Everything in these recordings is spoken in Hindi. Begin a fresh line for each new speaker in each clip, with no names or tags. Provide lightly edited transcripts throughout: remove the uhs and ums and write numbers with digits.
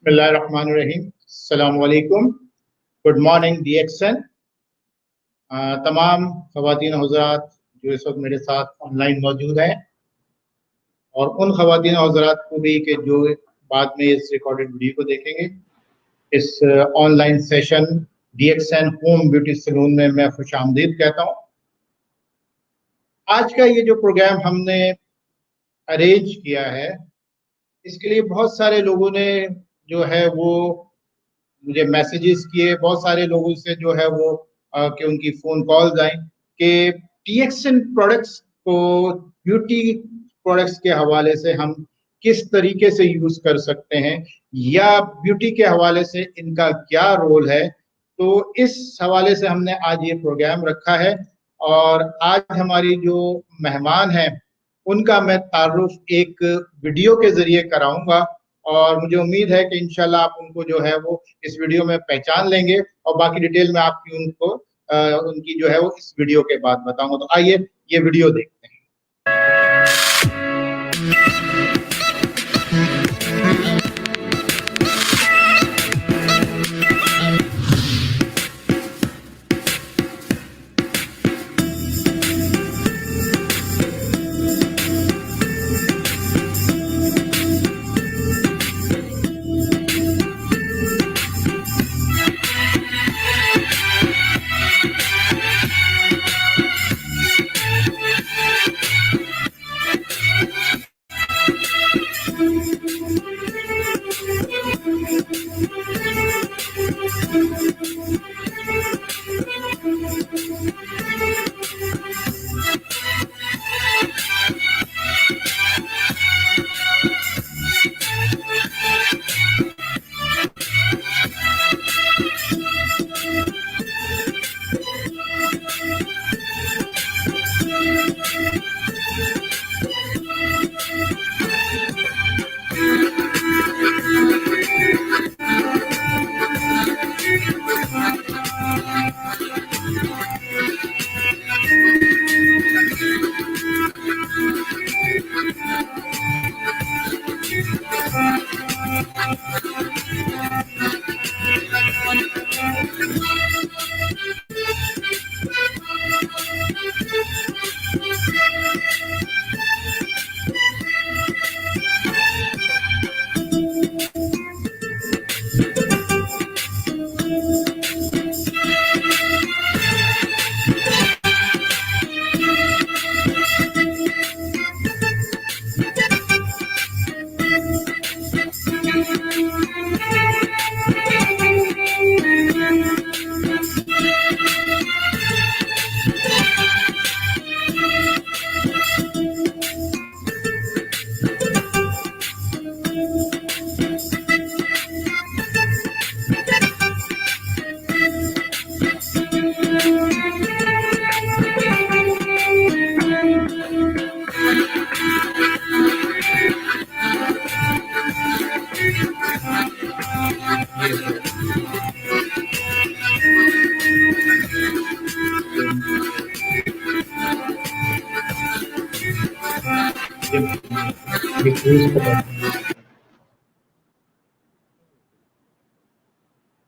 बिस्मिल्लाहिर्रहमानिर्रहीम। अस्सलामु अलैकुम। Good morning DXN. तमाम ख़वातीन हज़रात जो इस वक्त मेरे साथ ऑनलाइन मौजूद हैं और उन ख़वातीन हज़रात को भी कि जो बाद में इस रिकॉर्डेड वीडियो को देखेंगे, इस online session DXN home beauty salon में मैं खुश आमदीद कहता हूँ। आज का ये जो प्रोग्राम हमने अरेंज किया है, इसके लिए बहुत सारे लोगों ने जो है वो मुझे मैसेजेस किए, बहुत सारे लोगों से जो है वो कि उनकी फ़ोन कॉल्स आई कि टीएक्सन प्रोडक्ट्स को ब्यूटी प्रोडक्ट्स के हवाले से हम किस तरीके से यूज़ कर सकते हैं या ब्यूटी के हवाले से इनका क्या रोल है। तो इस हवाले से हमने आज ये प्रोग्राम रखा है और आज हमारी जो मेहमान हैं उनका मैं तारुफ एक वीडियो के ज़रिए कराऊंगा और मुझे उम्मीद है कि इंशाल्लाह आप उनको जो है वो इस वीडियो में पहचान लेंगे और बाकी डिटेल में आपकी उनको उनकी जो है वो इस वीडियो के बाद बताऊंगा। तो आइए ये वीडियो देखते हैं।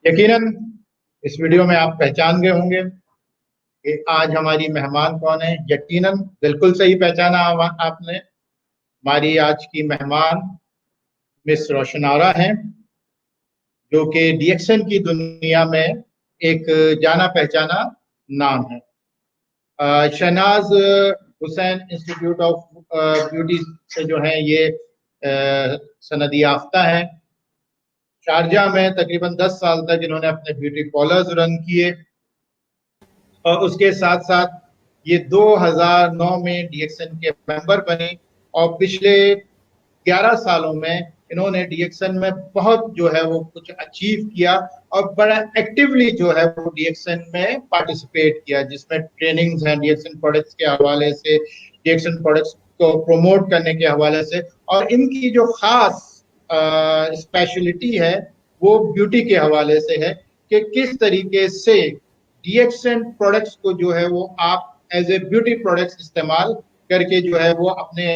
यकीनन इस वीडियो में आप पहचान गए होंगे कि आज हमारी मेहमान कौन है। यकीनन बिल्कुल सही पहचाना आपने। हमारी आज की मेहमान मिस रोशन आरा हैं, जो कि डीएक्सन की दुनिया में एक जाना पहचाना नाम है। Shahnaz Hussain institute of beauty से जो है ये सनदी याफ्ता है। शारजा में तकरीबन 10 साल तक इन्होंने अपने ब्यूटी पार्लर्स रन किए और उसके साथ साथ ये 2009 में डीएक्सन के मेंबर बने और पिछले 11 सालों में इन्होंने डीएक्सन में बहुत जो है वो कुछ अचीव किया और बड़ा एक्टिवली जो है वो डीएक्सन में पार्टिसिपेट किया, जिसमें ट्रेनिंग्स हैं डीएक्सन प्रोडक्ट्स के हवाले से, डीएक्सन प्रोडक्ट्स को प्रमोट करने के हवाले से। और इनकी जो खास स्पेशलिटी है वो ब्यूटी के हवाले से है कि किस तरीके से डीएक्सन प्रोडक्ट्स को जो है वो आप एज ए ब्यूटी प्रोडक्ट्स इस्तेमाल करके जो है वो अपने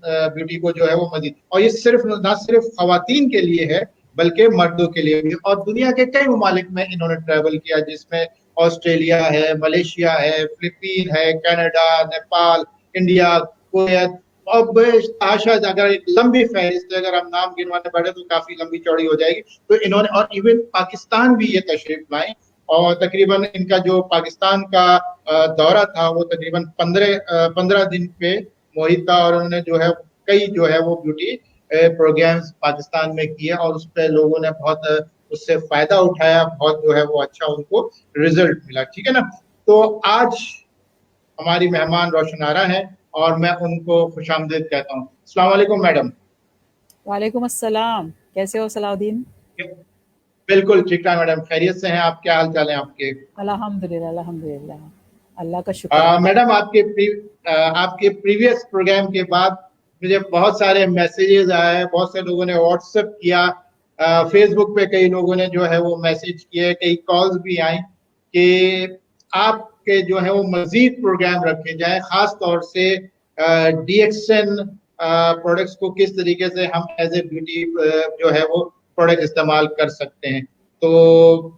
ब्यूटी को जो है वो मजीद, और ये सिर्फ ना सिर्फ खवातीन के लिए है बल्कि मर्दों के लिए भी। और दुनिया के कई ममालिक में इन्होंने ट्रैवल किया, जिसमें ऑस्ट्रेलिया है, मलेशिया है, फिलीपीन है, कनाडा, नेपाल, इंडिया, कुवैत। अब आशा, अगर एक लंबी फहरिस्त है, अगर हम नाम गिनवाने बैठे तो काफी लंबी चौड़ी हो जाएगी। तो इन्होंने, और इवन पाकिस्तान भी ये तशरीफ लाई, और तकरीबन इनका जो पाकिस्तान का दौरा था वो तकरीबन 15 दिन पे मोहित था। और उन्होंने जो है कई जो है वो ब्यूटी प्रोग्राम्स पाकिस्तान में किए, और उस पर लोगों ने बहुत उससे फायदा उठाया, बहुत जो है वो अच्छा उनको रिजल्ट मिला। ठीक है ना। तो आज हमारी मेहमान रोशन आरा हैं, और मैं उनको खुशामदीद कहता हूँ। अस्सलाम वालेकुम मैडम।
वालेकुम अस्सलाम। कैसे हो सलाउद्दीन?
बिल्कुल ठीक ठाक मैडम, खैरियत से हैं आप? क्या हाल चाल है आपके?
अल्हम्दुलिल्लाह अल्हम्दुलिल्लाह, अल्लाह का शुक्र है।
मैडम, आपके प्रीवियस प्रोग्राम के बाद मुझे बहुत सारे मैसेजेस आए, बहुत से लोगों ने व्हाट्सएप किया, फेसबुक पे कई लोगों ने जो है वो मैसेज किए, कई कॉल्स भी आई कि आपके जो है वो मजीद प्रोग्राम रखे जाए, खास तौर से डीएक्सएन प्रोडक्ट्स को किस तरीके से हम एज ए ब्यूटी जो है वो प्रोडक्ट इस्तेमाल कर सकते हैं। तो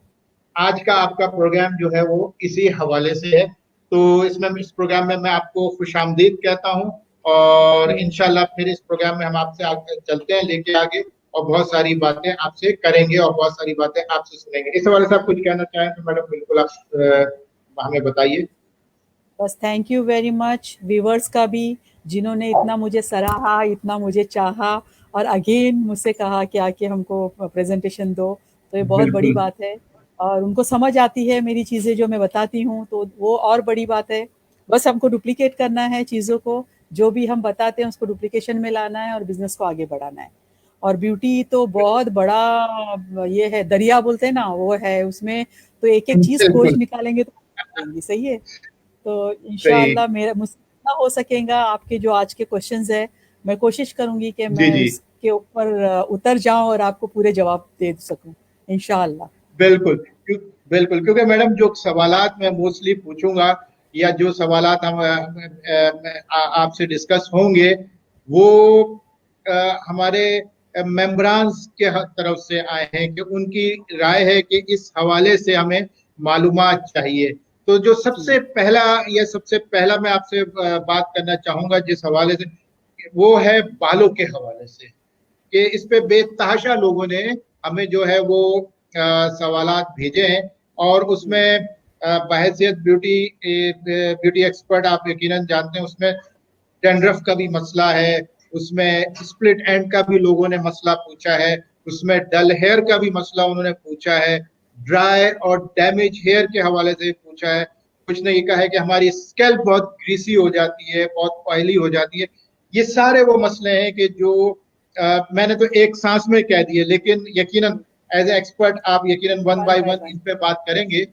आज का आपका प्रोग्राम जो है वो इसी हवाले से है। तो इस प्रोग्राम में मैं आपको खुशामदीद कहता हूँ, और
जी,
इंशाल्लाह फिर इस प्रोग्राम में हम आपसे आगे चलते हैं, लेके आगे, और बहुत सारी बातें आपसे करेंगे, और बहुत सारी बातें आपसे सुनेंगे। इस हवाले से आप कुछ कहना चाहें तो मैडम बिल्कुल आप हमें बताइए।
बस thank you very much viewers का भी, जिन्होंने इतना मुझे सराहा, इतना मुझे चाहा और अगेन मुझसे कहा कि आके हमको प्रेजेंटेशन दो। तो ये बहुत बड़ी
बिल्कुल।
बात है और उनको समझ आती है मेरी चीज़ें जो मैं बताती हूँ, तो वो और बड़ी बात है। बस हमको डुप्लिकेट करना है चीज़ों को, जो भी हम बताते हैं उसको डुप्लीकेशन में लाना है और बिज़नेस को आगे बढ़ाना है। और ब्यूटी तो बहुत बड़ा ये है, दरिया बोलते हैं ना, वो है उसमें। तो एक-एक चीज़ खोज
बिल्कुल
निकालेंगे तो देंगी, सही है? तो
सही।
इंशाल्लाह मेरा मुझसे जितना हो सकेगा, आपके जो आज के क्वेश्चंस है, मैं कोशिश करूँगी कि
जी
मैं
जी।
उसके ऊपर उतर जाऊँ और आपको पूरे जवाब दे सकूँ, इंशाल्लाह।
बिल्कुल बिल्कुल, क्योंकि मैडम जो सवालात मैं मोस्टली पूछूंगा, या जो सवालात हम आपसे डिस्कस होंगे, वो हमारे मेंबरान्स के तरफ से आए हैं कि उनकी राय है कि इस हवाले से हमें मालूमात चाहिए। तो जो
जी,
सबसे पहला मैं आपसे बात करना चाहूंगा जिस हवाले से, वो है बालों के हवाले से, कि इस पे बेतहाशा लोगों ने हमें जो है वो सवालात भेजे हैं। और
जी,
उसमें बहैसियत ब्यूटी एक्सपर्ट आप यकीनन जानते हैं, उसमें डैंड्रफ का भी मसला है, उसमें स्प्लिट एंड का भी लोगों ने मसला पूछा है, उसमें डल हेयर का भी मसला उन्होंने पूछा है, ड्राई और डैमेज हेयर के हवाले से पूछा है। कुछ ने ये कहा है कि हमारी स्कैल्प बहुत ग्रीसी हो जाती है, बहुत ऑयली हो जाती है। ये सारे वो मसले हैं कि जो मैंने तो एक सांस में कह दिए, लेकिन यकीनन एज ए एक्सपर्ट आप यकीनन one
one
by
by
one
one.
इन पे बात करेंगे,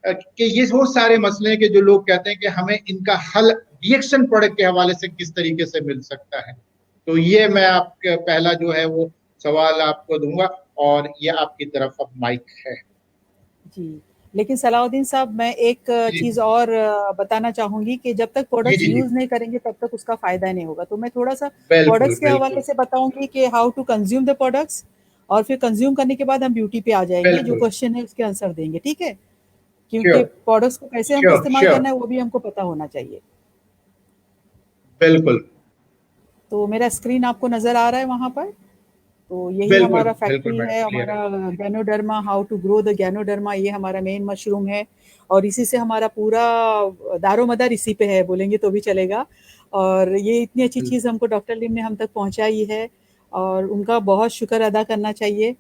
कि ये वो सारे मसले हैं कि जो लोग कहते हैं कि हमें इनका हल रिएक्शन प्रोडक्ट के हवाले से किस तरीके से मिल सकता है। तो ये मैं आपका पहला जो है वो सवाल आपको दूंगा, और ये आपकी तरफ अब माइक है।
जी, लेकिन सलाउद्दीन साहब, मैं एक
जी
चीज़ और बताना चाहूँगी कि जब तक
जी
प्रोडक्ट्स
जी जी।
यूज़ नहीं करेंगे तब तक उसका फ़ायदा नहीं होगा। तो मैं थोड़ा-सा
बिल्कुल
प्रोडक्ट्स के हवाले
बिल्कुल
से बताऊँगी कि how to consume the products, और फिर कंज़्यूम करने के बाद हम ब्यूटी पे आ जाएँगे, जो
बिल्कुल।
क्वेश्चन है उसके आंसर देंगे, ठीक है? क्योंकि
श्योर
प्रोडक्ट्स को कैसे हमको
श्योर
इस्तेमाल
श्योर।
करना है वो भी हमको पता होना चाहिए।
बिल्कुल
तो मेरा स्क्रीन आपको नज़र आ रहा है वहाँ पर? तो यही
बिल्कुल
हमारा
बिल्कुल
फैक्ट्री
मैडम,
है,
क्लियर है।
हमारा ganoderma, how to grow the ganoderma, ये हमारा मेन मशरूम है। और इसी से हमारा पूरा दारोमदार इसी पे है, बोलेंगे तो भी चलेगा। और ये इतनी अच्छी चीज़ हमको डॉक्टर लिम ने हम तक पहुंचाई है, और उनका बहुत शुक्र अदा करना चाहिए।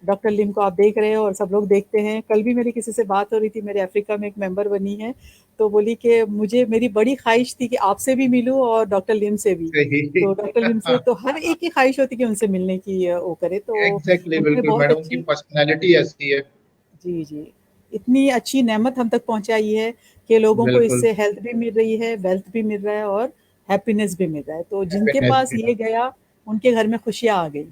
डॉक्टर लिम को आप देख रहे हो और सब लोग देखते हैं। कल भी मेरी किसी से बात हो रही थी, मेरे अफ्रीका में एक मेंबर बनी है, तो बोली कि मुझे, मेरी बड़ी ख्वाहिश थी कि आपसे भी मिलूं और डॉक्टर लिम से भी।
सही।
तो डॉक्टर लिम से तो हर एक की ख्वाहिश होती है कि उनसे मिलने की वो करे, तो
एग्जैक्टली,
उन्होंने
बिल्कुल
बहुत
मैडम, उनकी
अच्छी,
पर्सनैलिटी ऐसी है।
जी, जी, इतनी अच्छी नेमत हम तक पहुँचाई है कि लोगों को
बिल्कुल।
इससे हेल्थ भी मिल रही है, वेल्थ भी मिल रहा है और हैप्पीनेस भी मिल रहा है। तो जिनके
हैप्पीनेस
पास
भी
ये गया, उनके घर में खुशियाँ आ गई।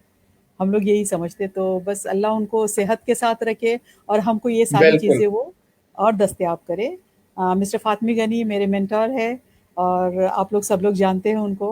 हम लोग यही समझते, तो बस अल्लाह उनको सेहत के साथ रखे और हमको ये सारी
बिल्कुल
चीज़ें वो और दस्तयाब करे। मिस्टर फ़ातमी गनी मेरे मेंटर है, और आप लोग सब लोग जानते हैं उनको,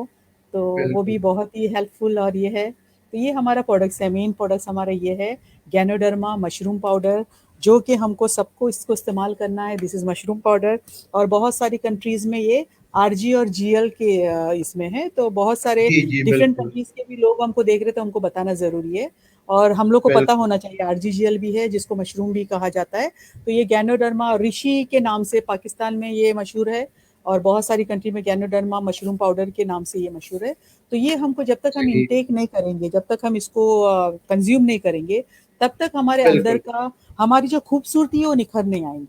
तो वो भी
बिल्कुल।
बहुत ही हेल्पफुल और ये है। तो ये हमारा प्रोडक्ट्स है, मेन प्रोडक्ट्स हमारा ये है गैनोडर्मा मशरूम पाउडर, जो कि हमको सबको इसको इस्तेमाल करना है। दिस इज मशरूम पाउडर, और बहुत सारी कंट्रीज में ये आरजी और जीएल के इसमें है, तो बहुत सारे
जी जी
डिफरेंट
बिल्कुल
कंट्रीज के भी लोग हमको देख रहे, तो हमको बताना जरूरी है। और हम लोग को पता
बिल्कुल।
होना चाहिए आरजीजीएल भी है, जिसको मशरूम भी कहा जाता है। तो ये गैनोडर्मा ऋषि के नाम से पाकिस्तान में ये मशहूर है, और बहुत सारी कंट्री में गैनोडर्मा मशरूम पाउडर के नाम से ये मशहूर है। तो ये हमको जब तक हम
जी
इनटेक नहीं करेंगे, जब तक हम इसको कंज्यूम नहीं करेंगे, तब तक हमारे अंदर
बिल्कुल
का हमारी जो खूबसूरती है वो निखर नहीं आएंगी।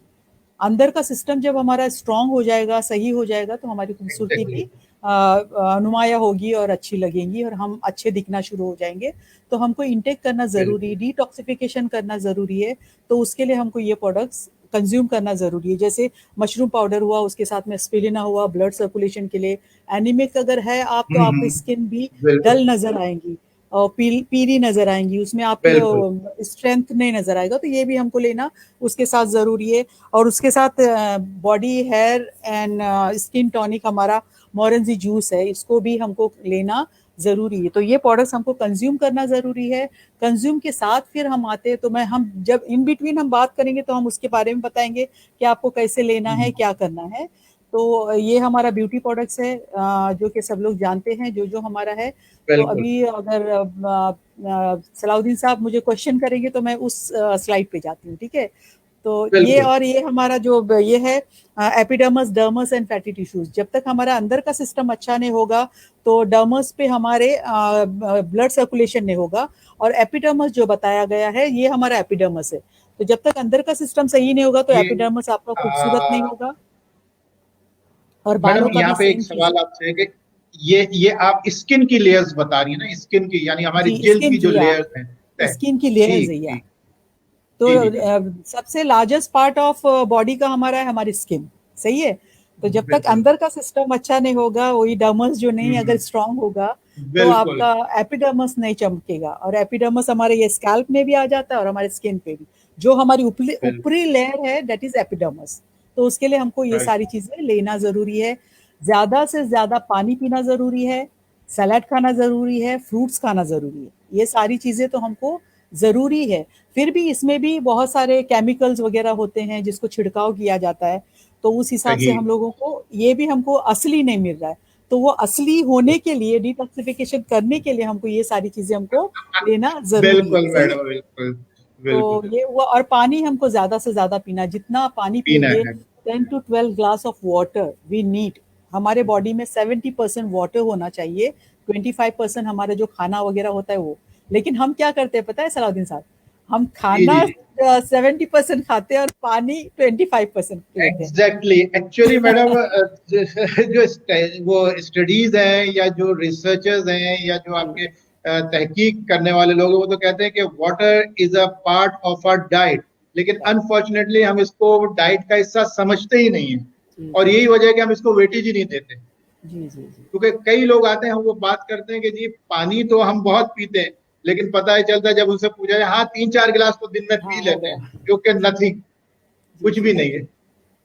अंदर का सिस्टम जब हमारा स्ट्रांग हो जाएगा, सही हो जाएगा, तो हमारी खूबसूरती
एग्जैक्टली।
भी नुमाया होगी और अच्छी लगेंगी, और हम अच्छे दिखना शुरू हो जाएंगे। तो हमको इंटेक करना ज़रूरी,
बिल्कुल
डिटॉक्सिफिकेशन करना ज़रूरी है। तो उसके लिए हमको ये प्रोडक्ट्स कंज्यूम करना ज़रूरी है। जैसे मशरूम पाउडर हुआ, उसके साथ में स्पिरुलिना हुआ ब्लड सर्कुलेशन के लिए। एनीमिक अगर है आप, तो आपकी स्किन भी
बिल्कुल
डल नज़र आएंगी और पीली नज़र आएंगी, उसमें
बिल्कुल
आपकी स्ट्रेंथ नहीं नज़र आएगा। तो ये भी हमको लेना उसके साथ ज़रूरी है। और उसके साथ body hair and skin tonic हमारा मोरेंजी जूस है, इसको भी हमको लेना ज़रूरी है। तो ये प्रोडक्ट्स हमको कंज्यूम करना ज़रूरी है। कंज्यूम के साथ फिर हम आते हैं, तो मैं हम जब इन बिटवीन हम बात करेंगे, तो हम उसके बारे में बताएंगे कि आपको कैसे लेना है, क्या करना है। तो ये हमारा ब्यूटी प्रोडक्ट्स है, जो कि सब लोग जानते हैं, जो जो हमारा है। तो
बिल्कुल
अभी अगर सलाउद्दीन साहब मुझे क्वेश्चन करेंगे, तो मैं उस स्लाइड पे जाती हूँ, ठीक है। तो ये,
बिल्कुल।
और ये हमारा जो ये है epidermis, dermis and fatty tissues. जब तक हमारा अंदर का सिस्टम अच्छा नहीं होगा, तो डर्मस पे हमारे ब्लड सर्कुलेशन नहीं होगा। और एपिडर्मस जो बताया गया है, ये हमारा एपिडर्मस है। तो जब तक अंदर का सिस्टम सही नहीं होगा, तो
ये
एपिडर्मस आपका खूबसूरत नहीं
आ,
होगा। और
मैडम
बालों का
यहाँ
भी
पे एक
सेम चीज
सवाल आपसे है कि ये आप स्किन की लेयर्स बता रही है ना, स्किन की यानी हमारी
जी,
जिल्द
स्किन
की जो
की, या
लेयर्स हैं
स्किन की
जी
लेयर्स है, या
जी
तो
जी जी बिल्कुल
सबसे लार्जेस्ट पार्ट ऑफ बॉडी का हमारा है हमारी स्किन, सही है। तो जब तक
बिल्कुल।
अंदर का सिस्टम अच्छा नहीं होगा, वही डर्मस जो नहीं अगर
हम्म,
स्ट्रांग होगा, तो
बिल्कुल
आपका एपिडर्मस नहीं चमकेगा। और एपिडर्मस हमारे ये स्कैल्प में भी आ जाता है, और हमारे स्किन पे भी। जो हमारी ऊपरी
बिल्कुल
ऊपरी लेयर है, दैट इज एपिडर्मस। तो उसके लिए हमको ये
राइट
सारी चीजें लेना जरूरी है। ज्यादा से ज्यादा पानी पीना जरूरी है, सलाद खाना जरूरी है, फ्रूट्स खाना जरूरी है। ये सारी चीजें तो हमको जरूरी है। फिर भी इसमें भी बहुत सारे केमिकल्स वगैरह होते हैं, जिसको छिड़काव किया जाता है। तो उस हिसाब से
सही
हम लोगों को ये भी हमको असली नहीं मिल रहा है। तो वो असली होने के लिए, डिटॉक्सिफिकेशन करने के लिए, हमको ये सारी चीजें हमको लेना जरूरी है,
बिल्कुल
सही है।
मैडम बिल्कुल
तो
बिल्कुल
ये हुआ। और पानी हमको ज्यादा से ज्यादा पीना, जितना पानी
पीना
पियेंगे,
है
10 to 12 glass of water we need. हमारे बॉडी में 70% वाटर होना चाहिए, 25% हमारा जो खाना वगैरह होता है वो। लेकिन हम क्या करते हैं पता है सलाउद्दीन साहब, हम
जी
खाना
जी जी
70% खाते हैं और पानी 25% लेते हैं।
एग्जैक्टली एक्चुअली मैडम वो स्टडीज हैं या जो रिसर्चर्स हैं या जो
जी
आपके तहकीक करने वाले लोग हैं, वो तो कहते हैं कि water is a part of our diet. लेकिन अनफॉर्चुनेटली हम इसको डाइट का हिस्सा समझते ही नहीं है,
जी
और
जी
यही वजह है कि हम इसको वेटेज ही नहीं देते।
जी जी जी
क्योंकि कई लोग आते हैं, हम वो बात करते हैं कि जी पानी तो हम बहुत पीते हैं, लेकिन पता ही चलता है जब उनसे पूछा जाए, हाँ 3-4 गिलास तो दिन में
हाँ,
पी
हो
लेते
गया।
हैं, जो कि नथिंग,
जी
कुछ
जी
भी नहीं है।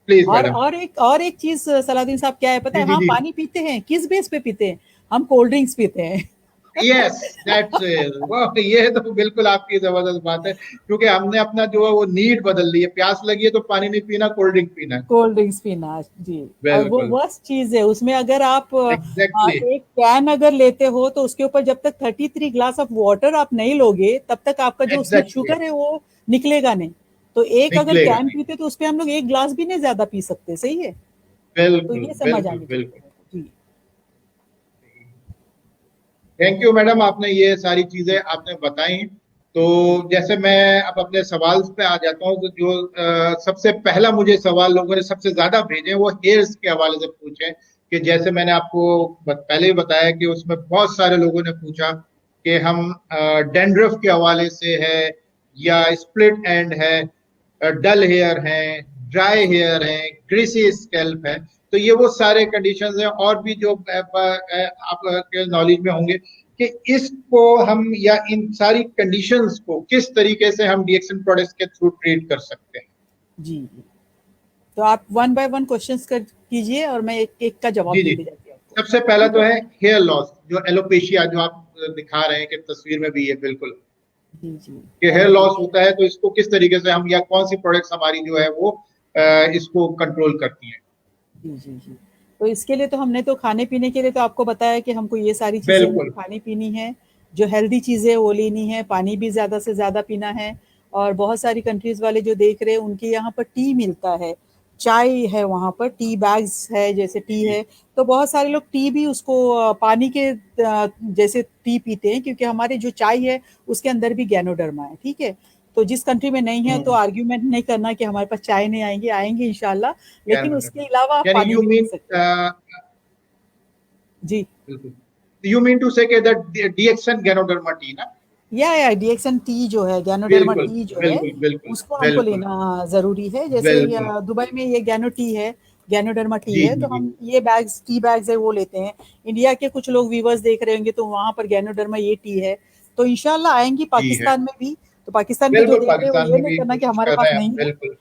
प्लीज
और
मैडम।
और एक चीज सलाउद्दीन साहब क्या है पता
जी
है,
जी
हाँ
जी
पानी पीते हैं, किस बेस पे पीते हैं, हम कोल्ड ड्रिंक्स पीते हैं।
यस दैट्स वाह, ये तो बिल्कुल आपकी जबरदस्त बात है, क्योंकि हमने अपना जो है वो नीड बदल दी है। प्यास लगी है तो पानी नहीं पीना, कोल्ड ड्रिंक पीना है।
कोल्ड ड्रिंक्स पीना, जी। और वो
बिल्कुल
वर्स्ट चीज है उसमें, अगर आप
एग्जैक्टली
एक कैन अगर लेते हो, तो उसके ऊपर जब तक 33 ग्लास ऑफ वाटर आप नहीं लोगे, तब तक आपका जो उसमें
एग्जैक्टली
शुगर है वो निकलेगा नहीं। तो एक अगर
निकलेगा
कैन
नहीं।
पीते, तो उसपे हम लोग एक ग्लास भी नहीं ज्यादा पी सकते, सही है। तो
बिल्कुल
ये समझ
बिल्कुल
आनी
बिल्कुल।
चाहिए जी।
थैंक यू मैडम, आपने ये सारी चीजें आपने बताई। तो
जी
जैसे मैं अब अपने सवाल पे आ जाता हूँ, तो जो सबसे पहला मुझे सवाल लोगों ने सबसे ज्यादा भेजे वो हेयर्स के हवाले से पूछे। कि जैसे मैंने आपको पहले ही बताया कि उसमें बहुत सारे लोगों ने पूछा कि हम डैंड्रफ के हवाले से है, या स्प्लिट एंड है, डल हेयर है, ड्राई हेयर है, ग्रीसी स्कैल्प है। तो ये वो सारे कंडीशंस हैं, और भी जो आपके नॉलेज में होंगे कि इसको हम या इन सारी कंडीशंस को किस तरीके से हम डीएक्सन प्रोडक्ट्स के थ्रू ट्रीट कर सकते हैं।
जी जी। तो आप वन बाय वन क्वेश्चंस कर कीजिए, और मैं एक एक का जवाब
जी जी।
देते जाती हूँ आपको,
सबसे पहला
ठीक
तो
है।
है हेयर लॉस, जो एलोपेशिया, जो आप दिखा रहे हैं कि तस्वीर में भी है बिल्कुल
जी जी
कि हेयर लॉस होता है, तो इसको किस तरीके से हम या कौन सी प्रोडक्ट्स हमारी जो है वो इसको कंट्रोल करती हैं।
जी जी जी। तो इसके लिए तो हमने तो खाने पीने के लिए तो आपको बताया कि हमको ये सारी चीज़ें हमको
बिल्कुल।
खानी पीनी है, जो हेल्दी चीज़ें वो लेनी है, पानी भी ज़्यादा से ज़्यादा पीना है। और बहुत सारी कंट्रीज़ वाले जो देख रहे हैं उनके यहाँ पर टी मिलता है, चाय है वहाँ पर, टी बैग्स है, जैसे टी
जी
है। तो बहुत सारे लोग टी भी उसको पानी के जैसे टी पीते हैं, क्योंकि हमारे जो चाय है उसके अंदर भी गैनोडर्मा है, ठीक है। तो जिस कंट्री में नहीं है तो
हम्म,
आर्ग्यूमेंट नहीं करना कि हमारे पास चाय नहीं आएंगे, आएंगे इंशाल्लाह।
क्या
लेकिन उसके
मतलब
अलावा आप
यानी
पानी
यू
भी पी
मीन
सकते हैं। जी।
बिल्कुल you mean to say that DXN ganoderma tea ना।
या डीएक्सन टी जो है, गैनोडर्मा
बिल्कुल
टी जो है,
बिल्कुल बिल्कुल
उसको हमको
बिल्कुल
लेना ज़रूरी है। जैसे
बिल्कुल।
दुबई में ये गैनो टी है, गैनोडर्मा टी
जी
है,
जी
तो
जी
हम ये बैग्स, टी बैग्स है वो लेते हैं। इंडिया के कुछ लोग व्यूवर्स देख रहे होंगे तो वहाँ पर गैनोडर्मा ये टी है, तो इंशाल्लाह आएँगी
जी है।
पाकिस्तान में भी। तो पाकिस्तान के जो
बिल्कुल
देख रहे हैं वो
पाकिस्तान
ये
में
नहीं
भी
करना कि
कोशिश
हमारे
कर
पास
रहे हैं
नहीं
हम,
है।
बिल्कुल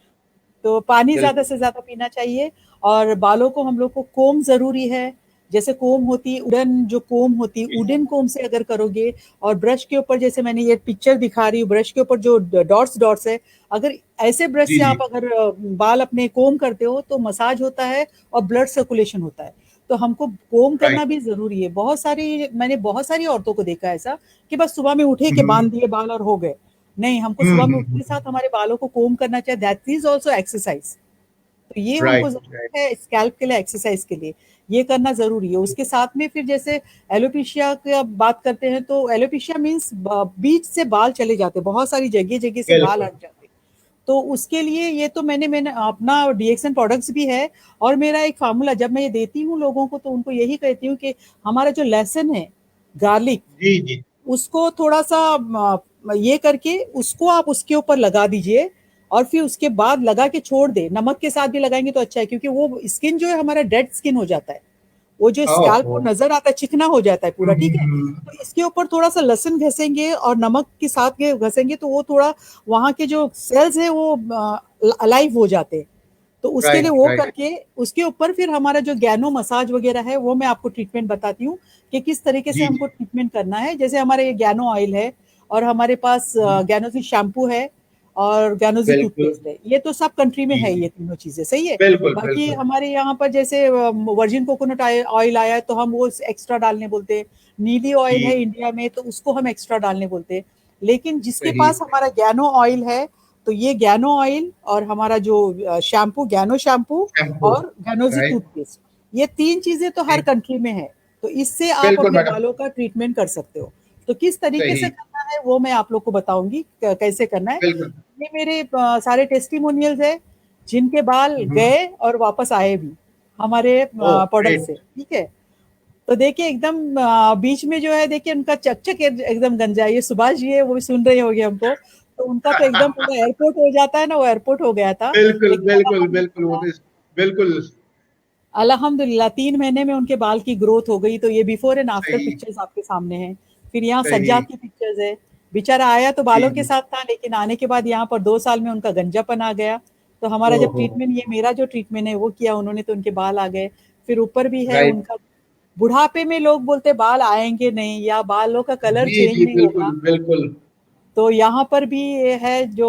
तो पानी ज़्यादा
बिल्कुल।
से ज़्यादा पीना चाहिए। और बालों को हम लोग को कोम ज़रूरी है। जैसे कोम होती है, उड़न जो कोम होती है,
जी
उड़न कोम से अगर करोगे, और ब्रश के ऊपर, जैसे मैंने ये पिक्चर दिखा रही हूँ, ब्रश के ऊपर जो डॉट्स डॉट्स है, अगर ऐसे ब्रश
जी
से
जी
आप अगर बाल अपने कोम करते हो तो मसाज होता है और ब्लड सर्कुलेशन होता है। तो हमको कोम करना
राइट।
भी ज़रूरी है। मैंने बहुत सारी औरतों को देखा है ऐसा, कि बस सुबह में उठे के बांध दिए बाल और हो गए। नहीं, हमको सुबह में उठने के साथ हमारे बालों को कोम करना चाहिए। That is also exercise. तो ये हमको
राइट राइट।
ज़रूरत है स्कैल्प के लिए, एक्सरसाइज के लिए, ये करना ज़रूरी है। उसके साथ में फिर जैसे एलोपेशिया की आप बात करते हैं, तो एलोपेशिया मीन्स बीच से बाल चले जाते हैं, बहुत सारी जगह-जगह से बाल
बिल्कुल
हट जाते हैं। तो उसके लिए ये तो मैंने अपना डीएक्सन प्रोडक्ट्स भी है। और मेरा एक फ़ॉर्मूला जब मैं ये देती हूँ लोगों को, तो उनको यही कहती हूँ कि हमारा जो लहसुन है, गार्लिक,
जी जी
उसको थोड़ा-सा ये करके उसको आप उसके ऊपर लगा दीजिए, और फिर उसके बाद लगा के छोड़ दें। नमक के साथ भी लगाएँगे तो अच्छा है, क्योंकि वो स्किन जो है हमारा डेड स्किन हो जाता है। वो जो स्कैल्प
ओहो
वो नज़र आता है, चिकना हो जाता है पूरा, ठीक है?
हम्म,
तो इसके ऊपर थोड़ा-सा लहसुन घसेंगे और नमक के साथ के घसेंगे, तो वो थोड़ा वहाँ के जो सेल्स हैं वो अलाइव हो जाते हैं। तो उसके लिए
राइट
वो
राइट।
करके उसके ऊपर फिर हमारा जो गैनो मसाज वगैरह है, वो मैं आपको ट्रीटमेंट बताती हूँ कि किस तरीके से
जी
हमको
जी
ट्रीटमेंट करना है। जैसे हमारे ये गैनो ऑयल है, और हमारे पास
हम्म,
गैनोज़ी शैम्पू है, और गैनोज़ी
बिल्कुल
टूथपेस्ट है। ये तो सब कंट्री में
जी
है,
जी
ये तीनों चीज़ें, सही है?
बिल्कुल
बाकी
बिल्कुल।
हमारे यहाँ पर जैसे वर्जिन कोकोनट ऑयल आया है, तो हम वो एक्स्ट्रा डालने बोलते हैं। नीली ऑयल है
जी
इंडिया में, तो उसको हम एक्स्ट्रा डालने बोलते हैं। लेकिन जिसके
सही
पास हमारा गैनो ऑयल है, तो ये गैनो ऑयल और हमारा जो शैम्पू, गैनो शैम्पू
शैम्पू
और गैनोज़ी
राइट।
टूथपेस्ट, ये 3 चीज़ें तो हर
जी
कंट्री में है। तो इससे आप
बिल्कुल
अपने
मैडम
बालों का ट्रीटमेंट कर सकते हो। तो किस तरीके से
सही
करना है वो मैं आप लोग को बताऊँगी, कैसे करना है।
बिल्कुल।
ये मेरे सारे टेस्टिमोनियल्स हैं, जिनके बाल
हम्म,
गए और वापस आए भी हमारे
ओ
प्रोडक्ट से,
ग्रेट।
ठीक है? तो देखिए एकदम बीच में जो है, देखिए उनका चकचक एकदम गंजा है। ये सुभाष जी है, वो भी सुन रहे होंगे हमको। तो उनका तो एकदम पूरा एयरपोर्ट हो जाता है ना, वो एयरपोर्ट हो गया था।
बिल्कुल
लेकिन
बिल्कुल बिल्कुल वो
अल्हम्दुलिल्लाह,
तो बिल्कुल
अल्हम्दुलिल्लाह 3 महीने में उनके बाल की ग्रोथ हो गई। तो ये बिफोर एंड आफ्टर
सही
पिक्चर्स आपके सामने हैं। फिर यहाँ
सही।
सज्जाद की पिक्चर्स है। बेचारा आया तो
जी
बालों के
जी
साथ था, लेकिन आने के बाद यहाँ पर 2 साल में उनका गंजापन आ गया। तो हमारा जब
ओहो
ट्रीटमेंट, ये मेरा जो ट्रीटमेंट है वो किया उन्होंने, तो उनके बाल आ गए। फिर ऊपर भी है
राइट।
उनका, बुढ़ापे में लोग बोलते बाल आएँगे नहीं या बालों का कलर
जी
चेंज
जी
नहीं
बिल्कुल
होगा।
बिल्कुल।
तो यहाँ पर भी ये है जो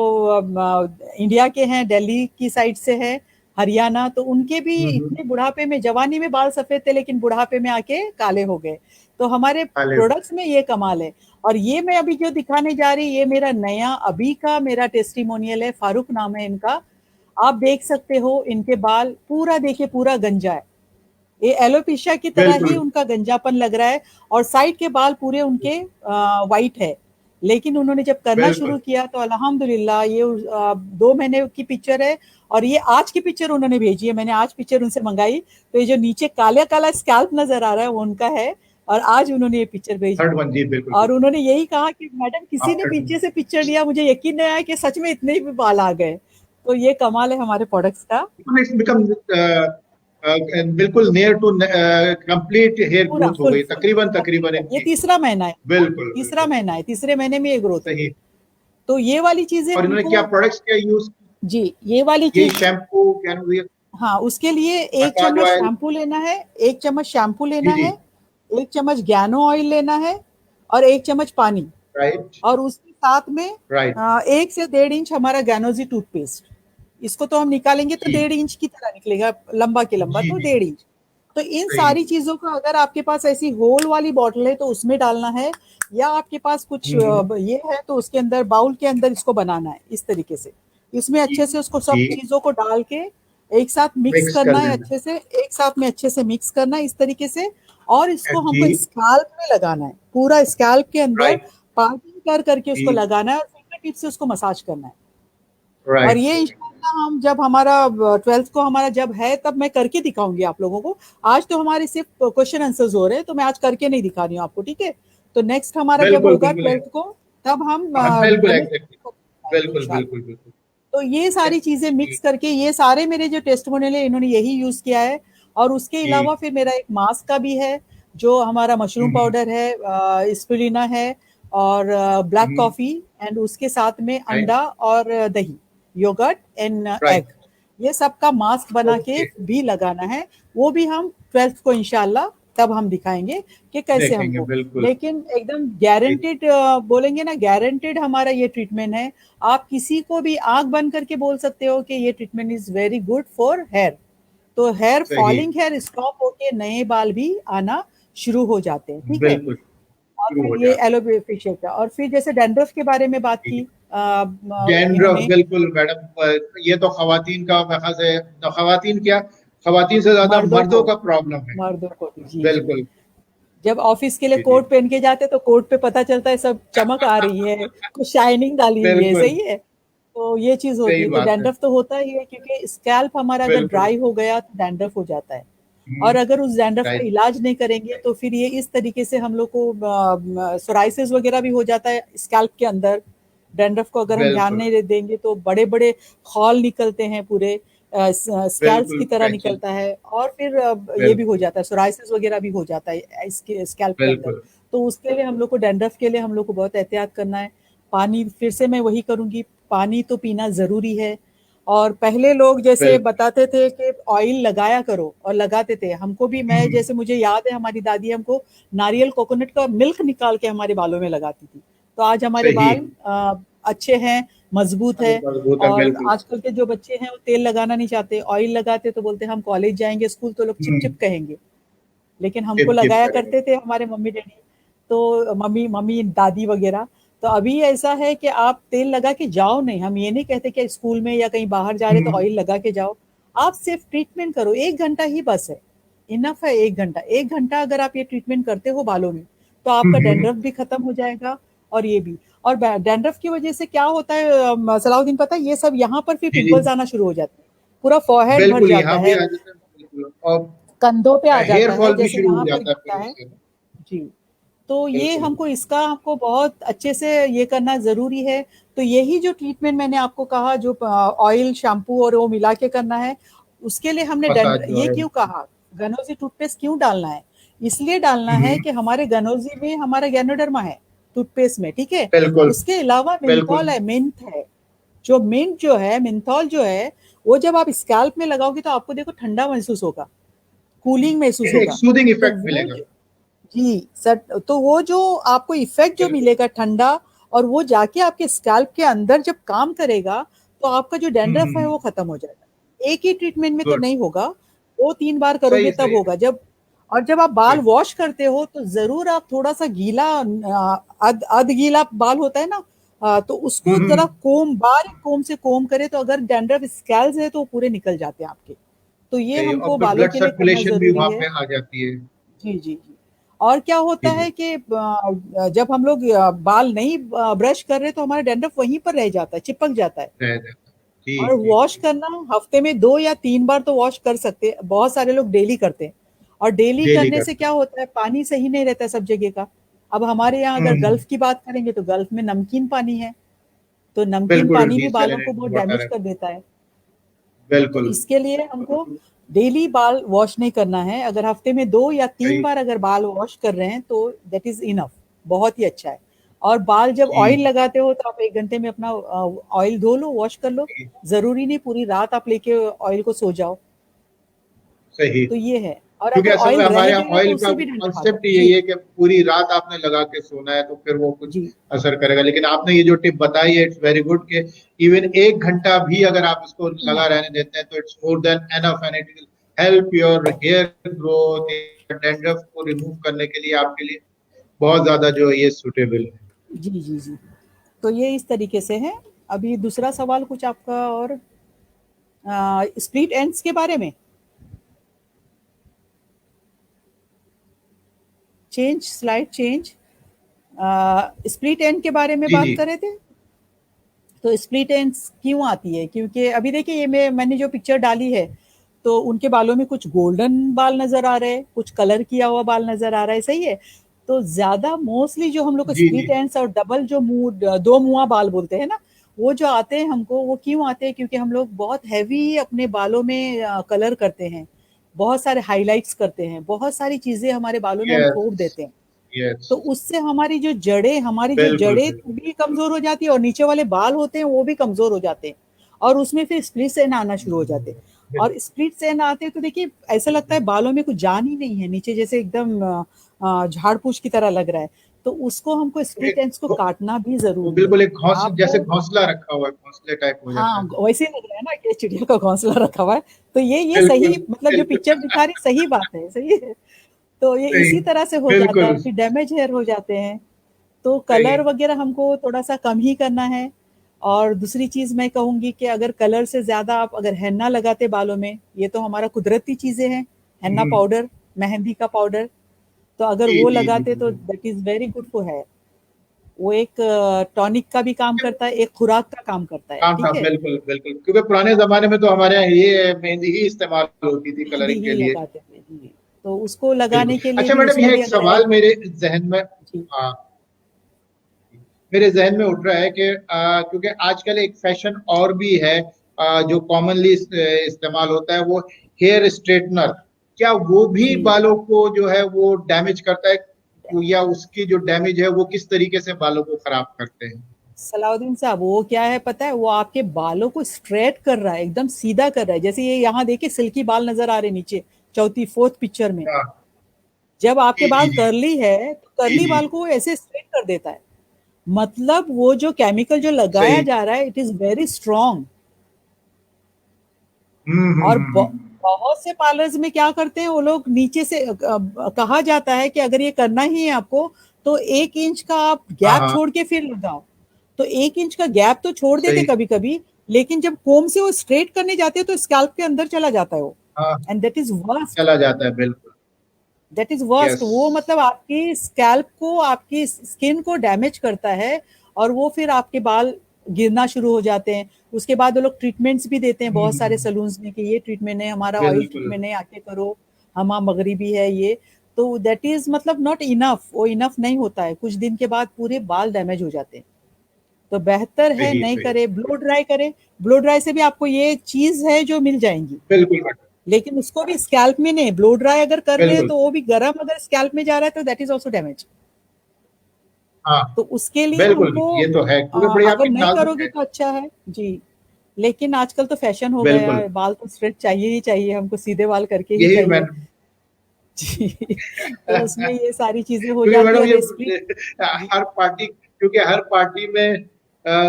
इंडिया के हैं, दिल्ली की साइड से है, हरियाणा, तो उनके भी
हम्म,
इतने बुढ़ापे में, जवानी में बाल सफ़ेद थे, लेकिन बुढ़ापे में आके काले हो गए। तो हमारे
हाले
प्रोडक्ट्स में ये कमाल है। और ये मैं अभी जो दिखाने जा रही, ये मेरा नया अभी का मेरा टेस्टिमोनियल है, फारूक नाम है इनका। आप देख सकते हो इनके बाल पूरा, देखिए पूरा गंजा है। ये एलोपेशिया की तरह ही
बिल्कुल
उनका गंजापन लग रहा है, और साइड के बाल पूरे उनके वाइट है। लेकिन उन्होंने जब करना शुरू
बिल्कुल
किया तो अल्हम्दुलिल्लाह, ये 2 महीने की पिक्चर है। और ये आज की पिक्चर उन्होंने भेजी है, मैंने आज पिक्चर उनसे मंगाई। तो ये जो नीचे काला-काला स्कैल्प नज़र आ रहा है वो उनका है, और आज उन्होंने ये पिक्चर भेजी।
थर्ड वन जी बिल्कुल
और उन्होंने यही कहा कि मैडम किसी ने
आफ्टर
पीछे से पिक्चर लिया, मुझे यकीन नहीं आया कि सच में इतने भी बाल आ गए। तो ये कमाल है हमारे प्रोडक्ट्स का।
इट्स बिकम बिल्कुल नियर टू कंप्लीट हेयर
पूरा
ग्रोथ हो
फुल
गई
फुल
तकरीबन तकरीबन
तकरीबन, ये
इनकी।
तीसरा महीना है इनका,
बिल्कुल
तीसरा
बिल्कुल
महीना है, तीसरे महीने में ये ग्रोथ हो गई।
सही।
तो ये वाली चीजें
और इन्होंने क्या
हमको,
प्रोडक्ट्स क्या यूज,
जी, ये वाली
यही
चीज,
शैम्पू क्या नाम है?
हाँ, उसके लिए 1
मसाज
चम्मच
ऑयल।
शैम्पू लेना है, 1 चम्मच शैम्पू
जी
लेना
जी
है, 1 चम्मच गैनो ऑयल लेना है, और 1 चम्मच पानी,
राइट
और उसके साथ में
राइट
1 से 1.5 इंच हमारा गैनोजी टूथपेस्ट। इसको तो हम निकालेंगे तो
जी
1.5 इंच की तरह निकलेगा, लंबा के लंबा,
जी
तो
जी
1.5 इंच। तो इन
सही।
सारी चीजों को अगर आपके पास ऐसी होल वाली बॉटल है तो उसमें डालना है, या आपके पास कुछ
हम्म,
ये है तो उसके अंदर, बाउल के अंदर इसको बनाना है इस तरीके से। इसमें
जी
अच्छे से उसको सब
जी
चीजों को डाल के एक साथ मिक्स
मिक्स कर
करना है,
देना।
अच्छे से एक साथ में अच्छे से मिक्स करना है इस तरीके से। और इसको
जी
हमको स्कैल्प में लगाना है, पूरा स्कैल्प के अंदर
राइट
पार्टिंग कर करके उसको
जी
लगाना है, और फिंगर टिप से उसको मसाज करना है। और
राइट
ये इंशाल्लाह हम जब हमारा 12th को हमारा जब है तब मैं करके दिखाऊंगी आप लोगों को। आज तो हमारे सिर्फ क्वेश्चन आंसर्स हो रहे हैं, तो मैं आज करके नहीं दिखा रही हूँ आपको, ठीक है। तो नेक्स्ट हमारा जब
बिल्कुल
होगा
बिल्कुल
12th को, तब हम
हाँ बिल्कुल
डेमो
एग्जैक्टली
दिखाएंगे
बिल्कुल
इंशाल्लाह।
बिल्कुल बिल्कुल
तो ये सारी चीजें मिक्स करके, ये सारे मेरे जो टेस्टिमोनियल है इन्होंने यही यूज किया है। और उसके
जी
अलावा फिर मेरा एक मास्क का भी है, जो हमारा मशरूम
हम्म
पाउडर है, स्पिरुलिना है, और ब्लैक
हम्म
कॉफी, एंड उसके साथ में
राइट
अंडा और दही, योगर्ट एंड एग,
राइट
ये सब का मास्क बना के
ओके
भी लगाना है। वो भी हम 12th को इंशाल्लाह तब हम दिखाएंगे कि कैसे
देखेंगे
हमको।
बिल्कुल
लेकिन एकदम
ठीक
गारंटेड, बोलेंगे ना, गारंटेड हमारा ये ट्रीटमेंट है। आप किसी को भी आंख बंद करके बोल सकते हो कि ये treatment is very good for hair. तो हेयर
सही
फॉलिंग, हेयर स्टॉप होके नए बाल भी आना शुरू हो जाते हैं, ठीक है।
बिल्कुल
और
शुरू
फिर
हो
ये
जाता
एलोपेशिया का, और फिर जैसे डैंड्रफ के बारे में बात
है
की
डैंड्रफ
इन्होंने,
बिल्कुल मैडम ये तो खवातीन का मेरे ख्याल से तो खवातीन क्या खवातीन से ज्यादा
मर्दों
मर्दों
को,
का प्रॉब्लम है
मर्दों को भी, जी जी।
बिल्कुल
जब ऑफिस के लिए
जी जी
कोट पहन के जाते तो कोट पे पता चलता है सब चमक आ रही है, कुछ शाइनिंग डाली हुई है,
बिल्कुल
सही है। तो ये चीज होती
सही
है, तो
बात है
डैंड्रफ तो होता ही है, क्योंकि स्कैल्प हमारा अगर
बिल्कुल
ड्राई हो गया तो डैंड्रफ हो जाता है। और अगर उस डैंड्रफ का
राइट
इलाज नहीं करेंगे तो फिर ये इस तरीके से हम लोग को सोराइसिस वगैरह भी हो जाता है स्कैल्प के अंदर। डैंड्रफ को अगर हम ध्यान
बिल्कुल
नहीं देंगे तो बड़े बड़े खौल निकलते हैं पूरे, स्कैल्प्स
बिल्कुल
की तरह
पैचिस
निकलता है, और फिर ये भी हो
बिल्कुल
जाता है, सोराइसिस वगैरह भी हो जाता है इसके स्कैल्प के अंदर।
बिल्कुल
तो उसके लिए हम लोग को, डैंड्रफ के लिए हम लोग को बहुत एहतियात करना है। पानी, फिर से मैं वही करूंगी, पानी तो पीना जरूरी है। और पहले लोग जैसे
बिल्कुल
बताते थे कि ऑयल लगाया करो, और लगाते थे हमको भी, मैं
हम्म,
जैसे मुझे याद है हमारी दादी हमको नारियल कोकोनट का मिल्क निकाल के हमारे बालों में लगाती थी। तो आज हमारे
सही
बाल अच्छे हैं, मजबूत है।
मजबूत है
और
बिल्कुल
आजकल के जो बच्चे हैं वो तेल लगाना नहीं चाहते, ऑयल लगाते तो बोलते हम कॉलेज जाएंगे स्कूल तो लोग चिप चिप कहेंगे। लेकिन हमको
चिप चिप
लगाया
करेंगे
करते थे हमारे मम्मी डैडी, तो मम्मी मम्मी दादी वगैरह। तो अभी ऐसा है कि आप तेल लगा के जाओ नहीं, हम ये नहीं कहते कि स्कूल में या कहीं बाहर जा रहे तो
हम्म,
ऑयल लगा के जाओ। आप सिर्फ ट्रीटमेंट करो, 1 घंटा ही बस है, इनफ है। 1 घंटा, 1 घंटा अगर आप ये ट्रीटमेंट करते हो बालों में, तो आपका
हम्म,
डैंड्रफ भी खत्म हो जाएगा। और ये भी, और डैंड्रफ की वजह से क्या होता है सलाउद्दीन, पता है, ये सब यहाँ पर फिर
जी जी
पिंपल्स आना शुरू हो जाते हैं, पूरा फॉरहेड भर
बिल्कुल
जाता
यहाँ भी
है,
आ जाता है बिल्कुल और
कंधों पे आ
हेयर
जाता है,
फॉल भी
जैसे
शुरू हो
यहाँ पर
जाता है
गिरता
फिर
है।
उससे
जी। तो ये
बिल्कुल
हमको, इसका हमको बहुत अच्छे से ये करना ज़रूरी है। तो यही जो ट्रीटमेंट मैंने आपको कहा, जो ऑयल, शैम्पू और वो मिला के करना है, उसके लिए हमने
मसाज जो
ये
है
क्यों कहा, गनोजी टूथपेस्ट क्यों डालना है? इसलिए डालना है
हम्म,
कि हमारे गनोजी में हमारा गैनोडर्मा है, टूथपेस्ट में, ठीक है।
बिल्कुल
उसके अलावा
बिल्कुल
मिंथॉल है, मिंथ है, जो मिंट जो है, मिंथॉल जो है, वो जब आप स्कैल्प में लगाओगे तो आपको देखो ठंडा महसूस होगा, कूलिंग महसूस
एक
होगा।
सूदिंग
तो
इफेक्ट
वो
मिलेगा
जी सर, तो वो जो आपको इफेक्ट जो
बिल्कुल
मिलेगा ठंडा, और वो जाके आपके स्कैल्प के अंदर जब काम करेगा, तो आपका जो डैंड्रफ है वो खत्म हो जाएगा। एक ही ट्रीटमेंट में तो
गुड
नहीं होगा, 2-3 बार करोगे
सही
तब
सही
होगा। जब, और जब आप बाल
सही
वॉश करते हो तो जरूर आप थोड़ा सा गीला, अध गीला बाल होता है ना, तो उसको जरा
हम्म,
कोम, बारीक कोम से कोम करे, तो अगर डैंड्रफ स्कैल्स है तो वो पूरे निकल जाते हैं आपके। तो ये
सही और
हमको
फिर
बालों
ब्लड
के लिए करना
सर्कुलेशन भी
जरूरी
वहां
है।
पे आ जाती है
जी जी जी। और क्या होता
जी जी
है कि जब हम लोग बाल नहीं ब्रश कर रहे तो हमारा डैंड्रफ वहीं पर रह जाता है, चिपक जाता है।
रह जाता है। जी
और
जी
वॉश
जी
करना हफ्ते में 2 या 3 बार तो वॉश कर सकते हैं, बहुत सारे लोग डेली करते हैं। और डेली
डेली
करने से
करते
क्या होता है, पानी सही नहीं रहता सब जगह का। अब हमारे यहाँ
हैं
अगर गल्फ की बात करेंगे तो गल्फ में नमकीन पानी है, तो नमकीन
बिल्कुल
पानी भी बालों को
डिसैलिनेटेड
बहुत
वाटर
डैमेज
है
कर देता है। तो
बिल्कुल
इसके लिए हमको डेली बाल वॉश नहीं करना है, अगर हफ्ते में 2 या 3 बार अगर बाल वॉश कर रहे हैं तो दैट इज इनफ, बहुत ही अच्छा है। और बाल जब
जी
ऑयल लगाते हो तो आप 1 घंटे में अपना ऑयल धो लो, वॉश कर लो।
जी
जरूरी नहीं पूरी रात आप लेके ऑयल को सो जाओ।
सही
तो ये है। और
क्योंकि
अगर
असल
ऑयल
में
रह
हमारे यहाँ
गया
ऑयल
तो
का
उससे भी ठंडा भाग
कॉन्सेप्ट
जाता है।
यही
जी
है कि पूरी रात आपने लगा के सोना है तो फिर वो कुछ
जी
असर करेगा। लेकिन आपने ये जो टिप बताई है, इट्स वेरी गुड कि इवन 1 घंटा भी अगर आप इसको लगा
हाँ
रहने देते हैं तो it's more than enough, and it will help your hair growth, dandruff को रिमूव करने के लिए आपके लिए बहुत ज्यादा जो है ये सुटेबल है।
जी जी जी। तो ये इस तरीके से है। अभी दूसरा सवाल कुछ आपका और स्प्लिट एंड्स के बारे में, change slide change, split and के बारे में
जी जी
बात कर रहे थे। तो स्प्लिट एंड्स क्यों आती है, क्योंकि अभी देखिए ये मैंने जो पिक्चर डाली है तो उनके बालों में कुछ गोल्डन बाल नजर आ रहे हैं, कुछ कलर किया हुआ बाल नजर आ रहा है, सही है। तो ज्यादा मोस्टली जो हम लोग को
जी जी
स्प्लिट एंड्स और डबल जो मुंह दो मुआ बाल बोलते हैं ना, वो जो आते हैं हमको, वो क्यों आते हैं, क्योंकि हम लोग बहुत हैवी अपने बालों में कलर करते हैं, बहुत सारे हाइलाइट्स करते हैं, बहुत सारी चीजें हमारे बालों में हम
यस
थोप देते हैं।
यस
तो उससे हमारी जो
बिल्कुल
जड़ें
बिल्कुल
भी कमजोर हो जाती है और नीचे वाले बाल होते हैं वो भी कमजोर हो जाते हैं, और उसमें फिर स्प्लिट्स एंड आना शुरू हो जाते हैं। और स्प्लिट्स एंड आते हैं तो देखिए ऐसा लगता है बालों में कुछ जान ही नहीं है नीचे, जैसे एकदम झाड़ पूछ की तरह लग रहा है। तो उसको हमको स्प्लिट एंड्स को
वो
काटना भी जरूरी है।
बिल्कुल एक घोंसले जैसे
आपको
घोंसला रखा हुआ है, घोंसले टाइप हो जाता
हाँ
है।
वैसे ही लग रहा है ना कि चिड़िया का घोंसला रखा हुआ है। तो ये
बिल्कुल
सही, मतलब जो
बिल्कुल
पिक्चर दिखा रही सही बात है, सही है। तो ये
सही,
इसी तरह से हो जाता
बिल्कुल
है, फिर डैमेज हेयर हो जाते हैं। तो
सही।
कलर वगैरह हमको थोड़ा सा कम ही करना है। और दूसरी चीज मैं कहूंगी कि अगर कलर से ज्यादा आप अगर henna लगाते बालों में, ये तो हमारा कुदरती चीजें हैं, henna
हम्म,
पाउडर, मेहंदी का पाउडर, तो अगर
जी
वो
जी जी
लगाते
जी
तो
जी।
That is very good for hair. वो एक टॉनिक का भी काम करता है, एक खुराक का काम करता है,
हाँ हाँ
ठीक है।
बिल्कुल बिल्कुल, क्योंकि पुराने जमाने में तो हमारे यहाँ ये मेहंदी ही इस्तेमाल होती थी
मेहंदी
कलरिंग
ही
के लिए।
लगाते थे जी। तो उसको
बिल्कुल।
लगाने के लिए
अच्छा
भी
मैडम,
उसमें
ये
भी
एक
अगर
सवाल मेरे जहन में,
जी
हाँ, मेरे जहन में उठ रहा है कि क्योंकि आजकल एक फैशन और भी है जो कॉमनली इस्तेमाल होता है, वो हेयर स्ट्रेटनर। क्या वो भी
जी
बालों को जो है वो डैमेज करता है, या उसकी जो डैमेज है वो किस तरीके से बालों को खराब करते हैं?
सलाउद्दीन साहब, वो क्या है पता है, वो आपके बालों को स्ट्रेट कर रहा है, एकदम सीधा कर रहा है। जैसे ये यहाँ देखिए सिल्की बाल नजर आ रहे नीचे, चौथी फोर्थ पिक्चर में।
हाँ,
जब आपके
जी जी
बाल
जी
कर्ली है तो
जी
कर्ली
जी
बाल को वो ऐसे स्ट्रेट कर देता है। मतलब वो जो केमिकल जो लगाया
सही।
जा रहा है, इट इज वेरी स्ट्रॉन्ग। और
हम्म।
बहुत से पार्लर्स में क्या करते हैं वो लोग, नीचे से कहा जाता है कि अगर ये करना ही है आपको तो 1 इंच का आप
हाँ
गैप
हाँ
छोड़ के फिर लगाओ। तो 1 इंच का गैप तो छोड़ देते
सही।
कभी कभी, लेकिन जब कोम से वो स्ट्रेट करने जाते हैं तो स्कैल्प के अंदर चला जाता है वो।
हाँ,
एंड दैट इज वर्स्ट,
चला जाता है बिल्कुल।
That is worst.
यस।
वो मतलब आपकी स्कैल्प को, आपकी स्किन को डैमेज करता है, और वो फिर आपके बाल गिरना शुरू हो जाते हैं। उसके बाद वो लोग ट्रीटमेंट्स भी देते हैं बहुत सारे
हम्म,
सलून्स में कि ये ट्रीटमेंट है, हमारा ऑयल
बिल्कुल।
ट्रीटमेंट है, आके करो, हमा मगरिबी है ये। तो दैट इज मतलब नॉट इनफ, वो इनफ नहीं होता है, कुछ दिन के बाद पूरे बाल डैमेज हो जाते हैं। तो बेहतर है
सही
नहीं
सही।
करे, ब्लो ड्राई करे। ब्लो ड्राई से भी आपको ये चीज है जो मिल जाएंगी,
बिल्कुल मैडम।
लेकिन उसको भी स्कैल्प में नहीं, ब्लो ड्राई अगर कर रहे हैं
बिल्कुल।
तो वो भी गर्म अगर स्कैल्प में जा रहा है तो दैट इज ऑल्सो डैमेज।
हाँ
तो उसके लिए
बिल्कुल,
हमको
ये तो है क्योंकि बड़ी
अगर
आपकी
नहीं
नाजुक
करोगे
है।
तो अच्छा है जी। लेकिन आजकल तो फैशन हो गया
बिल्कुल,
है, बाल तो स्ट्रेट चाहिए ही चाहिए, हमको सीधे बाल करके ही
यही
चाहिए।
मैडम।
जी। तो उसमें ये सारी चीजें हो
क्योंकि
जाती है,
मैडम
और स्प्लिट
ये
जी
हर पार्टी, क्योंकि हर पार्टी में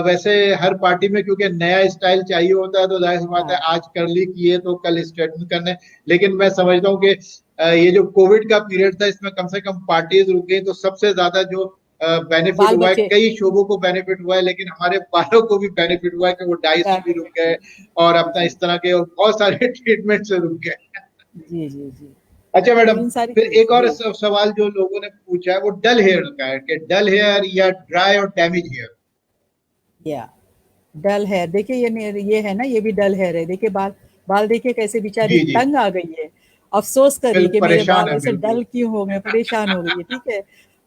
वैसे हर पार्टी में क्योंकि नया स्टाइल चाहिए होता है, तो जाहिर सी बात है
हाँ
आज कर्ली किए तो कल स्ट्रेटन करने। लेकिन मैं समझता हूँ कि ये जो कोविड का पीरियड था, इसमें कम से कम पार्टीज रुक गई, तो सबसे ज्यादा जो बेनिफिट
बाल
हुआ है,
बचे।
कई शोबों को बेनिफिट हुआ है, लेकिन हमारे बालों को भी बेनिफिट हुआ है कि वो डाइस भी रुक गए और अपना
जी
इस तरह के और बहुत सारे ट्रीटमेंट से रुक गए।
जी जी जी।
अच्छा
तो
मैडम,
इन सारी
फिर
चीज
एक और
जी।
सवाल जो लोगों ने पूछा है वो डल हेयर का है, कि डल हेयर या ड्राई और डैमेज हेयर।
या डल हेयर देखिए, ये है ना, ये भी डल हेयर है, देखिए बाल, बाल देखिए कैसे बेचारी
जी जी,
तंग आ गई है, अफसोस कर रही है
बिल्कुल
कि मेरे
परेशान
बाल
है
ऐसे
बिल्कुल।
डल क्यों हो गए, परेशान हो गई है, ठीक है।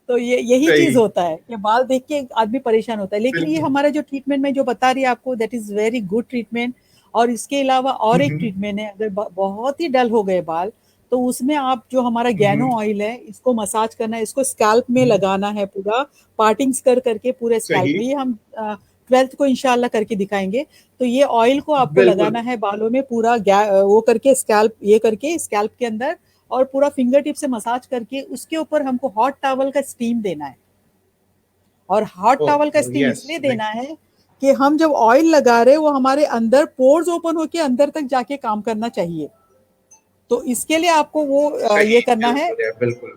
तो ये यही
सही।
चीज होता है कि बाल देख के आदमी परेशान होता है, लेकिन ये
बिल्कुल।
हमारा जो ट्रीटमेंट में जो बता रही है आपको, that is very good treatment. और इसके अलावा और एक
हम्म
ट्रीटमेंट है, अगर बहुत ही डल हो गए बाल, तो उसमें आप जो हमारा गैनो
हम्म
ऑयल है इसको मसाज करना है, इसको स्कैल्प में
हम्म,
लगाना है पूरा, पार्टिंग्स कर करके पूरे स्कैल्प
सही।
में। ये हम 12th को इंशाल्लाह करके दिखाएंगे। तो ये ऑयल को आपको
बिल्कुल।
लगाना है बालों में पूरा, वो करके स्कैल्प, ये करके स्कैल्प के अंदर और पूरा फिंगर टिप से मसाज करके उसके ऊपर हमको हॉट टॉवल का स्टीम देना है। और हॉट टॉवल का स्टीम
यस,
इसलिए देना है कि हम जब ऑयल लगा रहे हैं वो हमारे अंदर पोर्स ओपन होके अंदर तक जाके काम करना चाहिए। तो इसके लिए आपको वो ये करना है।
बिल्कुल।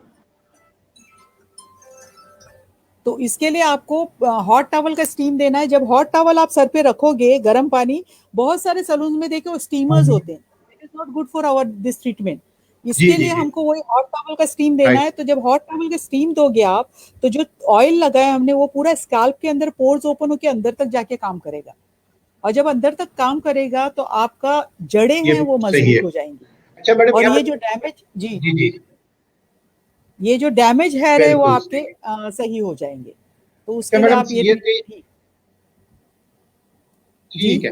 तो इसके लिए आपको हॉट टॉवल का स्टीम देना है। जब हॉट टॉवल आप सर पे रखोगे, गर्म पानी, बहुत सारे सैलून में देखे वो स्टीमर्स होते हैं, it is not good for our this treatment.
जी
इसके
जी
लिए
जी।
हमको वही हॉट टॉवल का स्टीम देना
राइट।
है। तो जब हॉट टॉवल का स्टीम दोगे आप, तो जो ऑयल लगाया हमने वो पूरा स्कैल्प के अंदर पोर्स ओपन होकर अंदर तक जाके काम करेगा। और जब अंदर तक काम करेगा तो आपका जड़ें
ये
हैं वो
सही है।
मजबूत हो जाएंगी।
अच्छा मैडम,
और
यहाँ
ये
पे
जो डैमेज जी
जी जी,
ये जो डैमेज हेयर है वो
बिल्कुल
आपके
सही।
सही हो जाएंगे। तो
क्या
उसके लिए
मैडम
आप ये
ये
ट्रीटमेंट जी
ठीक है,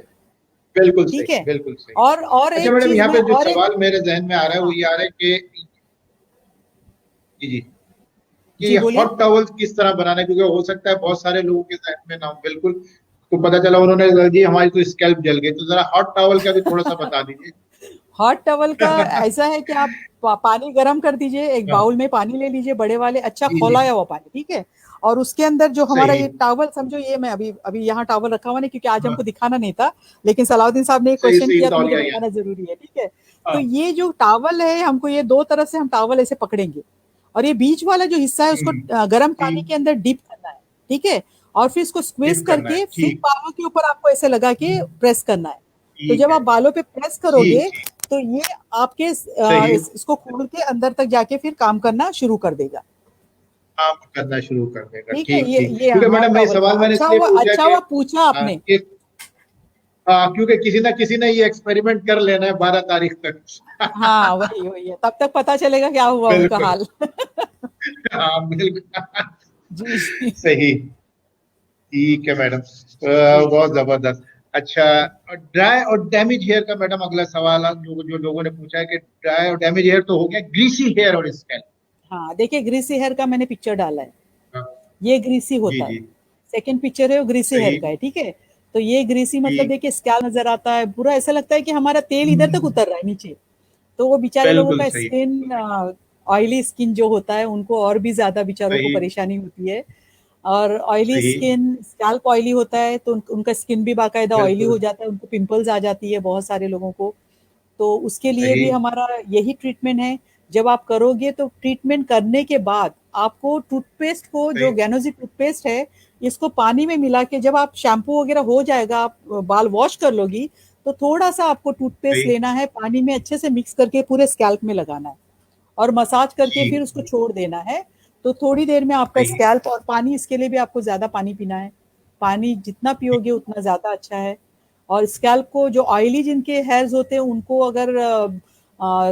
बिल्कुल
ठीक
सही,
है।
बिल्कुल सही।
और
अच्छा
एक
मैडम,
चीज
यहाँ
मैं
पे जो
और एक
सवाल मेरे जहन में आ रहा है वो
हाँ
ये आ रहा है कि जी जी, कि
जी बोलिए।
हॉट टॉवल किस तरह बनाना है, क्योंकि हो सकता है बहुत सारे लोगों के जहन में ना हो। बिल्कुल, तो पता चला उन्होंने जी हमारी तो स्कैल्प जल गई, तो जरा हॉट टॉवल का भी थोड़ा सा बता दीजिए।
हॉट टॉवल का ऐसा है कि आप पानी गर्म कर दीजिए, एक
हाँ,
बाउल में पानी ले लीजिए बड़े वाले, अच्छा
जी जी,
खौलाया हुआ पानी, ठीक है। और उसके अंदर जो हमारा
सही।
ये टॉवल समझो, ये मैं अभी अभी यहाँ टॉवल रखा हुआ नहीं क्योंकि आज हमको
हाँ,
दिखाना नहीं था, लेकिन सलाउद्दीन साहब ने एक
सही
क्वेश्चन
सही,
किया तो मुझे
तौलिया ही है।
बताना जरूरी है, ठीक है। तो
हाँ,
ये जो टॉवल है हमको ये दो तरफ से हम टॉवल ऐसे पकड़ेंगे, और ये बीच वाला जो हिस्सा है उसको गर्म पानी
ठीक,
के अंदर डिप करना है, ठीक है। और फिर इसको स्क्वीज
डिप करना है,
करके फिर
ठीक।
बालों के ऊपर आपको ऐसे लगा के प्रेस करना है। तो
ठीक
जब
है,
आप बालों पे प्रेस
ठीक
करोगे
ठीक।
तो ये आपके
सही,
इसको खोल के अंदर तक जाके फिर काम करना शुरू कर देगा।
काम करना शुरू कर देगा।
ठीक है,
ठीक ठीक,
ये
क्योंकि
हॉट
मैडम भाई
टॉवल का
सवाल मैंने इसलिए पूछा
अच्छा
कि
हुआ पूछा आपने।
कि क्योंकि किसी ना किसी ने ये एक्सपेरिमेंट कर लेना है 12 तारीख तक।
हाँ वही वही है, तब तक पता चलेगा क्या हुआ उनका
बिल्कुल।
हाल।
हाँ बिल्कुल।
जी जी
सही। ठीक है मैडम,
जी
बहुत जबरदस्त। अच्छा, ड्राई और डैमेज हेयर का मैडम अगला सवाल जो जो लोगों ने पूछा है कि ड्राई और डैमेज हेयर तो हो गया, ग्रीसी हेयर और स्कैल्प।
हाँ देखिए, ग्रीसी हेयर का मैंने पिक्चर डाला है, ये ग्रीसी
जी
होता है।
जी,
सेकंड पिक्चर है वो ग्रीसी हेयर
सही।
का है, ठीक है। तो ये ग्रीसी मतलब
ठीक,
देखिए स्कैल्प नजर आता है, पूरा ऐसा लगता है कि हमारा तेल इधर तक उतर रहा है नीचे। तो वो बेचारे लोगों
बिल्कुल
का
सही,
स्किन,
बिल्कुल सही।
ऑयली स्किन जो होता है उनको और भी ज्यादा बेचारों को
सही
परेशानी होती है। और ऑयली
सही,
स्किन, स्कैल्प ऑयली होता है तो उनका स्किन भी बाकायदा ऑयली हो
बिल्कुल
जाता है, उनको पिंपल्स आ जाती है बहुत सारे लोगों को। तो उसके लिए
सही
भी हमारा यही ट्रीटमेंट है। जब आप करोगे तो ट्रीटमेंट करने के बाद आपको टूथपेस्ट को, जो
सही
गैनोजी टूथपेस्ट है, इसको पानी में मिला के जब आप शैम्पू वगैरह हो जाएगा, आप बाल वॉश कर लोगी, तो थोड़ा सा आपको टूथपेस्ट
सही,
लेना है, पानी में अच्छे से मिक्स करके पूरे स्कैल्प में लगाना है और मसाज करके फिर
ठीक,
उसको छोड़ देना है। तो थोड़ी देर में आपका
सही
स्कैल्प, और पानी इसके लिए भी आपको ज्यादा पानी पीना है, पानी जितना पियोगे उतना ज्यादा अच्छा है। और स्कैल्प को, जो ऑयली जिनके हेयर्स होते हैं उनको अगर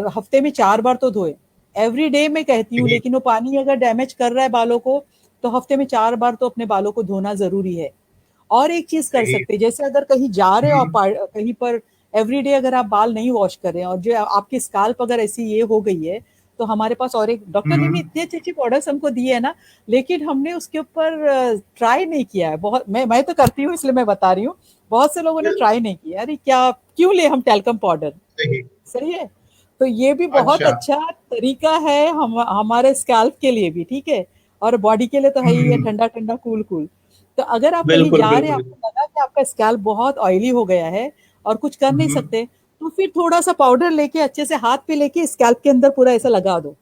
हफ्ते में 4 बार तो धोए, एवरी डे मैं कहती हूँ,
सही,
लेकिन वो पानी अगर डैमेज कर रहा है बालों को तो हफ्ते में 4 बार तो अपने बालों को धोना जरूरी है। और एक चीज कर
सही।
सकते हैं, जैसे अगर कहीं जा रहे हो आप, कहीं पर एवरीडे अगर आप बाल नहीं वॉश कर रहे हैं और जो आपकी स्काल्प अगर ऐसी ये हो गई है, तो हमारे पास और एक डॉक्टर ने भी इतने अच्छे अच्छे प्रोडक्ट्स हमको दिए है ना, लेकिन हमने उसके ऊपर ट्राई नहीं किया है बहुत। मैं तो करती हूँ इसलिए मैं बता रही हूँ, बहुत से लोगों ने ट्राई नहीं किया। अरे क्या, क्यों ले हम टैल्कम पाउडर,
सही।
सही है। तो ये भी बहुत
अच्छा।
अच्छा तरीका है हमारे स्कैल्प के लिए भी, ठीक है। और बॉडी के लिए तो है ही, ये
हम्म,
ठंडा ठंडा कूल कूल। तो अगर आप कहीं
बिल्कुल
जा रहे हैं,
बिल्कुल।
आपको लगा कि आपका स्कैल्प बहुत ऑयली हो गया है और कुछ कर नहीं
हम्म,
सकते, तो फिर थोड़ा सा पाउडर लेके अच्छे से हाथ पे लेके स्कैल्प के अंदर पूरा ऐसा लगा दो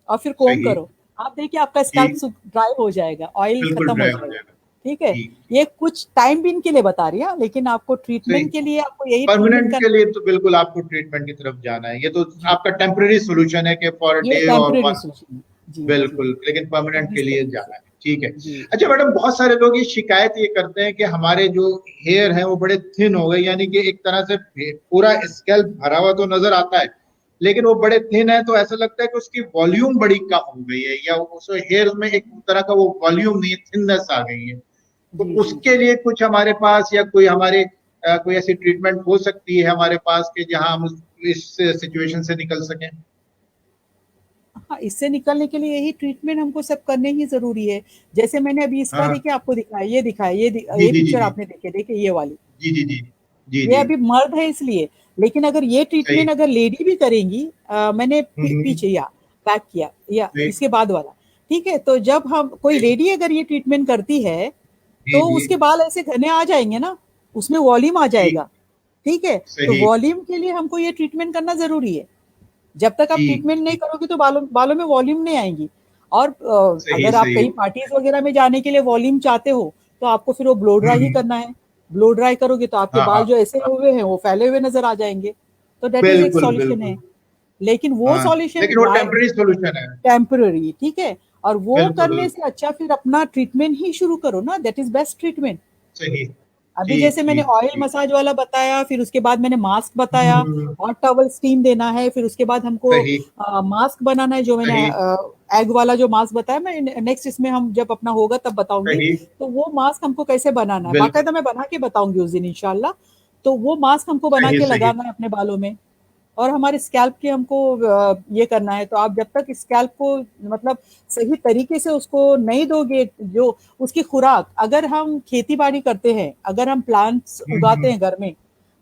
और फिर कोम
सही।
करो। आप देखिए आपका स्कैल्प
ठीक,
ड्राई हो जाएगा, ऑयल
बिल्कुल
खत्म हो
ड्राई हो
जाएगा,
जाएगा।
ठीक है।
ठीक ठीक।
ये कुछ टाइम बीन के लिए बता रही है, लेकिन आपको
सही।
ट्रीटमेंट के लिए आपको यही ट्रीटमेंट
परमानेंट के
करना
लिए तो बिल्कुल आपको ट्रीटमेंट की तरफ जाना है, ये तो
जी।
आपका टेम्पररी सोल्यूशन है कि फॉर
ये
डे और
टेम्परेरी
मंथ।
सोल्यूशन है। जी जी,
बिल्कुल, लेकिन परमानेंट
तो
के
इस
लिए
तरीके से
जाना है, ठीक है।
जी
अच्छा मैडम, बहुत सारे लोग ये शिकायत ये करते हैं कि हमारे जो हेयर है वो बड़े थिन हो गए, यानी कि एक तरह से पूरा स्कैल्प भरा हुआ तो नजर आता है, लेकिन वो बड़े थिन है, तो ऐसा लगता है कि उसकी वॉल्यूम बड़ी कम हो गई है, या उस हेयर में एक तरह का वो वॉल्यूम नहीं है, थिननेस आ गई है। तो
जी जी
उसके
जी।
लिए कुछ हमारे पास या कोई हमारे कोई ऐसी ट्रीटमेंट हो सकती है हमारे पास कि जहां हम इस सिचुएशन से निकल सकें?
हाँ, इससे निकलने के लिए यही ट्रीटमेंट हमको सब करने ही जरूरी है। जैसे मैंने अभी इसका
हाँ,
देखिए आपको दिखाया, ये दिखाया,
जी
ये
जी जी
पिक्चर
जी
आपने देखे, देखिए ये वाली,
जी जी जी जी
ये
जी।
अभी मर्द है इसलिए। लेकिन अगर ये
सही।
ट्रीटमेंट अगर लेडी भी करेंगी, मैंने
हम्म,
पीछे या पैक किया या
जी
इसके बाद वाला, ठीक है। तो जब हम कोई
जी
लेडी अगर ये ट्रीटमेंट करती है
जी
तो
जी
उसके बाल ऐसे घने आ जाएंगे ना, उसमें वॉल्यूम आ
जी,
जाएगा, ठीक है। तो
सही।
वॉल्यूम के लिए हमको ये ट्रीटमेंट करना जरूरी है। जब तक आप
जी,
ट्रीटमेंट नहीं करोगे तो बालों बालों में वॉल्यूम नहीं आएंगी। और
सही
अगर आप
सही।
कहीं पार्टीज वगैरह में जाने के लिए वॉल्यूम चाहते हो तो आपको फिर वो ब्लो ड्राई ही
हम्म।
करना है। ब्लो ड्राई करोगे तो आपके
हाँ
बाल
हाँ,
जो ऐसे हुए हैं वो फैले हुए नजर आ जाएंगे। तो दैट इज एक
बिल्कुल
सॉल्यूशन
बिल्कुल।
है। लेकिन वो
हाँ,
सॉल्यूशन
लेकिन वो टेम्पररी सॉल्यूशन है।
टेम्पररी, ठीक है। और वो
बिल्कुल
करने से अच्छा फिर अपना ट्रीटमेंट ही शुरू करो ना, दैट इज बेस्ट ट्रीटमेंट।
सही।
अभी
जी
जैसे मैंने
जी
ऑयल
जी।
मसाज वाला बताया, फिर उसके बाद मैंने मास्क बताया,
हम्म,
हॉट टॉवल स्टीम देना है, फिर उसके बाद हमको
सही
मास्क बनाना है, जो मैंने
सही
एग वाला जो मास्क बताया, मैं नेक्स्ट इसमें हम जब अपना होगा तब बताऊंगी।
सही।
तो वो मास्क हमको कैसे बनाना है
बिल्कुल
बाकायदा मैं बना के बताऊंगी उस दिन इंशाल्लाह। तो वो मास्क हमको बना
सही
के
सही।
लगाना है अपने बालों में। और हमारे स्कैल्प के हमको ये करना है। तो आप जब तक स्कैल्प को मतलब सही तरीके से उसको नहीं दोगे, जो उसकी खुराक, अगर हम खेती बाड़ी करते हैं, अगर हम प्लांट्स उगाते
हम्म,
हैं घर में,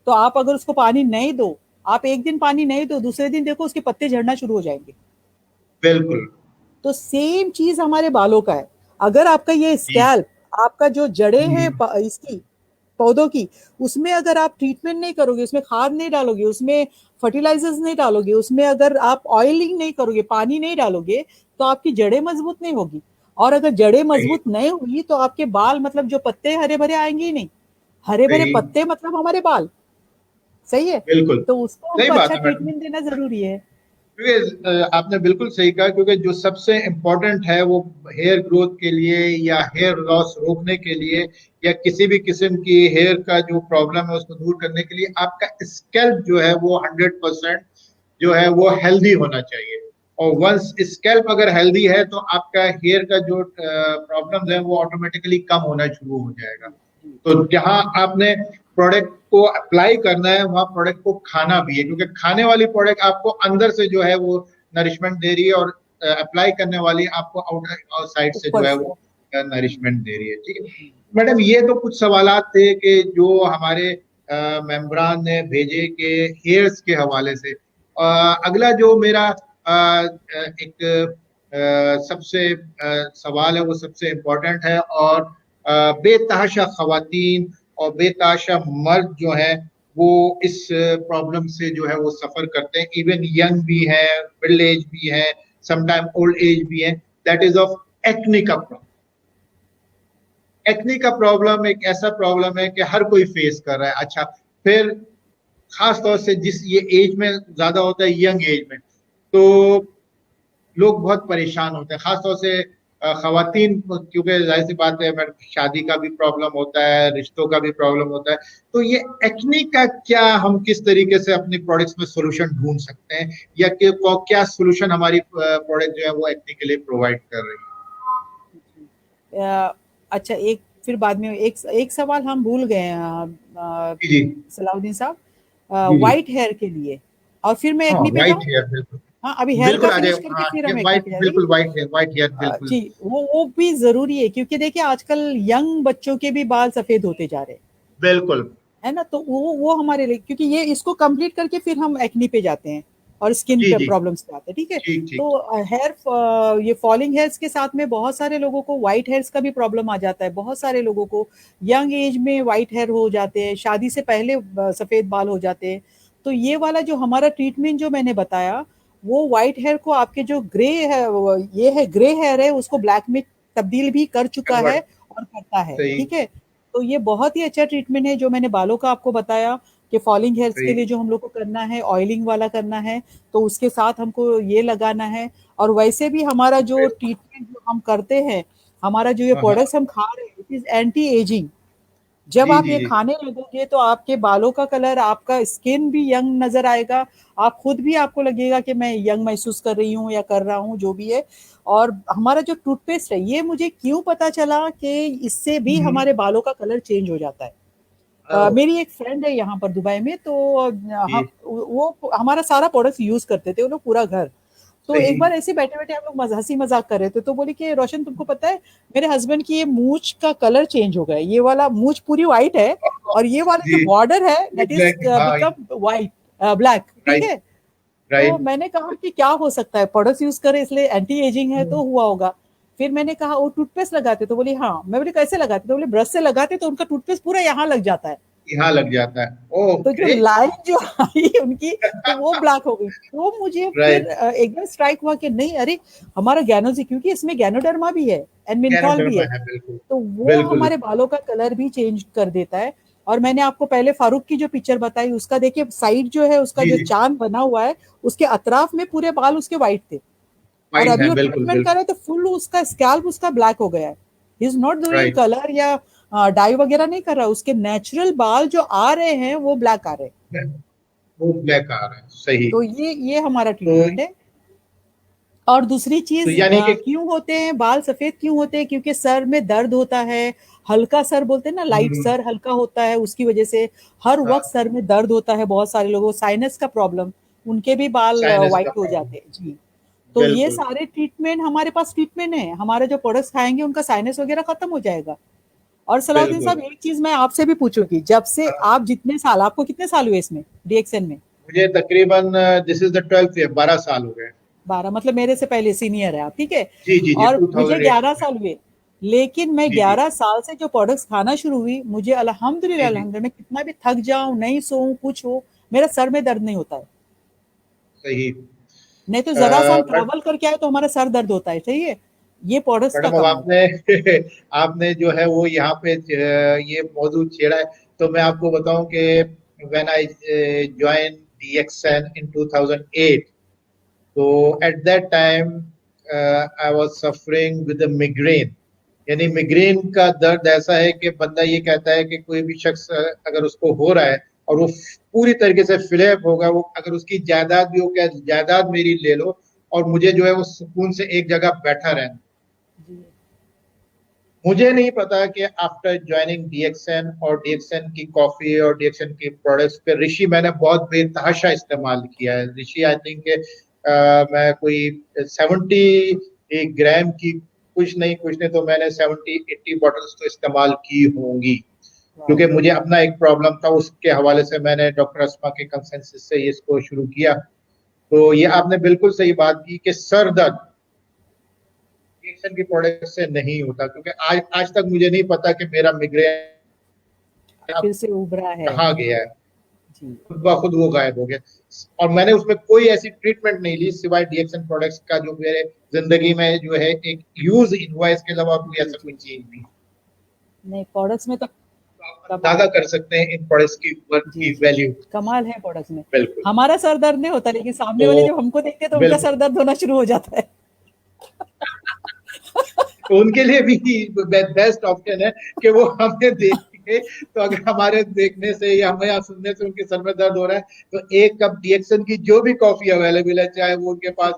तो आप अगर उसको पानी नहीं दो, आप एक दिन पानी नहीं दो, दूसरे दिन देखो उसके पत्ते झड़ना शुरू हो जाएंगे।
बिल्कुल।
तो सेम चीज हमारे बालों का है। अगर आपका ये
जी
स्कैल्प, आपका जो जड़ें हैं
हम्म,
इसकी पौधों की, उसमें अगर आप ट्रीटमेंट नहीं करोगे, उसमें खाद नहीं डालोगे, उसमें फर्टिलाइजर्स नहीं डालोगे, उसमें अगर आप ऑयलिंग नहीं करोगे, पानी नहीं डालोगे, तो आपकी जड़ें मजबूत नहीं होगी। और अगर जड़ें
सही
मजबूत नहीं हुई तो आपके बाल मतलब जो पत्ते हरे भरे आएंगे ही नहीं। हरे भरे
सही।
पत्ते मतलब हमारे बाल, सही है।
बिल्कुल
तो उसको
सही
हमको
बात
अच्छा
है मैडम।
ट्रीटमेंट देना जरूरी है।
क्योंकि आपने बिल्कुल सही कहा, क्योंकि जो सबसे इम्पोर्टेंट है वो हेयर ग्रोथ के लिए या हेयर लॉस रोकने के लिए या किसी भी किस्म की हेयर का जो प्रॉब्लम है उसको दूर करने के लिए आपका स्कैल्प जो है वो 100% जो है वो हेल्दी होना चाहिए। और वंस स्कैल्प अगर हेल्दी है तो आपका हेयर का जो प्रॉब्लम है वो ऑटोमेटिकली कम होना शुरू हो जाएगा। तो जहां आपने प्रोडक्ट को अप्लाई करना है वहां प्रोडक्ट को खाना भी है, क्योंकि खाने वाली प्रोडक्ट आपको अंदर से जो है वो नरिशमेंट दे रही है, और अप्लाई करने वाली आपको आउटर साइड से जो
ऊपर
है
से।
वो नरिशमेंट दे रही है। ठीक है मैडम, ये तो कुछ सवालात थे कि जो हमारे मेम्बरान ने भेजे के हेयर्स के हवाले से। अगला जो मेरा एक सबसे सवाल है वो सबसे इम्पोर्टेंट है, और बेतहाशा खवातीन और बेताशा मर्द जो है वो इस प्रॉब्लम से जो है वो सफर करते हैं। इवन यंग भी है, मिडिल एज भी है, समटाइम ओल्ड एज भी है। दैट इज ऑफ एक्ने का प्रॉब्लम। एक्ने का प्रॉब्लम एक ऐसा प्रॉब्लम है कि हर कोई फेस कर रहा है। अच्छा, फिर खास तौर से जिस ये एज में ज्यादा होता है, यंग एज में, तो लोग बहुत परेशान होते हैं, खासतौर से खवातीन, क्योंकि जाहिर सी बात है शादी का भी प्रॉब्लम होता है, रिश्तों का भी प्रॉब्लम होता है। तो ये एक्ने का क्या, हम किस तरीके से अपनी प्रोडक्ट्स में सोल्यूशन ढूंढ सकते हैं, या कि क्या सोल्यूशन हमारी प्रोडक्ट जो है वो एक्ने के लिए प्रोवाइड कर रही
अच्छा, एक फिर बाद में एक एक सवाल हम भूल गए
है? जी
सलाउद्दीन साहब,
जी जी।
व्हाइट हेयर के लिए। और फिर मैं
हाँ,
एक्नी पे
व्हाइट
जाऊँ।
हेयर बिल्कुल।
हाँ, अभी हेयर का
बिल्कुल आ जाए।
फिनिश करके
हाँ,
फिर हम एक्नी
व्हाइट,
पे जाएंगे।
बिल्कुल व्हाइट हेयर बिल्कुल।
जी, वो भी जरूरी है, क्योंकि देखिए आजकल यंग बच्चों के भी बाल सफेद होते जा रहे हैं,
बिल्कुल।
है ना। तो वो हमारे लिए, क्योंकि ये इसको कंप्लीट करके फिर हम एक्नी पे जाते हैं और स्किन
जी
पे
जी।
प्रॉब्लम्स पे आते हैं, ठीक है।
ठीक ठीक।
तो ये फॉलिंग हेयर्स के साथ में बहुत सारे लोगों को व्हाइट हेयर्स का भी प्रॉब्लम आ जाता है। बहुत सारे लोगों को यंग एज में व्हाइट हेयर हो जाते हैं, शादी से पहले सफेद बाल हो जाते हैं। तो ये वाला जो हमारा ट्रीटमेंट जो मैंने बताया, वो व्हाइट हेयर को, आपके जो ग्रे है, ये है ग्रे हेयर है, उसको ब्लैक में तब्दील भी कर चुका है
कन्वर्ट।
और करता है,
सही
ठीक है। तो ये बहुत ही अच्छा ट्रीटमेंट है जो मैंने बालों का आपको बताया, कि फॉलिंग हेयर्स के
सही।
लिए जो हम लोग को करना है, ऑयलिंग वाला करना है, तो उसके साथ हमको ये लगाना है। और वैसे भी हमारा जो ट्रीटमेंट जो हम करते हैं, हमारा जो ये
हाँ हाँ।
प्रोडक्ट्स हम खा रहे हैं, इट इज एंटी एजिंग। जब
जी
आप
जी
ये
जी।
खाने लगोगे तो आपके बालों का कलर, आपका स्किन भी यंग नजर आएगा। आप खुद भी, आपको लगेगा कि मैं यंग महसूस कर रही हूँ या कर रहा हूँ, जो भी है। और हमारा जो टूथपेस्ट है, ये मुझे क्यों पता चला कि इससे भी
हम्म।
हमारे बालों का कलर चेंज हो जाता है।
ओह,
मेरी एक फ्रेंड है यहाँ पर दुबई में, तो हम
जी।
वो हमारा सारा प्रोडक्ट यूज करते थे, वो लोग पूरा घर। तो
सही।
एक बार ऐसे बैठे बैठे हम लोग हंसी मजाक कर रहे थे, तो बोली कि रोशन, तुमको पता है मेरे हस्बैंड की ये मूछ का कलर चेंज हो गया है, ये वाला मूछ पूरी व्हाइट है, और ये वाला जो
जी।
बॉर्डर है
ये
दैट इज
ब्लैक, हाँ।
बिकम व्हाइट, ब्लैक, ठीक
राइट
है। तो
राइट।
मैंने कहा कि क्या हो सकता है, प्रोडक्ट्स यूज करे इसलिए एंटी एजिंग है तो हुआ होगा। फिर मैंने कहा वो टूथपेस्ट लगाते, तो बोली हाँ। मैं बोली कैसे लगाते, तो बोले ब्रश से लगाते तो उनका टूथपेस्ट पूरा यहाँ लग जाता है।
यहाँ लग जाता है,
तो जो
ओके।
लाइन जो आई उनकी, तो वो ब्लैक हो गई। तो मुझे फिर
राइट।
एकदम स्ट्राइक हुआ कि नहीं, अरे हमारा गैनोजी, क्योंकि इसमें गैनोडर्मा भी है एंड मिंथॉल भी
कैनाडा
है,
है, बिल्कुल।
तो वो
बिल्कुल।
हमारे बालों का कलर भी चेंज कर देता है। और मैंने आपको पहले फारूक की जो पिक्चर बताई, उसका देखिए साइड जो है, उसका
जी
जो
जी।
चांद बना हुआ है, उसके अतराफ में पूरे बाल उसके व्हाइट थे। और
फाइन
अभी
है,
वो
बिल्कुल
ट्रीटमेंट कर
बिल्कुल।
रहे तो फुल उसका स्कैल्प उसका ब्लैक हो गया है। He is not doing
right.
Colour या डाई वगैरह नहीं कर रहा, उसके नेचुरल बाल जो आ रहे हैं वो ब्लैक आ रहे हैं।
वो ब्लैक आ रहा है, सही।
तो ये हमारा
तो
ट्रीटमेंट है। और दूसरी चीज,
यानी कि
क्यों होते हैं बाल सफेद, क्यों होते हैं, क्योंकि सर में दर्द होता है, हल्का सर बोलते हैं ना, लाइट
हम्म,
सर हल्का होता है, उसकी वजह से हर वक्त
हाँ,
सर में दर्द होता है। बहुत सारे लोगों को साइनस का प्रॉब्लम, उनके भी बाल
साइनस का
वाइट हो
प्रॉब्लम।
जाते हैं जी। तो ये
बिल्कुल।
सारे ट्रीटमेंट हमारे पास ट्रीटमेंट है, हमारे जो प्रोडक्ट्स खाएंगे उनका साइनस वगैरह खत्म हो जाएगा। और सलाउद्दीन
बिल्कुल।
साहब, एक चीज मैं आपसे भी पूछूंगी, जब से
हाँ,
आप जितने साल, आपको कितने साल हुए इसमें डीएक्सएन में?
मुझे तकरीबन this is the 12th year, 12 साल हो गए।
12, मतलब मेरे से पहले सीनियर है आप, ठीक है।
जी जी जी,
और मुझे
2008
ग्यारह
में।
साल हुए। लेकिन मैं
जी जी
11 साल से जो प्रोडक्ट्स खाना शुरू हुई, मुझे अल्हम्दुलिल्लाह
जी जी।
अल्हम्दुलिल्लाह, मैं कितना भी थक जाऊं, नहीं सोऊं, कुछ हो, मेरा सर में दर्द नहीं होता है।
सही।
नहीं तो जरा सा हम
बट
ट्रैवल करके आए तो हमारा सर दर्द होता है, सही है। ये प्रोडक्ट्स का
मैडम, अब
कमाल है।
आपने आपने जो है वो यहाँ पे ये मौजूद छेड़ा है, तो मैं आपको बताऊं कि व्हेन आई ज्वाइन DXN इन 2008, तो at that time I was suffering with migraine. यानी मिग्रेन का दर्द ऐसा है कि बंदा ये कहता है कि कोई भी शख्स अगर उसको हो रहा है और वो पूरी तरीके से फिलअप होगा, वो अगर उसकी जायदाद भी हो, क्या जायदाद मेरी ले लो, और मुझे जो है वो सुकून से एक जगह बैठा रहना।
जी।
मुझे नहीं पता कि आफ्टर ज्वाइनिंग DXN और DXN की कॉफी और DXN की प्रोडक्ट्स पे ऋषि मैंने बहुत बेतहाशा इस्तेमाल किया है। ऋषि आई थिंक मैं कोई 70 ग्राम की, कुछ नहीं तो मैंने 70-80 बॉटल्स तो इस्तेमाल की होंगी,
वाह।
क्योंकि मुझे अपना एक प्रॉब्लम था, उसके हवाले से मैंने डॉक्टर अस्मा के कंसेंसस से इसको शुरू किया। तो ये आपने बिल्कुल सही बात की कि सर दर्द इंजेक्शन की प्रोडक्ट से नहीं होता, क्योंकि आज आज तक मुझे नहीं पता कि मेरा मिग्रेन
फिर
अब
से उभरा है।
कहाँ गया है।
जी।
खुद ब खुद वो गायब हो गया, और मैंने उसमें कोई ऐसी ट्रीटमेंट नहीं ली सिवाय DXN प्रोडक्ट्स का, जो मेरे जिंदगी में जो है एक यूज इनवॉइस के अलावा कोई
जी
ऐसा कोई
जी जी।
चीज नहीं।
नहीं, प्रोडक्ट्स में तो
तो आप
कमाल
अंदाजा
है।
कर सकते हैं इन प्रोडक्ट्स की वर्थ
जी
की
जी।
वैल्यू।
कमाल है प्रोडक्ट्स में।
बिल्कुल।
हमारा सर दर्द नहीं होता, लेकिन सामने
तो
वाले जब हमको देखते हैं तो उनका
बिल्कुल,
सर दर्द होना शुरू हो जाता है।
तो उनके लिए भी बेस्ट ऑप्शन है कि वो हमें देखें, तो अगर हमारे देखने से या हमें या सुनने से उनके सर में दर्द हो रहा है, तो एक कप DXN की जो भी कॉफी अवेलेबल है, चाहे वो उनके पास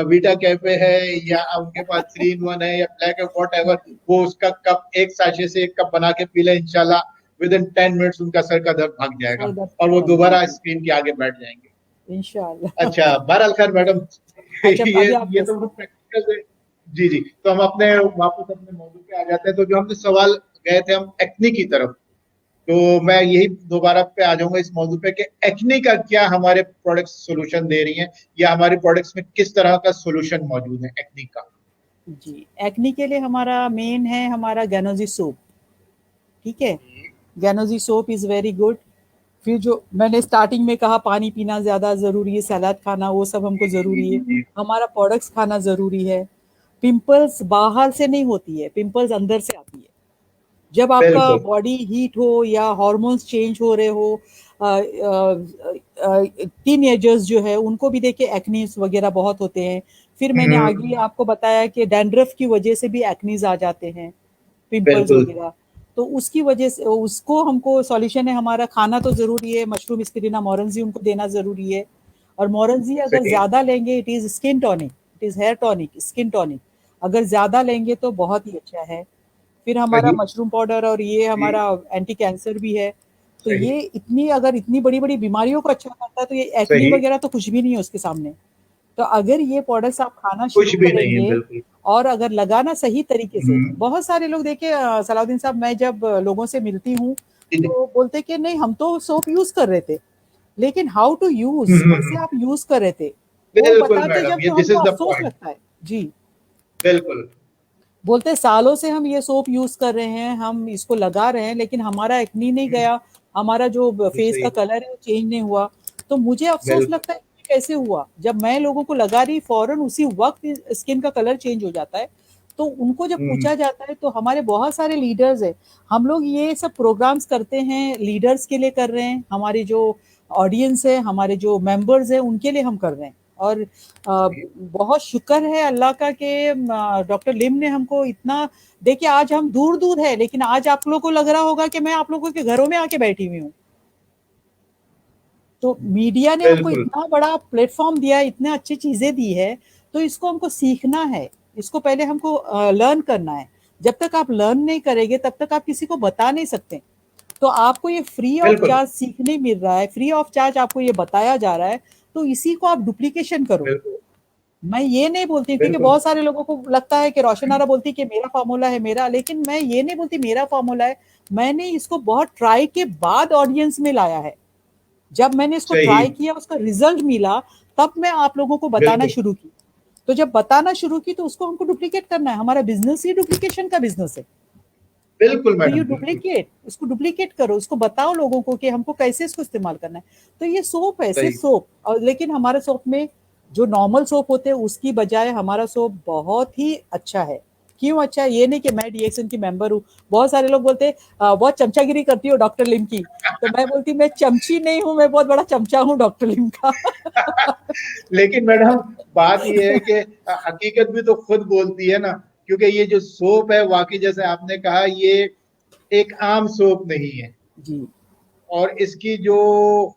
वीटा कैफे है या उनके पास 3 in 1 है या ब्लैक है, वॉट एवर, वो उसका कप एक साशे से एक कप बना के पी ले, इंशाल्लाह विद इन 10 मिनट्स उनका सर का दर्द भाग
सर
जाएगा
दर्द
और वो
खत्म, जी
दोबारा
जी।
स्क्रीन के आगे बैठ जाएंगे।
इंशाल्लाह।
अच्छा, बहरहाल खैर मैडम,
अच्छा,
ये
अभी आप
ये तो प्रैक्टिकल है। जी जी, तो हम अपने वापस अपने मौजू पे आ जाते हैं। तो जो हमने सवाल गए थे हम एक्ने की तरफ, तो मैं यही दोबारा पे आ जाऊंगा इस मौजू पे कि एक्ने का क्या हमारे प्रोडक्ट्स सोल्यूशन दे रही हैं, या हमारे प्रोडक्ट्स में किस तरह का सोल्यूशन मौजूद है एक्ने का।
जी, एक्ने के लिए हमारा मेन है हमारा गैनोजी सोप, ठीक है। गैनोजी सोप इज वेरी गुड। फिर जो मैंने स्टार्टिंग में कहा, पानी पीना ज्यादा जरूरी है, सलाद खाना, वो सब हमको
जी जी जी
जरूरी
जी
है।
जी।
हमारा प्रोडक्ट्स खाना जरूरी है। पिंपल्स बाहर से नहीं होती है, पिंपल्स अंदर से आती है। जब आपका
बिल्कुल।
बॉडी हीट हो या हार्मोन्स चेंज हो रहे हो, टीन एजर्स जो है उनको भी देखिए एक्नीज वगैरह बहुत होते हैं। फिर मैंने आगे
हम्म,
आपको बताया कि डैंड्रफ की वजह से भी एक्नीज आ जाते हैं, पिंपल्स
बिल्कुल।
वगैरह। तो उसकी वजह से उसको हमको सॉल्यूशन है, हमारा खाना तो जरूरी है, मशरूम स्पिरुलिना मोरेंजी उनको देना जरूरी है। और मोरेंजी अगर
सही।
ज्यादा लेंगे, it is skin tonic, it is here tonic, skin tonic. अगर ज्यादा लेंगे तो बहुत ही अच्छा है। फिर हमारा
सही।
मशरूम पाउडर, और ये
जी।
हमारा एंटी कैंसर भी है। तो
सही।
ये इतनी, अगर इतनी बड़ी बड़ी बीमारियों को अच्छा करता है, तो ये एक्नी
सही।
वगैरह तो कुछ भी नहीं है उसके सामने। तो अगर ये प्रोडक्ट्स आप खाना शुरू
कुछ भी नहीं है,
करेंगे
बिल्कुल।
और अगर लगाना सही तरीके से,
हम्म,
बहुत सारे लोग देखिए, सलाउद्दीन साहब, मैं जब लोगों से मिलती हूँ
जी, जी।
तो बोलते कि नहीं हम तो सोप यूज कर रहे थे, लेकिन हाउ टू यूज,
हम्म,
कैसे आप यूज कर रहे थे, वो
बिल्कुल
बताते
मैडम,
जब
ये
तो
दिस
हमको
इज द
अफसोस
पॉइंट।
लगता है जी।
बिल्कुल
बोलते सालों से हम ये सोप यूज कर रहे हैं, हम इसको लगा रहे हैं, लेकिन हमारा एक्नी नहीं गया, हमारा जो फेस
सही।
का कलर है वो चेंज नहीं हुआ। तो मुझे अफसोस
बिल्कुल
लगता है कि कैसे हुआ, जब मैं लोगों को लगा रही फौरन उसी वक्त स्किन का कलर चेंज हो जाता है। तो उनको जब
हम्म,
पूछा जाता है, तो हमारे बहुत सारे लीडर्स है, हम लोग ये सब प्रोग्राम्स करते हैं लीडर्स के लिए कर रहे हैं, हमारी जो ऑडियंस है, हमारे जो मेंबर्स है उनके लिए हम कर रहे हैं। और
सही।
बहुत शुक्र है अल्लाह का कि डॉक्टर लिम ने हमको इतना, देखिए आज हम दूर दूर है, लेकिन आज आप लोगों को लग रहा होगा कि मैं आप लोगों के घरों में आके बैठी हुई हूँ। तो मीडिया ने हमको
बिल्कुल
इतना बड़ा प्लेटफॉर्म दिया है, इतने अच्छी चीजें दी है, तो इसको हमको सीखना है, इसको पहले हमको लर्न करना है। जब तक आप लर्न नहीं करेंगे तब तक आप किसी को बता नहीं सकते। तो आपको ये फ्री ऑफ
बिल्कुल
चार्ज सीखने मिल रहा है, फ्री ऑफ चार्ज आपको ये बताया जा रहा है, तो इसी को आप डुप्लीकेशन करो।
बिल्कुल
मैं ये नहीं बोलती, क्योंकि
बिल्कुल
बहुत सारे लोगों को लगता है कि रोशन आरा बोलती है कि मेरा फार्मूला है मेरा, लेकिन मैं ये नहीं बोलती मेरा फार्मूला है। मैंने इसको बहुत ट्राई के बाद ऑडियंस में लाया है। जब मैंने इसको
सही।
ट्राई किया, उसका रिजल्ट मिला, तब मैं आप लोगों को बताना
बिल्कुल
शुरू की। तो जब बताना शुरू की, तो उसको हमको डुप्लीकेट करना है, हमारा बिजनेस ही डुप्लीकेशन का बिजनेस है।
बिल्कुल
तो ये
मैडम बिल्कुल
डुप्लीकेट, उसको डुप्लीकेट करो, उसको बताओ लोगों को कि हमको कैसे इसको इस्तेमाल करना है। तो ये सोप है, सिर्फ
सही।
सोप, और लेकिन हमारे सोप में जो नॉर्मल सोप होते हैं उसकी बजाय हमारा सोप बहुत ही अच्छा है। क्यों अच्छा है? ये नहीं कि मैं डीएक्सन की मेंबर हूँ। बहुत सारे लोग बोलते हैं बहुत चमचागिरी करती हो डॉक्टर लिम की। तो मैं बोलती मैं चमची नहीं हूँ, मैं बहुत बड़ा चमचा हूँ डॉक्टर लिम का।
लेकिन मैडम बात ये है कि हकीकत भी तो खुद बोलती है ना, क्योंकि ये जो सोप है वाकई जैसे आपने कहा, ये एक आम सोप नहीं है।
जी
और इसकी जो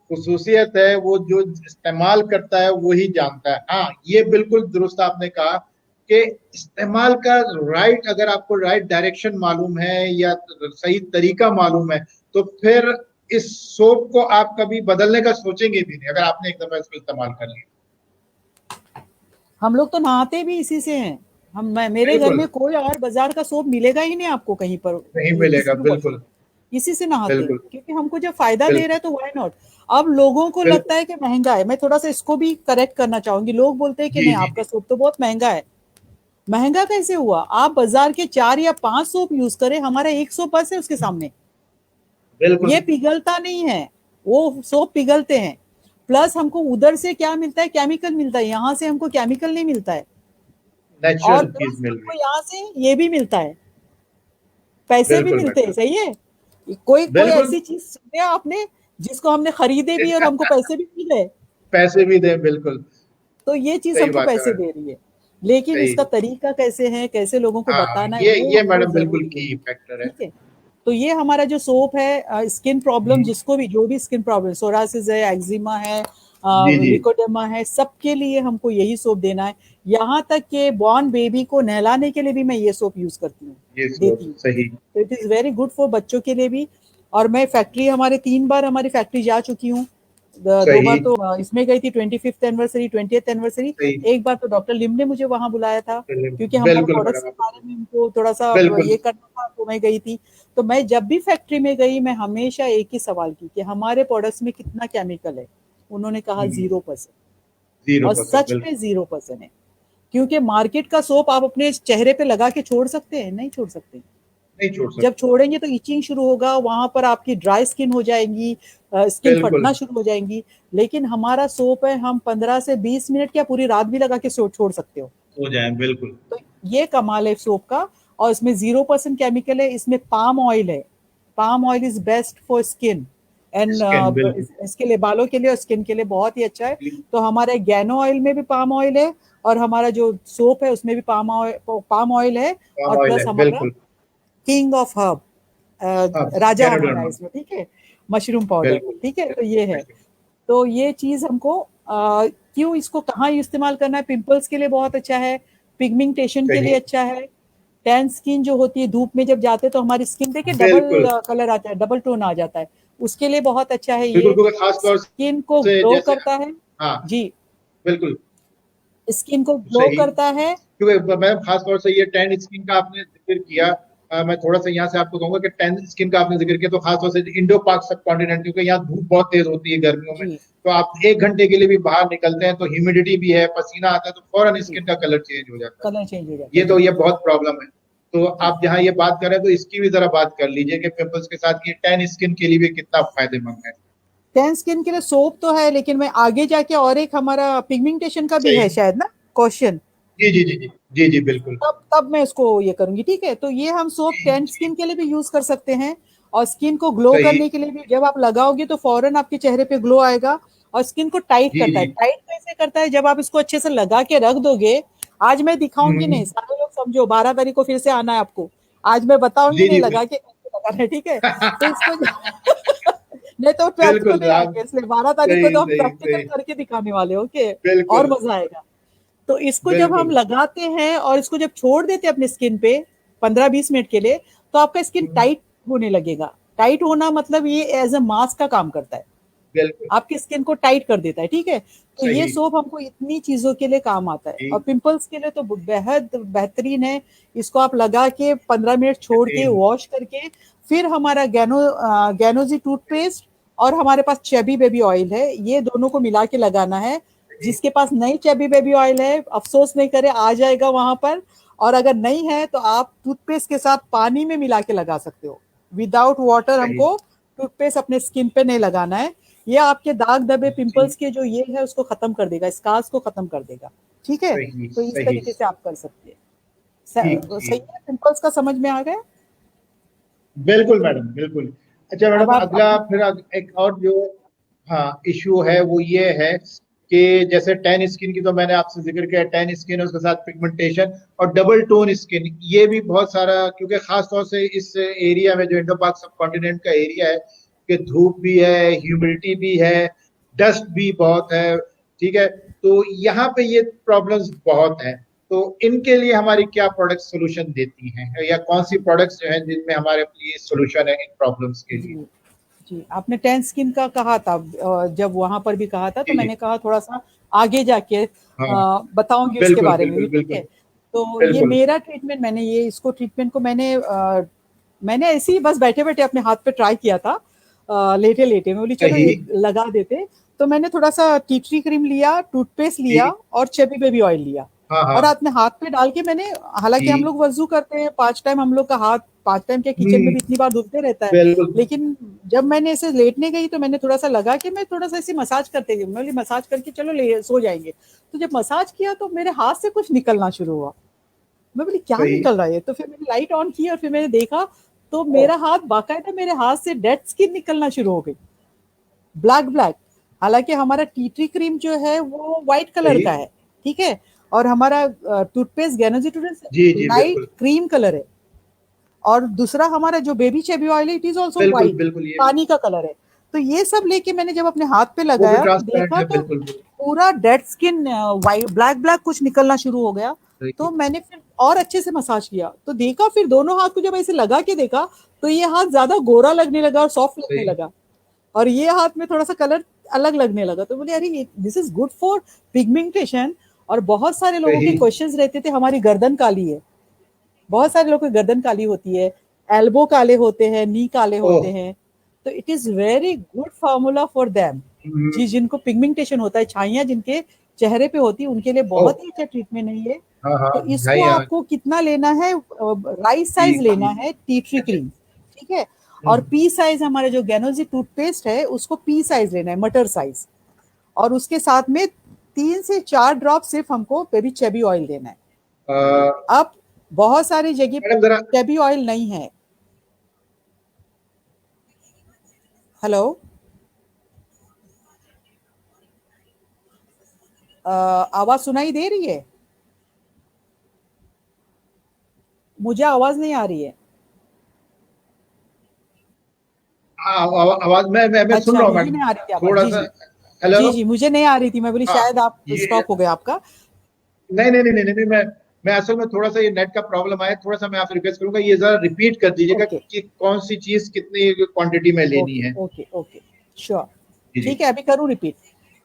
खुसूसियत है वो जो इस्तेमाल करता है वही जानता है। हाँ, ये बिल्कुल दुरुस्त आपने कहा कि इस्तेमाल का राइट, अगर आपको राइट डायरेक्शन मालूम है या सही तरीका मालूम है, तो फिर इस सोप को आप कभी बदलने का सोचेंगे भी नहीं, अगर आपने एक दफा इसको इस्तेमाल कर लिया।
हम लोग तो नहाते भी इसी से हैं। मेरे घर
बिल्कुल
में कोई और बाजार का सोप मिलेगा ही नहीं आपको कहीं पर,
नहीं
किसी
मिलेगा।
भी वॉशरूम।
बिल्कुल
इसी से नहाते हैं,
बिल्कुल
क्योंकि हमको जब फायदा दे रहा
बिल्कुल
है तो व्हाई नॉट। अब लोगों को लगता
बिल्कुल।
है कि महंगा है, मैं थोड़ा सा इसको भी करेक्ट करना चाहूंगी। लोग बोलते हैं कि
जी
नहीं
जी
आपका
जी।
सोप तो बहुत महंगा है। महंगा कैसे हुआ? आप बाजार के 4 या 5 सोप यूज करें, हमारा एक सोप बस है उसके सामने।
बिल्कुल
ये पिघलता नहीं है, वो सोप पिघलते हैं। प्लस हमको उधर से क्या मिलता है? केमिकल मिलता है, यहाँ से हमको केमिकल नहीं मिलता है। और
नेचुरल चीज
प्लस
मिल
हमको
रही।
यहाँ से ये भी मिलता है, पैसे भी
बिल्कुल
मिलते हैं।
मैडम
सही है। कोई कोई
बिल्कुल।
ऐसी चीज सुने आपने जिसको हमने खरीदे भी और हमको पैसे भी मिल गए?
पैसे भी दें, बिल्कुल
तो ये चीज
सही
हमको
बात है
पैसे
मैडम।
दे रही है, लेकिन
सही।
इसका तरीका कैसे है, कैसे लोगों को
हाँ,
बताना है, वो
ये
हमको
मैडम बिल्कुल
जरूरी है।
की फैक्टर है।
ठीक है। तो ये हमारा जो सोप है, स्किन प्रॉब्लम
हम्म,
जिसको भी, जो भी स्किन प्रॉब्लम, सोरासिस है, एक्जिमा है,
जी जी।
लिकोडेमा है, सबके लिए हमको यही सोप देना है। यहाँ तक कि बॉर्न बेबी को नहलाने के लिए भी मैं ये सोप यूज करती हूँ,
ये
देती
सोच
हूँ।
सही।
तो it is very good for बच्चों के लिए भी। और मैं फैक्ट्री, हमारे 3 बार हमारी फैक्ट्री जा चुकी हूँ। 2 बार
सही
तो इसमें गई थी, 25th एनिवर्सरी, 20th एनिवर्सरी।
सही।
एक बार तो डॉक्टर लिम ने मुझे वहां बुलाया था, क्योंकि हमारे
बिल्कुल
प्रोडक्ट्स
मैडम
के
आप।
बारे में उनको थोड़ा सा
बिल्कुल।
ये करना था, तो मैं गई थी। तो मैं जब भी फैक्ट्री में गई, मैं हमेशा एक ही सवाल की कि हमारे प्रोडक्ट्स में कितना केमिकल है। उन्होंने कहा 0%। और
0%
सच
बिल्कुल।
में 0% है। क्योंकि मार्केट का सोप आप अपने चेहरे पे लगा के छोड़ सकते हैं? नहीं छोड़ सकते।
नहीं छोड़
जब
सकते।
छोड़ेंगे तो इचिंग शुरू होगा, वहां पर आपकी ड्राई स्किन हो जाएगी, स्किन
बिल्कुल
फटना शुरू हो जाएंगी। लेकिन हमारा सोप है, हम 15 से 20 मिनट क्या पूरी रात भी लगा के छोड़ सकते हो।
हो जाए। बिल्कुल।
तो ये कमाल है सोप का। और इसमें 0% केमिकल है, इसमें पाम ऑयल है। Palm oil is best for skin and,
skin बिल्कुल।
इसके लिए, बालों के लिए और स्किन के लिए बहुत ही अच्छा है। तो हमारे गैनो ऑयल में भी पाम ऑयल है, और हमारा जो सोप है उसमें भी पाम ऑयल है।
पाम
और
ऑयल
प्लस
है
हमारा
बिल्कुल।
किंग ऑफ हर्ब,
हाँ,
राजा हमारा है
गैनोडर्मा।
इसमें। ठीक है। Mushroom powder.
बिल्कुल
ठीक है, तो ये है।
मशरूम।
तो ये चीज हमको क्यों, इसको कहाँ इस्तेमाल करना है? पिंपल्स के लिए बहुत अच्छा है, पिगमेंटेशन के लिए
सही।
अच्छा है। टैन स्किन जो होती है, धूप में जब जाते हैं तो हमारी स्किन देखिए
बिल्कुल
डबल कलर आता है, डबल टोन आ जाता है, उसके लिए बहुत अच्छा है
बिल्कुल,
ये।
क्योंकि खास तौर
स्किन को
से
ग्लो
जैसे।
करता है।
हाँ
जी,
बिल्कुल
स्किन को ग्लो
सही।
करता है।
क्योंकि मैम खास तौर से ये टैन स्किन का आपने जिक्र किया, मैं थोड़ा सा यहाँ से आपको कहूंगा कि टैन स्किन का आपने जिक्र किया, तो खासतौर से इंडो पाक सब कॉन्टिनेंट, क्योंकि यहाँ धूप बहुत तेज होती है गर्मियों में,
जी
तो आप 1 घंटे के लिए भी बाहर निकलते हैं तो ह्यूमिडिटी भी है, पसीना आता है, तो फौरन
जी,
स्किन का कलर चेंज हो जाता है।
कलर चेंज हो जाता है,
ये तो
जी
ये बहुत प्रॉब्लम है। तो
जी।
आप जहाँ ये बात कर रहे हैं तो इसकी भी जरा बात कर लीजिए कि पिंपल्स के साथ ये टैन स्किन के लिए भी कितना फायदेमंद है।
टैन स्किन के लिए सोप तो है, लेकिन मैं आगे जाके और एक हमारा पिगमेंटेशन का भी
सही।
है शायद ना क्वेश्चन,
जी जी जी जी। जी जी बिल्कुल।
तब तब मैं इसको ये करूंगी, ठीक है। तो ये हम सोप
जी
टैन
जी।
स्किन के लिए भी यूज कर सकते हैं, और स्किन को ग्लो
सही।
करने के लिए भी। जब आप लगाओगे तो फौरन आपके चेहरे पे ग्लो आएगा, और स्किन को टाइट
जी
करता है।
जी।
टाइट कैसे करता है? जब आप इसको अच्छे से लगा के रख दोगे। आज मैं दिखाऊंगी नहीं,
हम्म।
सारे लोग समझो, 12 तारीख को फिर से आना है आपको। आज मैं बताऊंगी
जी
नहीं
जी
लगा के
बिल्कुल।
कैसे लगाना है, ठीक है। तो इसको नहीं तो 12th को
बिल्कुल
नहीं
आप
आएंगे, इसलिए 12 तारीख को
सही
तो हम
सही
प्रैक्टिकल
सही।
करके दिखाने वाले, ओके। और
बिल्कुल
मजा आएगा। तो इसको जब हम
बिल्कुल।
लगाते हैं और इसको जब छोड़ देते हैं अपने स्किन पे 15-20 मिनट के लिए, तो आपका स्किन
हम्म।
टाइट होने लगेगा। टाइट होना मतलब ये एज अ मास्क का काम करता है,
बिल्कुल।
आपकी स्किन को टाइट कर देता है, ठीक है। तो ये
सही।
सोप हमको इतनी चीजों के लिए काम आता है, और
जी।
पिंपल्स के लिए तो बेहद बेहतरीन है। इसको आप लगा के 15 मिनट छोड़ के
यकीन।
वॉश करके, फिर हमारा गैनोजी टूथपेस्ट और हमारे पास चेबी बेबी ऑयल है, ये दोनों को मिला के लगाना है।
सही।
जिसके पास नहीं चेबी बेबी ऑयल है, अफसोस नहीं करे, आ जाएगा वहां पर। और अगर नहीं है तो आप टूथपेस्ट के साथ पानी में मिला के लगा सकते हो। विदाउट वाटर
सही।
हमको टूथपेस्ट अपने स्किन पे नहीं लगाना है। ये आपके दाग धब्बे
जी।
पिंपल्स के जो ये है उसको खत्म कर देगा, स्कार्स को खत्म कर देगा, ठीक है।
सही
तो इस
सही।
तरीके से आप कर सकते हैं।
ठीक
सही
ठीक।
है, पिंपल्स का समझ में आ गया।
बिल्कुल मैडम बिल्कुल। अच्छा
अब
मैडम,
आप
अगला फिर एक और जो हाँ इशू है वो ये है कि जैसे टैन स्किन की तो मैंने आपसे जिक्र किया, टैन स्किन है उसके साथ पिगमेंटेशन और डबल टोन स्किन, ये भी बहुत सारा, क्योंकि खास तौर से इस एरिया में जो इंडो पाक सब कॉन्टिनेंट का एरिया है कि धूप भी है, ह्यूमिडिटी भी है, डस्ट भी बहुत है, ठीक है। तो यहाँ पे ये प्रॉब्लम्स बहुत हैं। तो इनके लिए हमारी क्या प्रोडक्ट सोल्यूशन देती हैं, या कौन सी प्रोडक्ट्स जो हैं जिनमें हमारे लिए सोल्यूशन है इन प्रॉब्लम्स के लिए?
जी जी, आपने टेन स्किन का कहा था, जब वहां पर भी कहा था, तो
जी जी।
मैंने कहा थोड़ा सा आगे जाके
हाँ।
बताऊंगी उसके
बिल्कुल
बारे में भी,
बिल्कुल
ठीक है।
बिल्कुल।
तो ये
बिल्कुल।
मेरा ट्रीटमेंट, मैंने ये इसको ट्रीटमेंट को मैंने ऐसे ही बस बैठे बैठे अपने हाथ पे ट्राई किया था, लेटे लेटे मैं बोली चलो
सही।
ये लगा देते। तो मैंने थोड़ा सा टी ट्री क्रीम लिया, टूथपेस्ट लिया,
जी।
और चेबी बेबी ऑयल लिया,
हाँ हाँ।
और अपने हाथ पे डाल के मैंने, हालांकि हम
जी।
लोग वजू करते हैं 5 टाइम, हम लोग का हाथ 5 टाइम के किचन में
हम्म।
भी इतनी बार धुलते रहता है।
बिल्कुल।
लेकिन जब मैंने ऐसे लेटने गई तो मैंने थोड़ा सा लगा कि मैं थोड़ा सा ऐसे मसाज करते गई, मैं बोली मसाज करके चलो ले सो जाएंगे। तो जब मसाज किया तो मेरे हाथ से कुछ निकलना शुरू हुआ। मैं बोली क्या
सही।
निकल रहा है? तो फिर मैंने लाइट ऑन की और फिर मैंने देखा, तो
ओ।
मेरा हाथ बाकायदा, मेरे हाथ से डेड स्किन निकलना शुरू हो गई, ब्लैक ब्लैक। हालांकि हमारा टी ट्री क्रीम जो है वो व्हाइट कलर
सही।
का है, ठीक है। और हमारा टूथपेस्ट गैनोजी टूथपेस्ट
जी जी
लाइट
बिल्कुल।
क्रीम कलर है। और दूसरा हमारा जो बेबी चेबी ऑयल है, इट इज ऑल्सो
बिल्कुल
व्हाइट,
बिल्कुल ये
पानी का कलर है। तो ये सब लेके मैंने जब अपने हाथ पे
वो भी
लगाया तो
ट्रांसपेरेंट
देखा,
है,
तो
बिल्कुल बिल्कुल।
पूरा dead skin, white black black कुछ निकलना शुरू हो गया।
सही।
तो मैंने फिर और अच्छे से मसाज किया, तो देखा फिर दोनों हाथ को जब ऐसे लगा के देखा, तो ये हाथ ज्यादा गोरा लगने लगा और सॉफ्ट लगने
सही।
लगा, और ये हाथ में थोड़ा सा कलर अलग लगने लगा। तो बोले अरे this is good for pigmentation. और बहुत सारे लोगों के
सही।
क्वेश्चंस रहते थे, हमारी गर्दन काली है, बहुत सारे लोगों की गर्दन काली होती है, एल्बो काले होते हैं, नी काले
ओह।
होते हैं। तो it is very good formula for them,
hmm.
जी जिनको पिगमेंटेशन होता है, छाइयां जिनके चेहरे पे होती है, उनके लिए
ओह।
बहुत ही अच्छा ट्रीटमेंट है ये।
हाँ हाँ।
तो इसको
नहीं हाँ।
आपको कितना लेना है? राइट साइज
ठीक
लेना
ठीक।
है टी ट्री
अच्छा।
क्रीम, ठीक है। और
हम्म।
पी साइज, हमारे जो गैनोजी टूथपेस्ट है उसको पी साइज लेना है, मटर साइज। और उसके साथ में 3 से 4 ड्रॉप सिर्फ हमको बेबी चेबी ऑयल देना है।
मैडम
अब बहुत सारी जगह
जरा।
चेबी ऑयल नहीं है। हेलो, आवाज सुनाई दे रही है? मुझे आवाज नहीं आ रही है।
हाँ आवाज मैं सुन
अच्छा,
रहा हूँ
मुझे
मैडम।
नहीं आ रही थी आवाज,
थोड़ा
जी
सा।
जी।
हेलो।
जी जी, मुझे नहीं आ रही थी, मैं बोली
हाँ।
शायद आप
ये
स्टॉप हो गया आपका।
नहीं नहीं नहीं नहीं नहीं, मैं असल में थोड़ा सा ये नेट का प्रॉब्लम आया, थोड़ा सा मैं आपसे रिक्वेस्ट करूंगा ये जरा रिपीट कर दीजिएगा
ओके
कि कौन सी चीज कितनी क्वांटिटी में लेनी
ओके
है।
Okay okay, sure.
जी जी।
ठीक है, अभी करूँ रिपीट?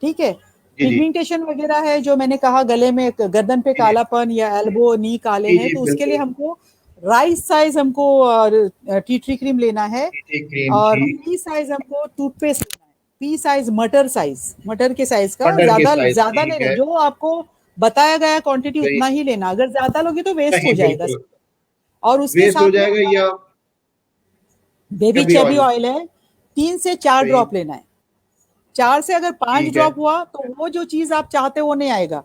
ठीक है।
जी जी।
पिगमेंटेशन वगैरह है, जो मैंने कहा गले में गर्दन पे
जी जी।
कालापन या एल्बो नी काले
जी
हैं,
जी
तो उसके लिए
बिल्कुल।
हमको राइस साइज हमको टी ट्री क्रीम लेना है,
क्रीम
और
जी,
पी साइज हमको टूथपेस्ट लेना है। पी साइज मटर साइज, मटर के साइज का,
मटर की
ज्यादा
साइज
ज्यादा
ठीक
लेना,
है।
जो आपको बताया गया क्वांटिटी
सही,
उतना ही लेना, अगर ज्यादा लोगे तो वेस्ट हो
नहीं
जाएगा।
बिल्कुल
और उसके
वेस्ट हो
साथ में
जाएगा,
हमारा
या
बेबी
कभी
चेबी
ऑयल।
ऑयल है, 3 से 4
सही,
ड्रॉप लेना है। 4 से अगर 5
ठीक है,
ड्रॉप हुआ तो वो जो चीज आप चाहते हो वो नहीं आएगा,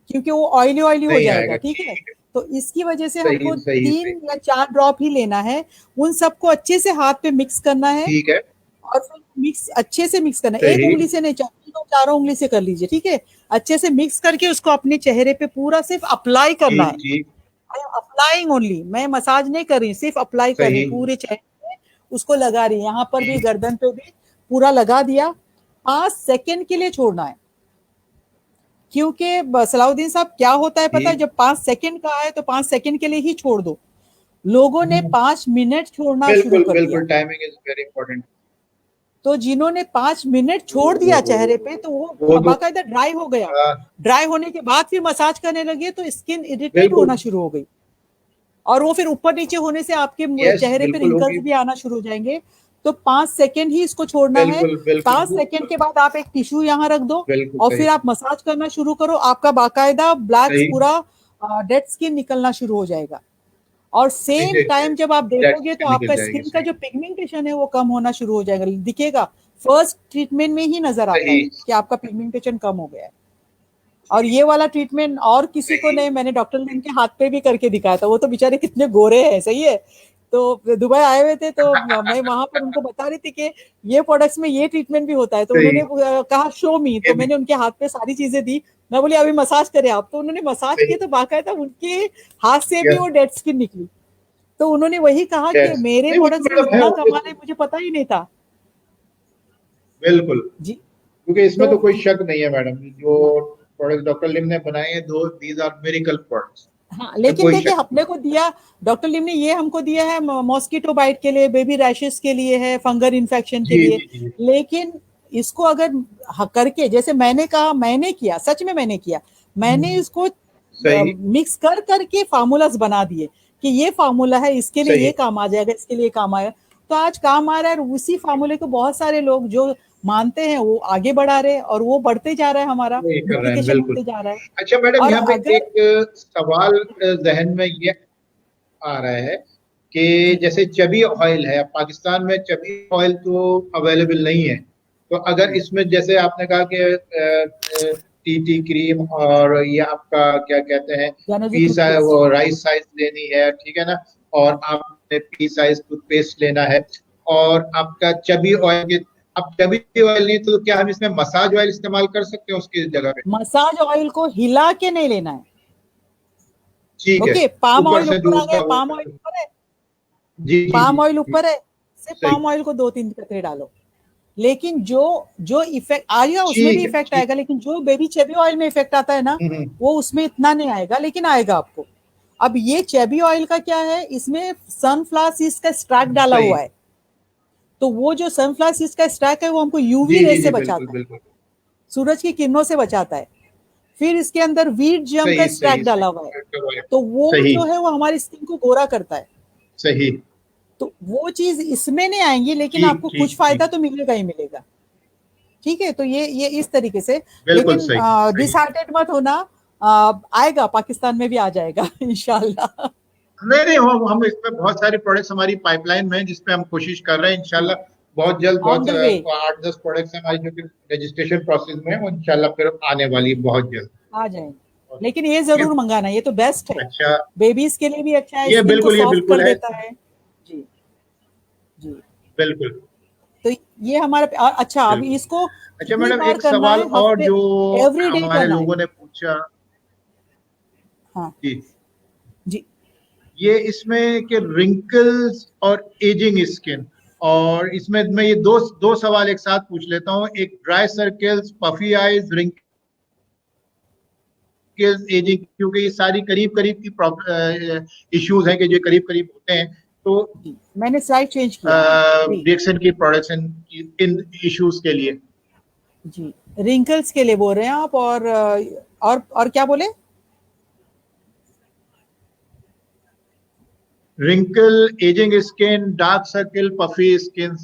क्योंकि वो ऑयली ऑयली हो
नहीं
जाएगा,
आएगा,
ठीक है।
ठीक है।
तो इसकी वजह से
सही
हमको
सही सही,
3 या 4 ड्रॉप ही लेना है। उन सबको अच्छे से हाथ पे मिक्स करना है,
ठीक है।
और फिर मिक्स अच्छे से मिक्स करना है, एक
सही,
उंगली से नहीं, चारों उंगली से कर लीजिए, ठीक है। अच्छे से मिक्स करके उसको अपने चेहरे पे पूरा सिर्फ अप्लाई करना
ठीक
है।
ठीक।
आई एम अप्लाइंग ओनली, मैं मसाज नहीं कर रही, सिर्फ अप्लाई कर रही
सही,
हूँ पूरे चेहरे पे, उसको लगा रही, यहाँ पर भी,
ठीक
गर्दन पे भी, पूरा लगा दिया। 5 सेकेंड के लिए छोड़ना है, क्योंकि सलाउद्दीन साहब क्या होता है पता है,
ठीक।
जब 5 सेकेंड का है तो 5 सेकेंड के लिए ही छोड़ दो। लोगों ने 5 मिनट छोड़ना शुरू
बिल्कुल
कर दिया।
बिल्कुल, टाइमिंग इज वेरी इंपॉर्टेंट।
तो जिन्होंने 5 मिनट छोड़ दिया चेहरे पे, तो
वो
वो
तो
बाकायदा ड्राई हो गया।
आ,
ड्राई होने के बाद फिर मसाज करने लगे तो स्किन इरिटेट
बिल्कुल,
होना शुरू हो गई, और वो फिर ऊपर नीचे होने से आपके
यस
चेहरे पे
बिल्कुल होगी।
रिंकल्स भी आना शुरू हो जाएंगे। तो 5 सेकेंड ही इसको छोड़ना है।
बिल्कुल बिल्कुल,
5 सेकेंड के बाद आप एक टिश्यू यहाँ रख दो,
बिल्कुल
और
सही।
फिर आप मसाज करना शुरू करो, आपका बाकायदा ब्लैक
सही,
पूरा डेड स्किन निकलना शुरू हो जाएगा। और सेम टाइम जब आप
डेट
देखोगे तो
से निकल
आपका
जाएगी,
स्किन का
सही।
जो पिगमेंटेशन है वो कम होना शुरू हो जाएगा, दिखेगा। फर्स्ट ट्रीटमेंट में ही नजर आता है
सही
कि आपका पिगमेंटेशन कम हो गया है। और ये वाला ट्रीटमेंट और किसी को
सही,
नहीं, मैंने डॉक्टर लिन के हाथ पे भी करके दिखाया था, वो तो बेचारे कितने गोरे हैं, सही है। तो दुबई आए हुए थे, तो मैं वहां पर उनको बता रही थी कि ये प्रोडक्ट्स में ये ट्रीटमेंट भी होता है, तो
सही।
उन्होंने कहा शो मी,
ये
तो
भी
मैंने उनके हाथ पे सारी चीजें दी। मैं बोली अभी मसाज करें आप, तो उन्होंने मसाज
सही,
किए, तो बाकायदा उनके हाथ से भी
यस,
वो डेड स्किन निकली। तो उन्होंने वही कहा कि
डेट
मेरे
नहीं, वो तो
प्रोडक्ट्स में
मैडम है
इतना कमाल है,
obviously,
मुझे पता ही नहीं था।
बिल्कुल।
जी।
क्योंकि इसमें
तो
तो कोई शक नहीं है मैडम, जो प्रोडक्ट डॉक्टर लिम ने बनाए हैं, दो दीज आर मिरेकल प्रोडक्ट्स,
हाँ,
में
लेकिन
कोई
देखिए,
शक
अपने को दिया, डॉक्टर लिम ने ये हमको दिया है मॉस्किटो बाइट के लिए, बेबी रैशेस के लिए है, फंगल इन्फेक्शन के
नहीं। जी
लिए।
जी जी,
लेकिन इसको अगर करके, जैसे मैंने कहा, मैंने किया, सच में मैंने किया, मैंने इसको
सही
मिक्स कर करके फार्मूलाज बना दिए कि ये फार्मूला है, इसके लिए ये
सही,
काम आ जाएगा, इसके लिए काम आएगा। तो आज काम आ रहा है, और उसी फार्मूले को बहुत सारे लोग जो मानते हैं वो आगे बढ़ा रहे हैं, और वो बढ़ते जा रहा है, हमारा
वही कर रहे हैं,
डुप्लीकेशन
बिल्कुल।
होते जा रहा है।
अच्छा मैडम,
और
यहाँ पे
अगर
एक सवाल जहन में ये आ रहा है कि
जी
जैसे चबी ऑयल है, पाकिस्तान में चबी ऑयल तो अवेलेबल नहीं है, तो अगर
जी
इसमें जैसे आपने कहा कि टीटी क्रीम, और ये आपका क्या कहते हैं,
जनोजी
पी साइज,
टूथपेस्ट।
वो राइस साइज लेनी है, ठीक है ना, और आपने पी साइज टूथपेस्ट लेना है, और आपका चबी ऑयल के, अब चबी ऑयल नहीं तो क्या हम इसमें मसाज ऑयल इस्तेमाल कर सकते हैं उसकी जगह पे?
मसाज ऑयल को हिला के नहीं लेना है।
ठीक है,
ओके, पाम
ऊपर
ऑयल
से जो
ऊपर आ गया,
उसका वो,
पाम ऑयल ऊपर है,
जी जी
पाम
जी
ऑयल
जी,
ऊपर है, सिर्फ
सही,
पाम ऑयल को 2-3 कतरे डालो। लेकिन जो जो इफेक्ट आएगा उसमें भी
ठीक है,
इफेक्ट
ठीक।
आएगा, लेकिन जो बेबी चेबी ऑयल में इफेक्ट आता है ना,
हम्म,
वो उसमें इतना नहीं आएगा, लेकिन आएगा आपको। अब ये चेबी ऑयल का क्या है, इसमें सनफ्लावर सीड्स का स्टैक डाला
सही,
हुआ है। तो वो जो सनफ्लावर सीड्स का स्टैक है वो हमको यूवी
जी
रे
जी
से
जी, बिल्कुल
बचाता है,
बिल्कुल,
सूरज की किरणों से बचाता है। फिर इसके अंदर वीट जम का
सही
स्टैक
सही
डाला
सही,
हुआ है, तो वो
सही
जो है वो हमारी स्किन को गोरा करता है।
सही,
तो वो चीज इसमें नहीं आएंगी, लेकिन
ठीक
आपको कुछ
ठीक
फायदा
ठीक,
तो मिलेगा ही मिलेगा। ठीक है, तो ये इस तरीके से।
बिल्कुल
लेकिन
सही सही।
डिसहार्टेड मत होना, आएगा, पाकिस्तान में भी आ जाएगा इंशाल्लाह।
नहीं नहीं, हम इसमें बहुत सारे प्रोडक्ट्स हमारी पाइपलाइन में हैं, जिसपे हम कोशिश कर रहे हैं
जी,
इंशाल्लाह। बहुत जल्द,
ऑन
बहुत
द वे,
8-10 प्रोडक्ट्स हमारी जो कि रजिस्ट्रेशन प्रोसेस में है, वो इंशाल्लाह फिर आने वाली है बहुत जल्द।
आ जाएंगे। लेकिन ये जरूर मंगाना, ये तो बेस्ट है,
अच्छा,
बेबीज के लिए भी अच्छा है, स्किन को
ये
सॉफ्ट
बिल्कुल
कर
है,
देता है। जी जी।
बिल्कुल
तो ये हमारा अच्छा, अब
बिल्कुल।
इसको
अच्छा
कितनी
मैडम,
बार
एक
करना
सवाल
है,
और
हफ्ते,
जो
एवरी डे
हमारे
करना है।
लोगों ने पूछा,
हाँ
जी,
जी।
ये इसमें कि रिंकल्स और एजिंग स्किन, और इसमें मैं ये दो दो सवाल एक साथ पूछ लेता हूँ, एक dry circles, puffy eyes, wrinkles, ageing, क्योंकि ये सारी करीब करीब की इश्यूज हैं कि जो करीब करीब होते हैं, तो
जी मैंने स्लाइड चेंज किया है। जी
रिएक्शन की प्रोडक्शन इन इश्यूज के लिए।
जी, रिंकल्स के लिए बोल रहे हैं आप, और क्या बोले?
Wrinkle, ageing skin, dark circle, puffy skin.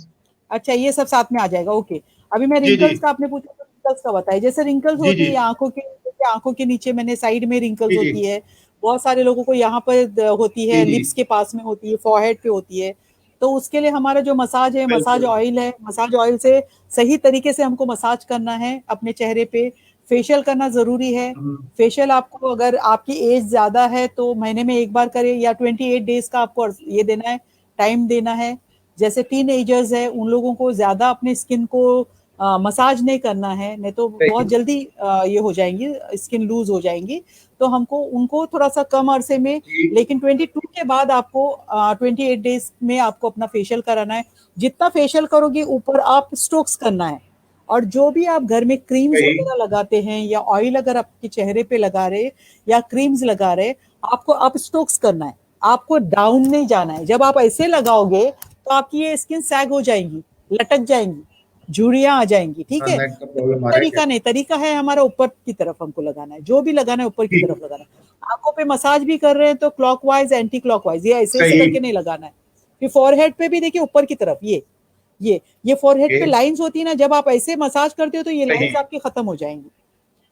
अच्छा, ये सब साथ में आ जाएगा, ओके। अभी मैं
जी जी
रिंकल्स का, आपने पूछा तो रिंकल्स का बताइए। जैसे रिंकल्स
जी
होती
जी
है आंखों के, जैसे आंखों के नीचे, मैंने साइड में रिंकल्स
जी जी
होती है। बहुत सारे लोगों को यहाँ पर होती
जी
है,
जी
लिप्स के पास में होती है, फॉरहेड पे होती है। तो उसके लिए हमारा जो मसाज है, मसाज
बिल्कुल।
ऑयल है, मसाज ऑयल से सही तरीके से हमको मसाज करना है अपने चेहरे पे। फेशियल करना जरूरी है।
हम्म,
फेशियल आपको, अगर आपकी एज ज्यादा है तो महीने में एक बार करें, या 28 डेज का आपको ये देना है, टाइम देना है। जैसे टीन एजर्स है, उन लोगों को ज्यादा अपने स्किन को मसाज नहीं करना है, नहीं तो बहुत
सही।
जल्दी ये हो जाएंगी, स्किन लूज हो जाएंगी। तो हमको उनको थोड़ा सा कम अरसे में,
जी
लेकिन 22 के बाद आपको 28 डेज में आपको अपना फेशियल कराना है। जितना फेशियल करोगे ऊपर आप स्ट्रोक्स करना है। और जो भी आप घर में क्रीम्स
सही।
वगैरह लगाते हैं, या ऑयल अगर आपके चेहरे पे लगा रहे, या क्रीम्स लगा रहे, आपको अप स्ट्रोक्स करना है। आपको डाउन नहीं जाना है। जब आप ऐसे लगाओगे तो आपकी ये स्किन सैग हो जाएंगी, लटक जाएंगी, झुर्रियां आ जाएंगी, ठीक है।
नेट का
तो
प्रॉब्लम आ रहा है क्या?
तरीका नहीं, तरीका है हमारा ऊपर की तरफ हमको लगाना है, जो भी लगाना है ऊपर की
ठीक।
तरफ लगाना है। आंखों पे मसाज भी कर रहे हैं तो क्लॉकवाइज, एंटी क्लॉकवाइज, ये ऐसे ऐसे
सही।
करके नहीं लगाना है। फिर फॉरहेड पे भी देखिए ऊपर की तरफ, ये फॉरहेड
ओके।
पे लाइंस होती है ना, जब आप ऐसे मसाज करते हो तो ये
सही।
लाइंस आपकी खत्म हो जाएंगी।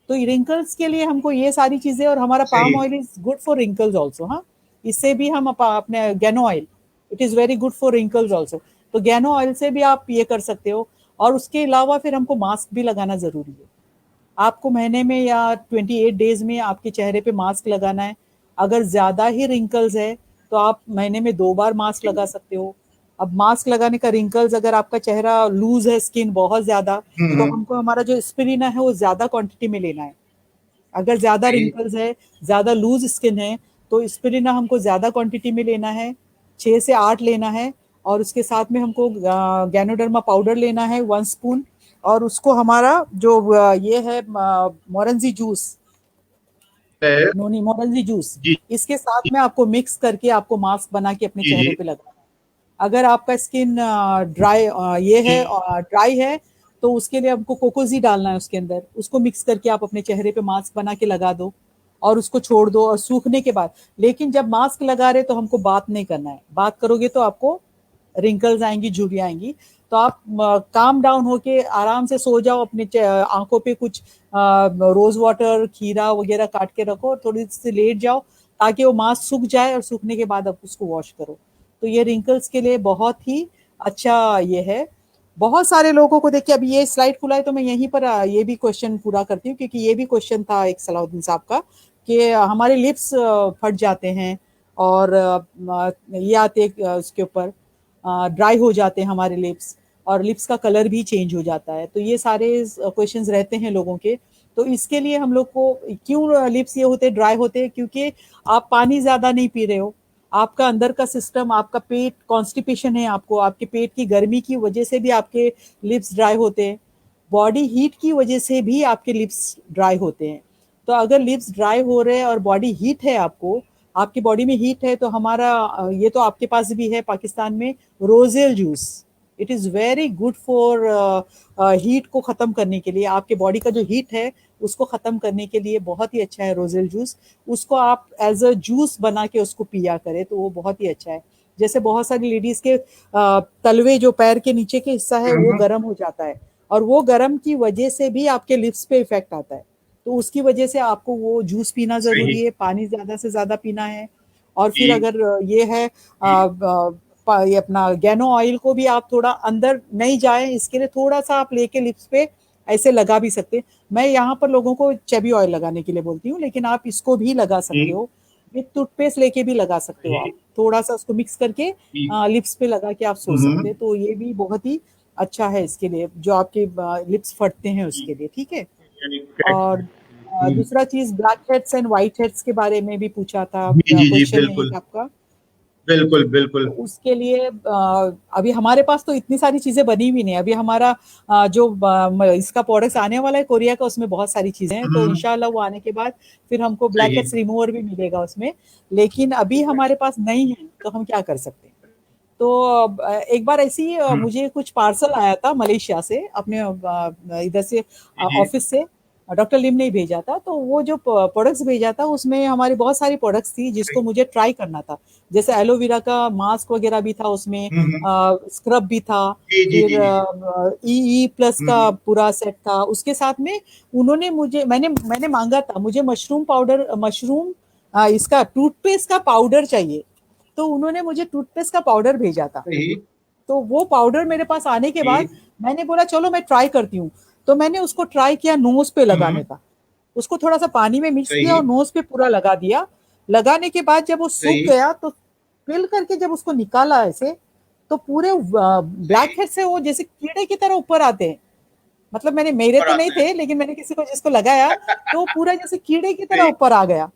तो रिंकल्स के लिए हमको ये सारी चीजें, और हमारा पाम
सही।
Oil is good for wrinkles also. हाँ, इससे भी हम अपने gano oil, it is very good for wrinkles also. तो गैनो ऑयल से भी आप ये कर सकते हो। और उसके अलावा फिर हमको मास्क भी लगाना जरूरी है। आपको महीने में या 28 डेज में आपके चेहरे पे मास्क लगाना है। अगर ज्यादा ही रिंकल्स है तो आप महीने में 2 बार मास्क लगा सकते हो। अब मास्क लगाने का, रिंकल्स, अगर आपका चेहरा लूज है, स्किन बहुत ज्यादा, तो
हम्म।
हमको हमारा जो एस्पिरिन है वो ज्यादा क्वांटिटी में लेना है। अगर ज्यादा
सही।
रिंकल्स है, ज्यादा लूज स्किन है, तो एस्पिरिन हमको ज्यादा क्वांटिटी में लेना है, 6 से 8 लेना है। और उसके साथ में हमको गैनोडर्मा पाउडर लेना है 1 स्पून। और उसको हमारा जो ये है मोरंजी जूस,
है।
नोनी मोरंजी जूस,
जी
इसके साथ में आपको मिक्स करके आपको मास्क बना के अपने
जी
चेहरे
जी
पे लगाना है। अगर आपका स्किन ड्राई ये
जी।
है, ड्राई है, तो उसके लिए आपको कोकोजी डालना है उसके अंदर, उसको मिक्स करके आप अपने चेहरे पे मास्क बना के लगा दो। और उसको छोड़ दो, और सूखने के बाद, लेकिन जब मास्क लगा रहे तो हमको बात नहीं करना है। बात करोगे तो आपको रिंकल्स आएंगी, झुर्रियां आएंगी। तो आप काम डाउन होके आराम से सो जाओ, अपने आंखों पे कुछ रोज वाटर, खीरा वगैरह काट के रखो, और थोड़ी सी लेट जाओ, ताकि वो मास्क सूख जाए, और सूखने के बाद आप उसको वॉश करो। तो ये रिंकल्स के लिए बहुत ही अच्छा ये है। बहुत सारे लोगों को देखिए, अभी ये स्लाइड खुला है तो मैं यहीं पर ये भी क्वेश्चन पूरा करती हूँ, क्योंकि ये भी क्वेश्चन था एक सलाउद्दीन साहब का, कि हमारे लिप्स फट जाते हैं, और ये आते उसके ऊपर ड्राई हो जाते हैं हमारे लिप्स, और लिप्स का कलर भी चेंज हो जाता है। तो ये सारे क्वेश्चंस रहते हैं लोगों के। तो इसके लिए हम लोग को, क्यों लिप्स ये होते ड्राई होते हैं, क्योंकि आप पानी ज्यादा नहीं पी रहे हो। आपका अंदर का सिस्टम, आपका पेट कॉन्स्टिपेशन है, आपको आपके पेट की गर्मी की वजह से भी आपके लिप्स ड्राई होते हैं। बॉडी हीट की वजह से भी आपके लिप्स ड्राई होते हैं। तो अगर लिप्स ड्राई हो रहे हैं और बॉडी हीट है, आपको आपकी बॉडी में हीट है, तो हमारा ये तो आपके पास भी है पाकिस्तान में, roselle juice, it is very good for heat को खत्म करने के लिए। आपके बॉडी का जो हीट है उसको खत्म करने के लिए बहुत ही अच्छा है रोजेल जूस। उसको आप एज अ जूस बना के उसको पिया करें तो वो बहुत ही अच्छा है। जैसे बहुत सारी लेडीज के तलवे, जो पैर के नीचे के हिस्सा है, वो
हम्म,
गर्म हो जाता है, और वो गर्म की वजह से भी आपके लिप्स पे इफेक्ट आता है। तो उसकी वजह से आपको वो जूस पीना
सही।
जरूरी है, पानी ज्यादा से ज्यादा पीना है। और फिर
जी
अगर ये है
जी
ये अपना गैनो ऑयल को भी आप थोड़ा अंदर नहीं जाए, इसके लिए थोड़ा सा आप लेके लिप्स पे ऐसे लगा भी सकते हैं। मैं यहाँ पर लोगों को चेबी ऑयल लगाने के लिए बोलती हूँ, लेकिन आप इसको भी लगा सकते
जी
हो। विथ टूथपेस्ट लेके भी लगा सकते हो आप,
जी
थोड़ा सा उसको मिक्स करके
जी।
लिप्स पे लगा के आप सो सकते हैं। तो ये भी बहुत ही अच्छा है इसके लिए, जो आपके लिप्स फटते हैं
जी,
उसके लिए, ठीक है।
यानी correct
और
है। हम्म,
दूसरा चीज, black heads and white heads के बारे में भी पूछा था
जी जी जी
क्वेश्चन में
बिल्कुल
एक आपका।
बिल्कुल बिल्कुल।
तो उसके लिए अभी हमारे पास तो इतनी सारी चीजें बनी हुई नहीं। अभी हमारा जो इसका प्रोडक्ट्स आने वाला है कोरिया का, उसमें बहुत सारी चीजें हैं, तो
हम्म,
इंशाल्लाह वो आने के बाद फिर हमको ब्लैक
सही।
हेड्स रिमूवर भी मिलेगा उसमें। लेकिन अभी हमारे पास नहीं है, तो हम क्या कर सकते हैं। तो एक बार ऐसी
हम्म,
मुझे कुछ पार्सल आया था मलेशिया से, अपने इधर से
जी जी
ऑफिस से। डॉक्टर लिम ने ही भेजा था। तो वो जो प्रोडक्ट्स भेजा था उसमें हमारी बहुत सारी प्रोडक्ट्स थी जिसको मुझे ट्राई करना था। जैसे एलोवेरा का मास्क वगैरह भी था उसमें,
हम्म।
स्क्रब भी था,
जी जी
फिर
जी जी।
ई प्लस का
हम्म।
पूरा सेट था। उसके साथ में उन्होंने मुझे, मैंने मैंने मांगा था, मुझे मशरूम पाउडर, मशरूम इसका टूथपेस्ट का पाउडर चाहिए। तो उन्होंने मुझे टूथपेस्ट का पाउडर भेजा था।
सही।
तो वो पाउडर मेरे पास आने के बाद
जी।
मैंने बोला चलो मैं ट्राई करती हूँ। तो मैंने उसको ट्राई किया नोज पे लगाने
हम्म।
का। उसको थोड़ा सा पानी में मिक्स किया
सही।
और नोज पे पूरा लगा दिया। लगाने के बाद जब वो सूख
सही।
गया तो पिल करके जब उसको निकाला ऐसे, तो पूरे ब्लैक
सही।
हेड से वो जैसे कीड़े की तरह ऊपर आते हैं। मतलब मैंने, मेरे
ऊपर
तो नहीं
आते हैं।
थे लेकिन मैंने किसी को जिसको लगाया तो वो पूरा जैसे कीड़े की तरह
सही।
ऊपर आ गया।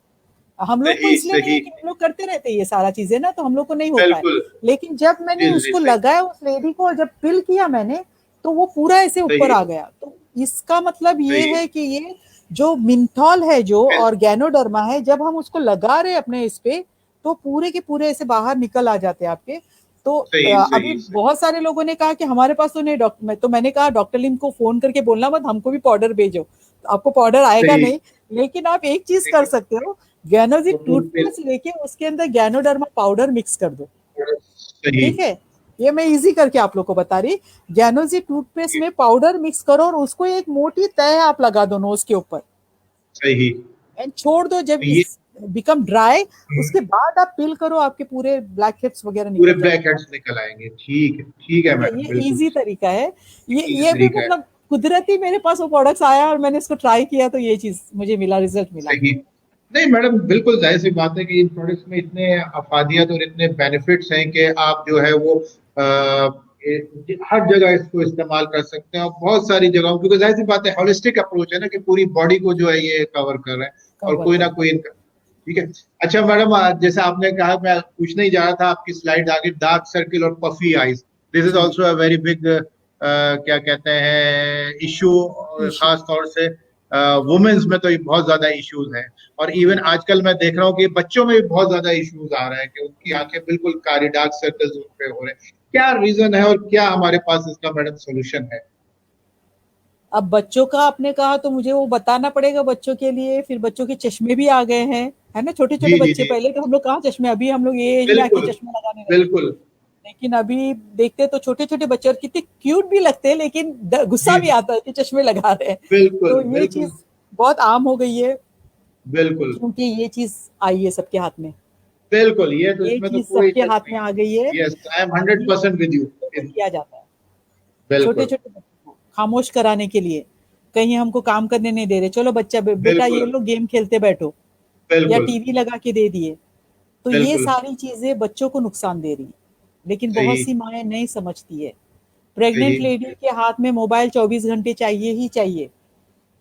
हम लोग को
सही।
इसलिए नहीं है
सही।
कि हम लोग करते रहते हैं ये सारा चीजें ना, तो हम लोग को नहीं होता है।
बिल्कुल।
लेकिन जब मैंने
जी जी
उसको
सही।
लगाया उस लेडी को और जब पिल किया मैंने, तो वो पूरा ऐसे ऊपर
सही।
आ गया। तो इसका मतलब ये
सही।
है कि ये जो मिंथॉल है जो
बिल-
और गैनोडर्मा है, जब हम उसको लगा रहे हैं अपने इस पे, तो पूरे के पूरे ऐसे बाहर निकल आ जाते हैं आपके। तो
सही।
अभी
सही। सही।
बहुत सारे लोगों ने कहा कि हमारे पास तो नहीं डॉक्टर, तो मैंने कहा डॉक्टर लिम को फोन करके बोलना मत, हमको भी पाउडर भेजो। तो आपको पाउडर आएगा
सही।
नहीं, लेकिन आप एक चीज कर
लेकिन
सकते हो, गैनोजी
वो
टूथपेस्ट
टूथपेस्ट।
लेके उसके अंदर गैनोडर्मा पाउडर मिक्स कर दो।
सही।
ठीक है, ये मैं इजी करके आप लोग को बता रही। गैनोजी टूथपेस्ट में पाउडर मिक्स करो और उसको एक मोटी तह आप लगा दो नोज के ऊपर
सही।
एंड छोड़ दो। जब
ये
इस बिकम ड्राई, उसके बाद आप पिल करो, आपके पूरे ब्लैक हेड्स वगैरह
पूरे
निकल
ब्लैक
जाएंगे।
हेड्स निकल आएंगे। ठीक है
ठीक है,
मैडम,
ये
बिल्कुल
इजी तरीका है।
इजी
ये भी
तरीका है।
मतलब कुदरती मेरे पास वो प्रोडक्ट्स आया और मैंने इसको ट्राई किया तो ये चीज मुझे मिला, रिजल्ट मिला।
सही। नहीं मैडम, बिल्कुल जाहिर सी बात है कि इन प्रोडक्ट्स में इतने अफादियत और इतने बेनिफिट्स हैं कि आप जो है वो हर जगह इसको इस्तेमाल कर सकते हैं, और बहुत सारी जगहों, क्योंकि जाहिर सी बात है हॉलिस्टिक अप्रोच है ना, कि पूरी बॉडी को जो है ये कवर कर रहे हैं, और
कवर
कोई ना
कर।
कोई इनका। ठीक है। अच्छा मैडम, जैसे आपने कहा, मैं पूछने ही जा रहा था, आपकी स्लाइड आगे डार्क सर्किल और पफी आईज, दिस इज
जी।
ऑल्सो अ वेरी बिग, क्या कहते हैं, इशू,
इशू।
खास तौर से वुमेन्स में तो ये बहुत ज्यादा इश्यूज हैं। और इवन
जी।
आजकल मैं देख रहा हूँ कि बच्चों में भी बहुत ज्यादा इश्यूज आ रहे हैं, कि उनकी आंखें बिल्कुल कारी, डार्क सर्कल्स उन पे हो रहे हैं। क्या रीजन है और क्या हमारे पास इसका मैडम सोल्यूशन है?
अब बच्चों का आपने कहा तो मुझे वो बताना पड़ेगा बच्चों के लिए। फिर बच्चों के चश्मे भी आ गए हैं, है ना, छोटे छोटे
जी जी
बच्चे।
जी।
पहले तो हम लोग कहाँ चश्मे, अभी हम लोग ये एज में आके
बिल्कुल।
चश्मा लगाने लगे।
बिल्कुल।
लेकिन अभी देखते तो छोटे छोटे बच्चे, और कितने क्यूट भी लगते हैं, लेकिन गुस्सा
जी
भी
जी।
आता है कि चश्मे लगा रहे हैं।
बिल्कुल
तो ये चीज
बिल्कुल।
बहुत आम हो गई है,
बिल्कुल।
क्योंकि ये चीज आई है सबके हाथ में।
बिल्कुल, ये तो,
ये
इसमें तो
चीज
कोई
सबके
शक
हाथ में
नहीं
आ गई है।
है। यस, आई एम
और
हंड्रेड
ये
परसेंट विद यू।
बच्चों को किया जाता है, छोटे
बिल्कुल।
छोटे बच्चों को खामोश कराने के लिए। कहीं हमको काम करने नहीं दे रहे, चलो बच्चा, बेटा ये
बिल्कुल।
लोग गेम खेलते बैठो, या
बिल्कुल।
टीवी लगा के दे दिए। तो ये
बिल्कुल।
सारी चीजें बच्चों को नुकसान दे रही है। लेकिन बहुत
सही।
सी माएँ नहीं समझती है।
सही।
प्रेग्नेंट लेडी के हाथ में मोबाइल 24 घंटे चाहिए ही चाहिए।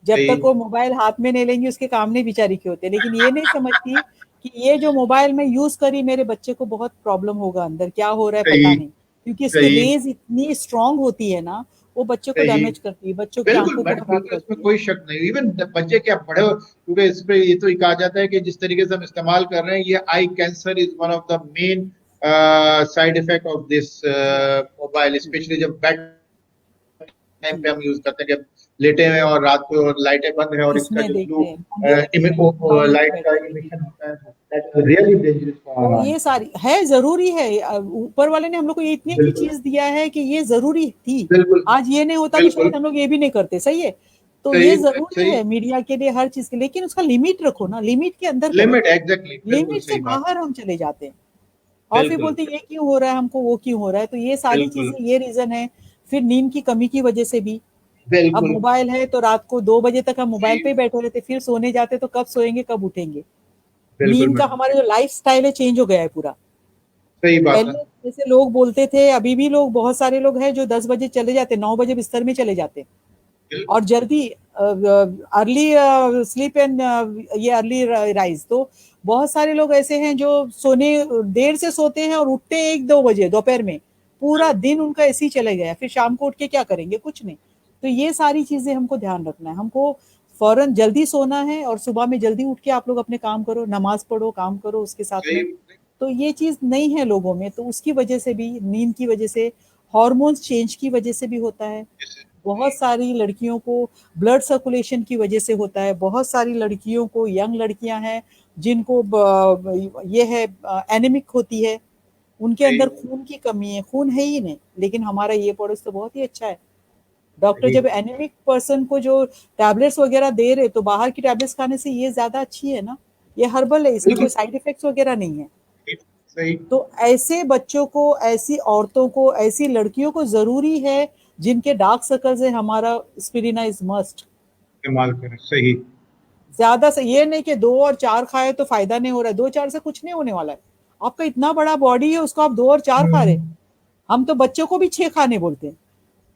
जब
सही।
तक वो मोबाइल हाथ में नहीं लेंगी उसके काम नहीं बेचारी के होते। लेकिन ये नहीं समझती कि ये जो मोबाइल मैं यूज करी, मेरे बच्चे को बहुत प्रॉब्लम होगा, अंदर क्या हो रहा है पता
सही।
नहीं। क्योंकि इसकी
सही।
रेज इतनी स्ट्रांग होती है ना, वो बच्चों को
सही।
डैमेज करती है, बच्चों की
बिल्कुल
आंखों को
मैडम,
खराब
बिल्कुल, इसमें
करती है।
कोई शक नहीं। इवन बच्चे क्या बड़े हो, क्योंकि इस पे ये तो कहा जाता है कि जिस तरीके से हम इस्तेमाल कर रहे हैं, ये eye cancer is one of the main side effect of this
जी।
मोबाइल,
जी।
स्पेशली जब बेड टाइम पे
जी।
हम यूज करते हैं, जब लेटे हुए हैं और रात को और लाइटें बंद है, और इसका
इसमें
जो
देखते
ब्लू
हैं अंधेरे में बाहर
लाइट का
बैठे हैं।
इमिशन होता है, that is really dangerous for
तो
आवर
ये
आईज।
सारी है, जरूरी है। ऊपर वाले ने हम लोग को ये इतनी अच्छी
बिल्कुल।
चीज दिया है कि ये जरूरी थी।
बिल्कुल।
आज ये नहीं होता तो
बिल्कुल।
शायद हम लोग ये भी नहीं करते, सही है। तो ये
सही।
जरूरी
सही।
है मीडिया के लिए, हर चीज के, लेकिन उसका लिमिट रखो ना, लिमिट के अंदर करो।
लिमिट, एग्जैक्टली, बिल्कुल
लिमिट से
सही बात।
बाहर हम चले जाते हैं और फिर
बिल्कुल।
बोलते हैं ये क्यों हो रहा है हमको, वो क्यों हो रहा है। तो ये सारी
बिल्कुल।
चीजें, ये रीजन है। फिर नींद की कमी की वजह से भी। अब
बिल्कुल।
मोबाइल है तो रात को 2 बजे तक हम मोबाइल पे
जी।
ही बैठे रहते, फिर सोने जाते तो कब सोएंगे कब उठेंगे।
बिल्कुल
नींद का
मैडम।
हमारा जो लाइफ स्टाइल है चेंज हो गया है पूरा।
सही बात है।
पहले जैसे लोग बोलते थे, अभी भी लोग, बहुत सारे लोग हैं जो 10 बजे चले जाते, 9 बजे बिस्तर में चले जाते
बिल्कुल।
और जल्दी अर्ली स्लीप एंड ये अर्ली राइज। तो बहुत सारे लोग ऐसे हैं जो सोने देर से सोते हैं और उठते हैं 1-2 बजे दोपहर में। पूरा दिन उनका ऐसे ही चले गया, फिर शाम को उठ के क्या करेंगे, कुछ नहीं। तो ये सारी चीजें हमको ध्यान रखना है। हमको फौरन जल्दी सोना है और सुबह में जल्दी उठ के आप लोग अपने काम करो, नमाज पढ़ो, काम करो उसके साथ
सही।
में। तो ये चीज नहीं है लोगों में, तो उसकी वजह से भी, नींद की वजह से, हार्मोन्स चेंज की वजह से भी होता है। बहुत सारी लड़कियों को ब्लड सर्कुलेशन की वजह से होता है, बहुत सारी लड़कियों को, यंग लड़कियां हैं जिनको ये है एनीमिक होती है, उनके अंदर खून की कमी है, खून है ही नहीं, लेकिन हमारा ये प्रोडक्ट तो बहुत ही अच्छा है। डॉक्टर जब एनीमिक पर्सन को जो टैबलेट्स वगैरह दे रहे तो बाहर की टैबलेट्स खाने से ये ज्यादा अच्छी है ना, ये हर्बल है, इसमें कोई साइड इफेक्ट्स वगैरह नहीं है।
सही।
तो ऐसे बच्चों को, ऐसी औरतों को, ऐसी लड़कियों को जरूरी है जिनके डार्क सर्कल्स है, हमारा स्पिरिना इज मस्ट
इस्तेमाल करें। सही।
ज्यादा से, ये नहीं कि 2 और 4 खाए तो फायदा नहीं हो रहा है, 2-4 से कुछ नहीं होने वाला है। आपका इतना बड़ा बॉडी है, उसको आप 2 और 4 खा रहे, हम तो बच्चों को भी 6 खाने बोलते हैं।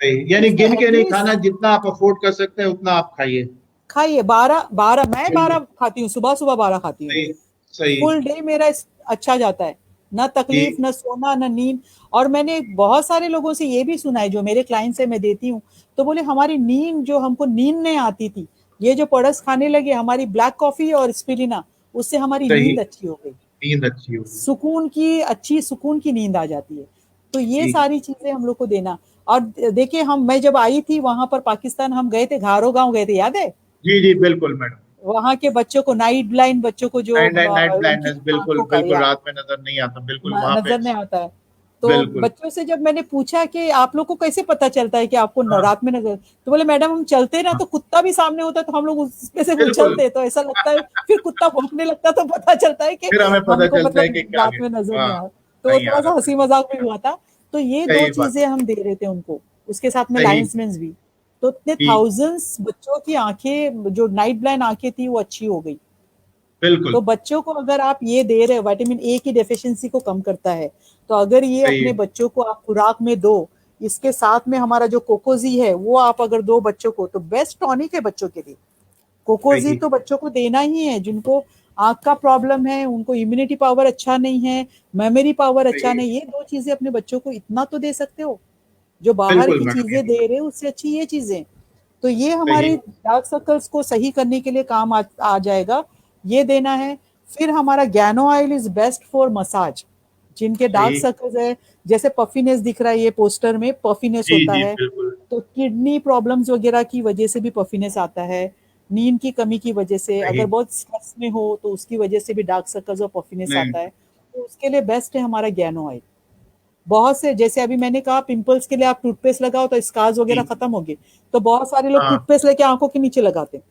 सही, यानी गिन के नहीं खाना, जितना आप अफोर्ड कर सकते हैं उतना आप खाइए।
खाइए 12 मैं 12 खाती हूँ, सुबह सुबह 12 खाती हूँ।
सही। सही।
फुल डे मेरा अच्छा जाता है, ना तकलीफ, ना सोना, ना नींद। और मैंने बहुत सारे लोगों से ये भी सुना है, जो मेरे क्लाइंट से मैं देती हूँ, तो बोले हमारी नींद, जो हमको नींद नहीं आती थी, ये जो प्रोडक्ट्स खाने लगे, हमारी ब्लैक कॉफी और स्पिरिना, उससे हमारी नींद अच्छी हो गई,
नींद अच्छी हो गई,
सुकून की नींद आ जाती है। तो ये सारी चीजें हम लोग को देना। और देखिए, मैं जब आई थी वहां पर पाकिस्तान, हम गए थे, घारो गांव गए थे, याद है?
जी जी बिल्कुल मैडम।
वहाँ के बच्चों को, नाइट ब्लाइंड बच्चों को, जो
नाइट
उनकी
ब्लाइंडनेस, बिल्कुल
आंखों का
बिल्कुल, रात में नजर नहीं आता, बिल्कुल वहां पे।
नजर नहीं आता है, तो
बिल्कुल।
बच्चों से जब मैंने पूछा कि आप लोग को कैसे पता चलता है कि आपको
हाँ
रात में नजर, तो बोले मैडम हम चलते ना,
हाँ
तो कुत्ता भी सामने होता तो हम लोग उसमें से
बिल्कुल,
उछलते, तो ऐसा लगता है, फिर कुत्ता भौंकने लगता तो पता चलता है कि
फिर हमें पता
हमको
चलता है
मतलब
कि क्या
रात
आगे।
में नजर
हाँ
नहीं आ, तो
नहीं आ
थोड़ा सा
रहा,
हंसी
बिल्कुल
मजाक भी हुआ था। तो ये 2
सही बात।
चीजें हम दे रहे थे उनको, उसके साथ में
सही।
लाइंसमैन भी। तो इतने
ठीक।
थाउजेंड्स बच्चों की आंखें, जो नाइट ब्लाइंड आंखें थी, वो अच्छी हो गई।
बिल्कुल।
तो बच्चों को अगर आप ये दे रहे हो, विटामिन ए की डेफिशिएंसी को कम करता है, तो अगर ये
सही।
अपने बच्चों को आप खुराक में दो, इसके साथ में हमारा जो कोकोजी है वो आप अगर दो बच्चों को, तो बेस्ट टॉनिक है बच्चों के लिए। कोकोजी
सही।
तो बच्चों को देना ही है, जिनको आंख का प्रॉब्लम है, उनको इम्यूनिटी पावर अच्छा नहीं है, मेमोरी पावर अच्छा
सही।
नहीं, ये 2 चीजें अपने बच्चों को इतना तो दे सकते हो। जो बाहर
बिल्कुल
की
मैडम, ये
चीजें दे रहे हो उससे अच्छी ये चीजें। तो ये
सही।
हमारे डार्क सर्कल्स को सही करने के लिए काम आ जाएगा, ये देना है। फिर हमारा gano oil is best for massage, जिनके डार्क
सही।
सर्कल्स है, जैसे पफीनेस दिख रहा है ये पोस्टर में, पफीनेस
जी
होता
जी
है,
बिल्कुल।
तो किडनी प्रॉब्लम्स वगैरह की वजह से भी पफीनेस आता है, नींद की कमी की वजह से,
सही।
अगर बहुत स्ट्रेस में हो तो उसकी वजह से भी डार्क सर्कल्स और पफीनेस
नहीं।
आता है। तो उसके लिए बेस्ट है हमारा गैनो ऑयल। बहुत से, जैसे अभी मैंने कहा, पिंपल्स के लिए आप टूथपेस्ट लगाओ तो स्कार्स वगैरह
जी।
खत्म हो गए, तो बहुत सारे लोग
हाँ,
टूथपेस्ट लेके आंखों के नीचे लगाते हैं,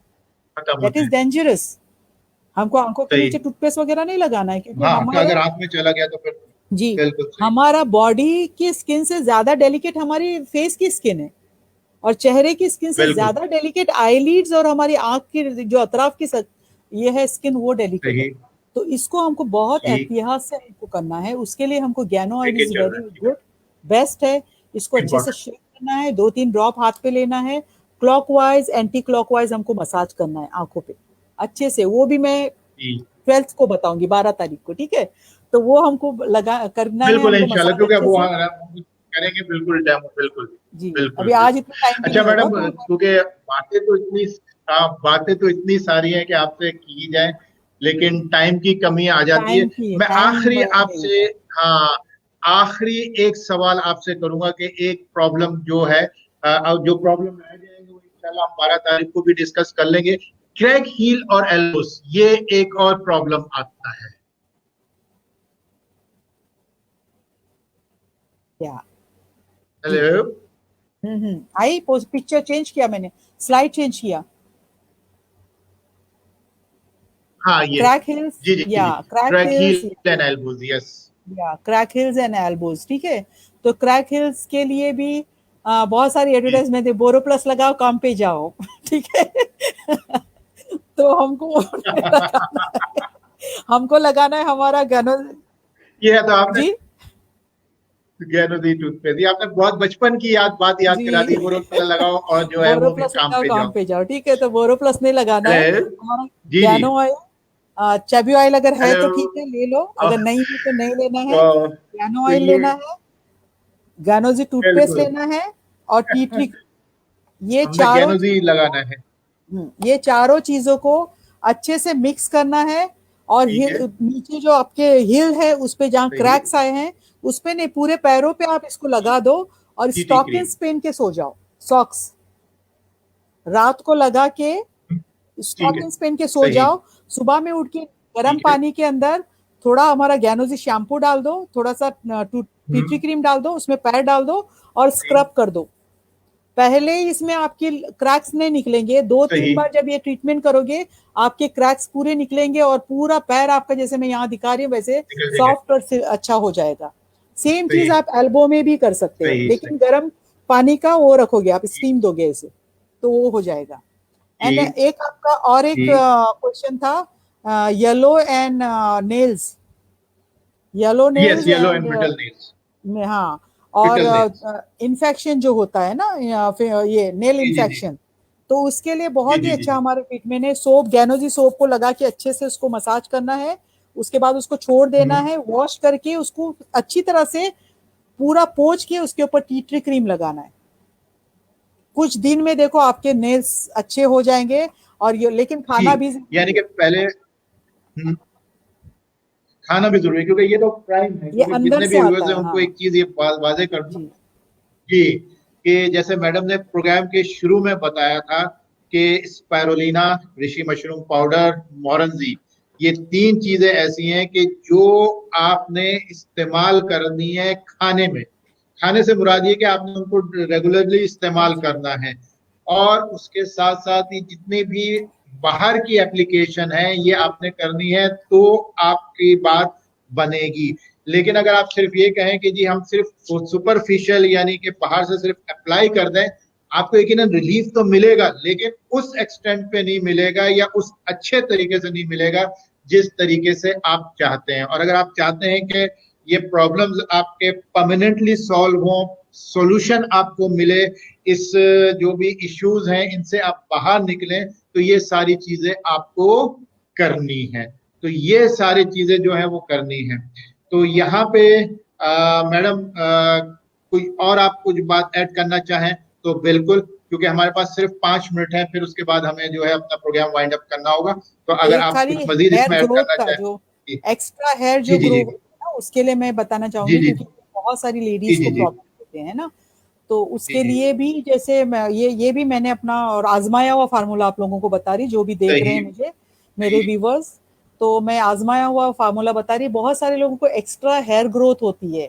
खत्म
दैट
होते
इज
हैं।
डेंजरस। हमको आंखों के
सही।
नीचे टूथपेस्ट वगैरह नहीं लगाना है, क्योंकि
हाँ, तो
हमारा,
अगर हाथ में चला गया तो फिर
जी,
बिल्कुल सही।
हमारा बॉडी की स्किन से ज्यादा डेलिकेट हमारी फेस की स्किन है, और चेहरे की स्किन से
बिल्कुल
ज्यादा डेलिकेट आईलिड्स और हमारी आंख की जो अतराफ की ये है स्किन, वो डेलिकेट है।
सही।
तो इसको हमको बहुत
ठीक।
एहतियात से हमको करना है, उसके लिए हमको गैनो ऑयल
लेके
इज
चलना
वेरी
है, ठीक है।
गुड, बेस्ट है। इसको अच्छे से
इम्पोर्टेंट।
शेक करना है, 2-3 ड्रॉप हाथ पे लेना है, क्लॉकवाइज एंटी क्लॉकवाइज हमको मसाज करना है आंखों पे अच्छे से। वो भी मैं
जी
12th को बताऊंगी, 12 तारीख को, ठीक है? तो वो हमको लगा करना है,
बिल्कुल,
हमको
इंशाल्लाह,
मसाज
क्योंकि अब
अच्छे
वो
से।
करेंगे बिल्कुल डेमो, बिल्कुल।
जी,
बिल्कुल
अभी आज
बिल्कुल।
इतना टाइम भी
अच्छा
नहीं होगा
मैडम,
तो।
क्योंकि बातें तो इतनी सारी हैं कि आपसे की जाए, लेकिन टाइम की कमी आ जाती है।
टाइम की
मैं
टाइम
आखिरी
नहीं
आपसे,
होता।
हाँ, आखिरी एक सवाल आपसे करूंगा कि एक प्रॉब्लम जो है, जो प्रॉब्लम रह जाएंगे वो इंशाल्लाह हम 12 तारीख को भी डिस्कस कर लेंगे। क्रैक हील और एल्बोस, ये एक और प्रॉब्लम आता है।
क्या? जी।
हेलो।
आई पिक्चर चेंज किया मैंने, स्लाइड चेंज किया।
हाँ ये।
क्रैक हिल्स,
जी जी
या
जी।
Crack
crack
heels,
heel and elbows, yes.
या क्रैक हिल्स एंड एल्बोज, ठीक है? तो क्रैक हिल्स के लिए भी बहुत सारी
जी।
एडवर्टाइजमेंट है, बोरो प्लस लगाओ काम पे जाओ ठीक है तो हमको लगाना है, हमको लगाना है हमारा गनो।
ये है तो आपने
जी
गैनोदी टूथपेस्ट, ये आपने बहुत बचपन की बात याद करा दी।
जी
बोरो लगाओ और जो है
बोरो
वो भी
प्लस
काम
लगाओ
पे
काम
जाओ।
पे जाओ, ठीक है? तो बोरो प्लस नहीं लगाना है,
हेलो।
हमारा
जी जी।
गैनो ऑयल, चेबी ऑयल अगर है
हेलो।
तो ठीक है ले लो, अगर
अह,
नहीं है तो नहीं लेना है।
अह,
गैनो
तो
ऑयल
ये
लेना है, गैनोजी टूथपेस्ट
बिल्कुल
लेना है, और टी ट्री, ये
हमने
चारों
गैनोजी
चीजों को,
लगाना है।
ये चारों चीजों को अच्छे से मिक्स करना है। और
ठीक है।
नीचे जो आपके हिल है उस पे जहाँ
सही।
क्रैक्स आए हैं, उस पे नहीं, पूरे पैरों पे आप इसको लगा दो, और
टीटी क्रीम।
स्टॉकिंग्स पहन के सो जाओ, सॉक्स। रात को लगा के
ठीक है।
स्टॉकिंग्स पहन के सो
सही।
जाओ, सुबह में उठ के गर्म
ठीक है।
पानी के अंदर थोड़ा हमारा ज्ञानोजी शैम्पू डाल दो, थोड़ा सा टी ट्री
हम्म।
क्रीम डाल दो, उसमें पैर डाल दो और
सही।
स्क्रब कर दो। पहले ही इसमें आपकी क्रैक्स नहीं निकलेंगे, 2-3
सही।
बार जब ये ट्रीटमेंट करोगे आपके क्रैक्स पूरे निकलेंगे और पूरा पैर आपका, जैसे मैं यहाँ दिखा रही हूँ वैसे
निकल जाएंगे।
सॉफ्ट और अच्छा हो जाएगा। सेम चीज
सही।
आप एल्बो में भी कर सकते हो,
सही। सही।
लेकिन गर्म पानी का वो रखोगे, आप स्टीम दोगे इसे तो वो हो जाएगा। एंड
जी।
एक आपका और एक
जी।
क्वेश्चन था, yellow and nails, yellow
yes,
nails
yellow
and
and brittle nails.
में, हाँ, और
ब्रिटल नेल्स।
इन्फेक्शन जो होता है ना, या फिर ये नेल
जी जी जी।
इन्फेक्शन, तो उसके लिए
जी
बहुत ही
जी जी
अच्छा
जी।
हमारा ट्रीटमेंट है। सोप, गैनोजी सोप को लगा के अच्छे से उसको मसाज करना है, उसके बाद उसको छोड़ देना है, वॉश करके उसको अच्छी तरह से पूरा पोंछ के उसके ऊपर टी ट्री क्रीम लगाना है। कुछ दिन में देखो आपके नेल्स अच्छे हो जाएंगे। और ये लेकिन
जी।
खाना भी
यानी
जरूरी
कि
है,
पहले खाना भी जरूरी है, क्योंकि ये तो क्राइम है,
ये
क्योंकि
अंदर
जितने
से
भी
आता
व्यूअर्स हैं
है।
उनको
हाँ
एक चीज ये वाजे कर दूं
जी
जी, कि जैसे मैडम ने प्रोग्राम के शुरू में बताया था कि स्पाइरुलिना, ऋषि मशरूम पाउडर, मोरंजी, ये तीन चीजें ऐसी हैं कि जो आपने इस्तेमाल करनी है खाने में। खाने से मुराद ये कि आपने उनको रेगुलरली इस्तेमाल
जी
करना है। और उसके साथ साथ ही जितनी भी बाहर की एप्लीकेशन है ये आपने करनी है, तो आपकी बात बनेगी। लेकिन अगर आप सिर्फ ये कहें कि जी हम सिर्फ सुपरफिशियल, यानी कि बाहर से सिर्फ अप्लाई कर दें, आपको यकीनन रिलीफ तो मिलेगा, लेकिन उस एक्सटेंट पे नहीं मिलेगा या उस अच्छे तरीके से नहीं मिलेगा जिस तरीके से आप चाहते हैं। और अगर आप चाहते हैं कि ये प्रॉब्लम्स आपके परमानेंटली सॉल्व हों, सॉल्यूशन आपको मिले, इस जो भी इश्यूज हैं इनसे आप बाहर निकलें, तो ये सारी चीजें आपको करनी है। तो ये सारी चीजें जो है वो करनी है। तो यहाँ पे मैडम, कोई और आप कुछ बात ऐड करना चाहें तो बिल्कुल, क्योंकि हमारे पास सिर्फ 5 मिनट है, फिर उसके बाद हमें जो है अपना प्रोग्राम वाइंड अप करना होगा। तो अगर
एक
आप
खाली
कुछ मजीद
हेयर
इसमें ऐड
ग्रोथ
करना
का,
चाहें।
जो
जी
एक्स्ट्रा हेयर
जी
जो
जी
ग्रो
जी
होता है ना, उसके लिए मैं बताना
जी
चाहूंगी,
जी
क्योंकि बहुत सारी
जी
लेडीज
जी
को
जी
प्रॉब्लम होते हैं ना, तो
जी
उसके
जी।
लिए भी जैसे मैं ये भी मैंने अपना और आजमाया हुआ फार्मूला आप लोगों को बता रही, जो भी देख रहे
सही।
हैं मुझे, मेरे
सही।
व्यूवर्स, तो मैं आजमाया हुआ फार्मूला बता रही। बहुत सारे लोगों को एक्स्ट्रा हेयर ग्रोथ होती है,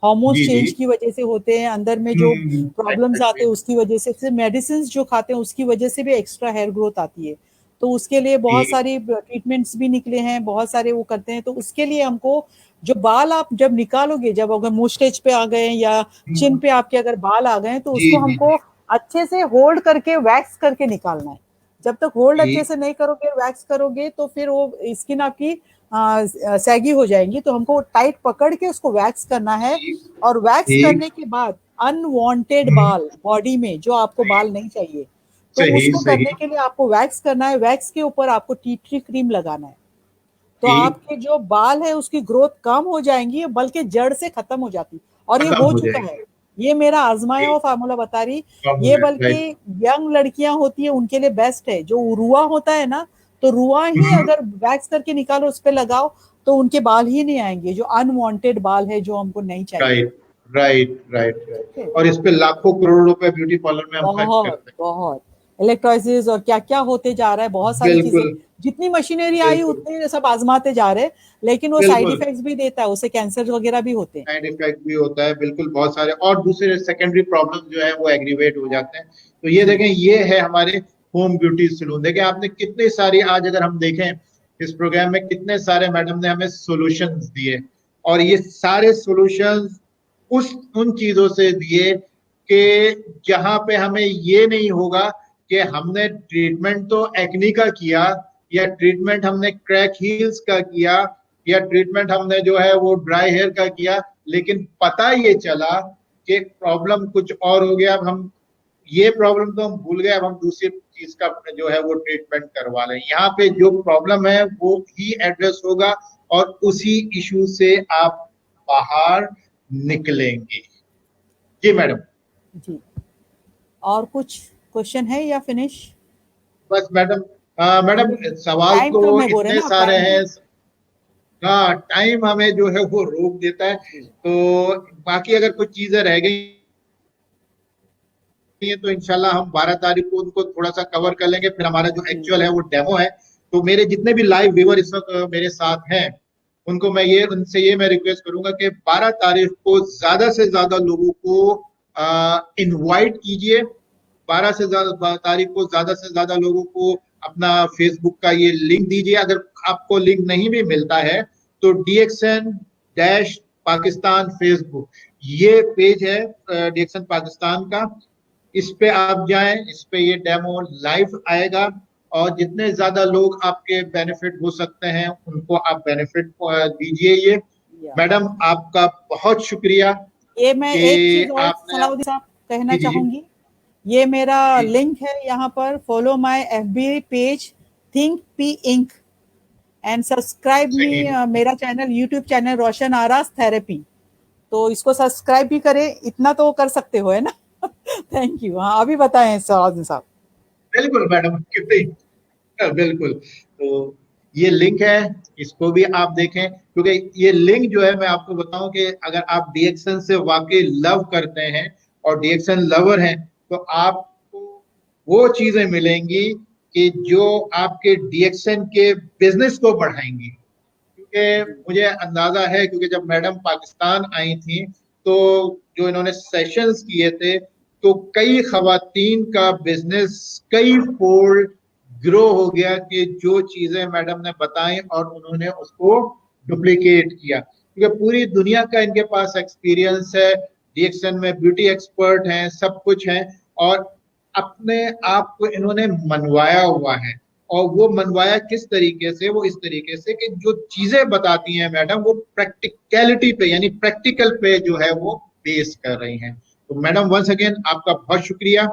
हार्मोन्स
जी जी।
चेंज की वजह से होते हैं, अंदर में जो प्रॉब्लम्स आते
एग्जैक्टली।
हैं उसकी वजह से, फिर मेडिसिन जो खाते हैं उसकी वजह से भी एक्स्ट्रा हेयर ग्रोथ आती है। तो उसके लिए बहुत
जी
सारी ट्रीटमेंट्स भी निकले हैं, बहुत सारे वो करते हैं। तो उसके लिए हमको, जो बाल आप जब निकालोगे, जब अगर मुस्टेच पे आ गए या चिन पे आपके अगर बाल आ गए, तो
जी
उसको
जी
हमको अच्छे से होल्ड करके वैक्स करके निकालना है। जब तक होल्ड
जी
अच्छे से नहीं करोगे, वैक्स करोगे, तो फिर वो स्किन आपकी सैगी हो जाएंगी। तो हमको टाइट पकड़ के उसको वैक्स करना है।
जी
और वैक्स
जी।
करने के बाद अनवांटेड बाल बॉडी में, जो आपको बाल नहीं चाहिए, तो
सही
उसको
सही।
करने के लिए आपको वैक्स करना है। वैक्स के ऊपर आपको टी ट्री क्रीम लगाना है, तो
जी।
आपके जो बाल है उसकी ग्रोथ कम हो जाएंगी, बल्कि जड़ से खत्म हो जाती। और ये
खत्म
हो
हो
चुका है,
जाएगी।
ये मेरा आजमाया
जी।
हुआ फार्मूला बता रही।
कम हो
ये
जाएगी,
बल्कि
राइट।
यंग लड़कियां होती है उनके लिए बेस्ट है, जो रुआ होता है ना, तो रुआ ही अगर वैक्स करके निकालो, उस पर लगाओ, तो उनके बाल ही नहीं आएंगे, जो अनवांटेड बाल है, जो हमको नहीं चाहिए।
राइट राइट राइट
ठीक
राइट।
है,
और इस पे लाखों करोड़ रुपए ब्यूटी पार्लर में हम खर्च
बहुत
करते
बहुत इलेक्ट्रोलाइसिस और क्या क्या होते जा रहा है, बहुत
हैं।
सारी चीजें,
बिल्कुल।
जितनी मशीनरी आई
बिल्कुल।
उतने सब आजमाते जा रहे हैं, लेकिन वो साइड
बिल्कुल।
इफेक्ट्स भी देता है, उससे कैंसर वगैरह भी होते हैं।
साइड इफेक्ट भी होता है, बिल्कुल, बहुत सारे और दूसरे सेकेंडरी प्रॉब्लम जो है वो एग्रीवेट हो जाते हैं। तो ये
जी
देखें, ये है हमारे होम ब्यूटी सलून। देखें आपने कितने सारी, आज अगर हम देखें इस प्रोग्राम में कितने सारे मैडम ने हमें सॉल्यूशंस दिए। और ये सारे सॉल्यूशंस उस उन चीजों से दिए कि जहां पे हमें ये नहीं होगा कि हमने ट्रीटमेंट तो एक्नी का किया, या ट्रीटमेंट हमने क्रैक हील्स का किया, या ट्रीटमेंट हमने जो है वो ड्राई हेयर का किया, लेकिन पता ये चला कि प्रॉब्लम कुछ और हो गया। अब हम ये प्रॉब्लम तो हम भूल गए, अब हम दूसरी चीज का जो है वो ट्रीटमेंट करवा लें। यहाँ पे जो प्रॉब्लम है वो ही एड्रेस होगा, और उसी इशू से आप बाहर निकलेंगे। जी मैडम।
जी। और कुछ क्वेश्चन है या फिनिश?
बस मैडम, मैडम सवाल
टाइम
तो
कम है बोल रहे
इतने
ना आप,
सारे
टाइम है।
हैं। हाँ, टाइम हमें जो है वो रोक देता है।
जी
तो बाकी अगर कुछ चीजें रह गई है तो इंशाल्लाह हम 12 तारीख को उनको थोड़ा सा कवर कर लेंगे। फिर हमारा जो एक्चुअल है वो डेमो है। तो मेरे जितने भी लाइव व्यूअर इस वक्त मेरे साथ हैं, उनको मैं ये उनसे ये मैं रिक्वेस्ट करूंगा कि 12 तारीख को ज्यादा से ज्यादा लोगों को इनवाइट कीजिए। 12 से ज्यादा तारीख को ज्यादा से ज्यादा लोगों को अपना फेसबुक का ये लिंक दीजिए। अगर आपको लिंक नहीं भी मिलता है तो DXN डैश पाकिस्तान फेसबुक ये पेज है DXN पाकिस्तान का, इस पे आप जाएं, इस पे ये डेमो लाइव आएगा और जितने ज्यादा लोग आपके बेनिफिट हो सकते हैं उनको आप बेनिफिट दीजिए। ये मैडम आपका बहुत शुक्रिया
ये मैं एक चीज
कि
और
आपने
सलाउद्दीन साहब कहना
जी
चाहूंगी, ये मेरा
जी
लिंक है यहाँ पर, follow my FB page think pink and subscribe me,
सही
मेरा चैनल यूट्यूब चैनल रोशन आरास थेरेपी, तो इसको सब्सक्राइब भी करें, इतना तो कर सकते हो है ना। Thank you. हाँ अभी बताएं सलाउद्दीन साहब।
बिल्कुल मैडम क्योंकि बिल्कुल तो ये लिंक है, इसको भी आप देखें क्योंकि ये लिंक जो है मैं आपको बताऊं कि अगर आप DXN से वाकई लव करते हैं और DXN लवर हैं तो आपको वो चीजें मिलेंगी कि जो आपके DXN के बिजनेस को बढ़ाएंगी। क्योंकि मुझे अंदाजा है क्योंकि जब मैडम पाकिस्तान आई थी तो जो इन्होंने सेशंस किए थे तो कई खवातीन का बिजनेस कई फोल्ड ग्रो हो गया कि जो चीजें मैडम ने बताई और उन्होंने उसको डुप्लीकेट किया क्योंकि पूरी दुनिया का इनके पास एक्सपीरियंस है। DXN में ब्यूटी एक्सपर्ट हैं, सब कुछ है और अपने आप को इन्होंने मनवाया हुआ है। और वो मनवाया किस तरीके से, वो इस तरीके से कि जो चीजें बताती हैं मैडम वो प्रैक्टिकलिटी पे यानी प्रैक्टिकल पे जो है वो बेस कर रही हैं। तो मैडम वंस अगेन आपका बहुत शुक्रिया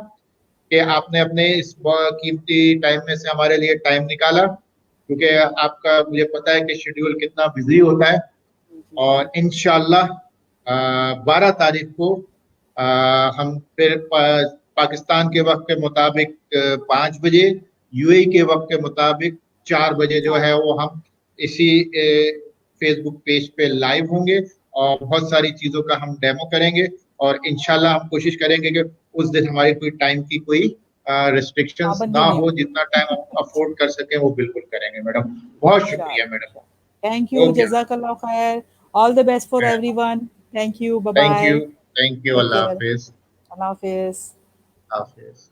कि आपने अपने इस कीमती टाइम में से हमारे लिए टाइम निकाला क्योंकि आपका मुझे पता है कि शेड्यूल कितना बिजी होता है। और इंशाल्लाह 12 तारीख को हम फिर पाकिस्तान के वक्त के मुताबिक 5 बजे, UAE के वक्त के मुताबिक 4 बजे जो है वो हम इसी फेसबुक पेज पे लाइव होंगे और बहुत सारी चीजों का हम डेमो करेंगे और इंशाल्लाह हम कोशिश करेंगे कि उस दिन हमारी कोई टाइम की कोई रिस्ट्रिक्शंस
पाबंदी
ना
नहीं
हो।
होगी।
जितना टाइम हम अफोर्ड कर सकें वो बिल्कुल करेंगे मैडम। बहुत शुक्रिया मैडम।
थैंक यू,
ओके
जज़ाकल्लाह खैर, all the best for everyone. Thank you, bye
thank
bye,
you, thank you,
take
अल्लाह
केयर,
हाफिज।
अल्लाह हाफिज।
हाफिज।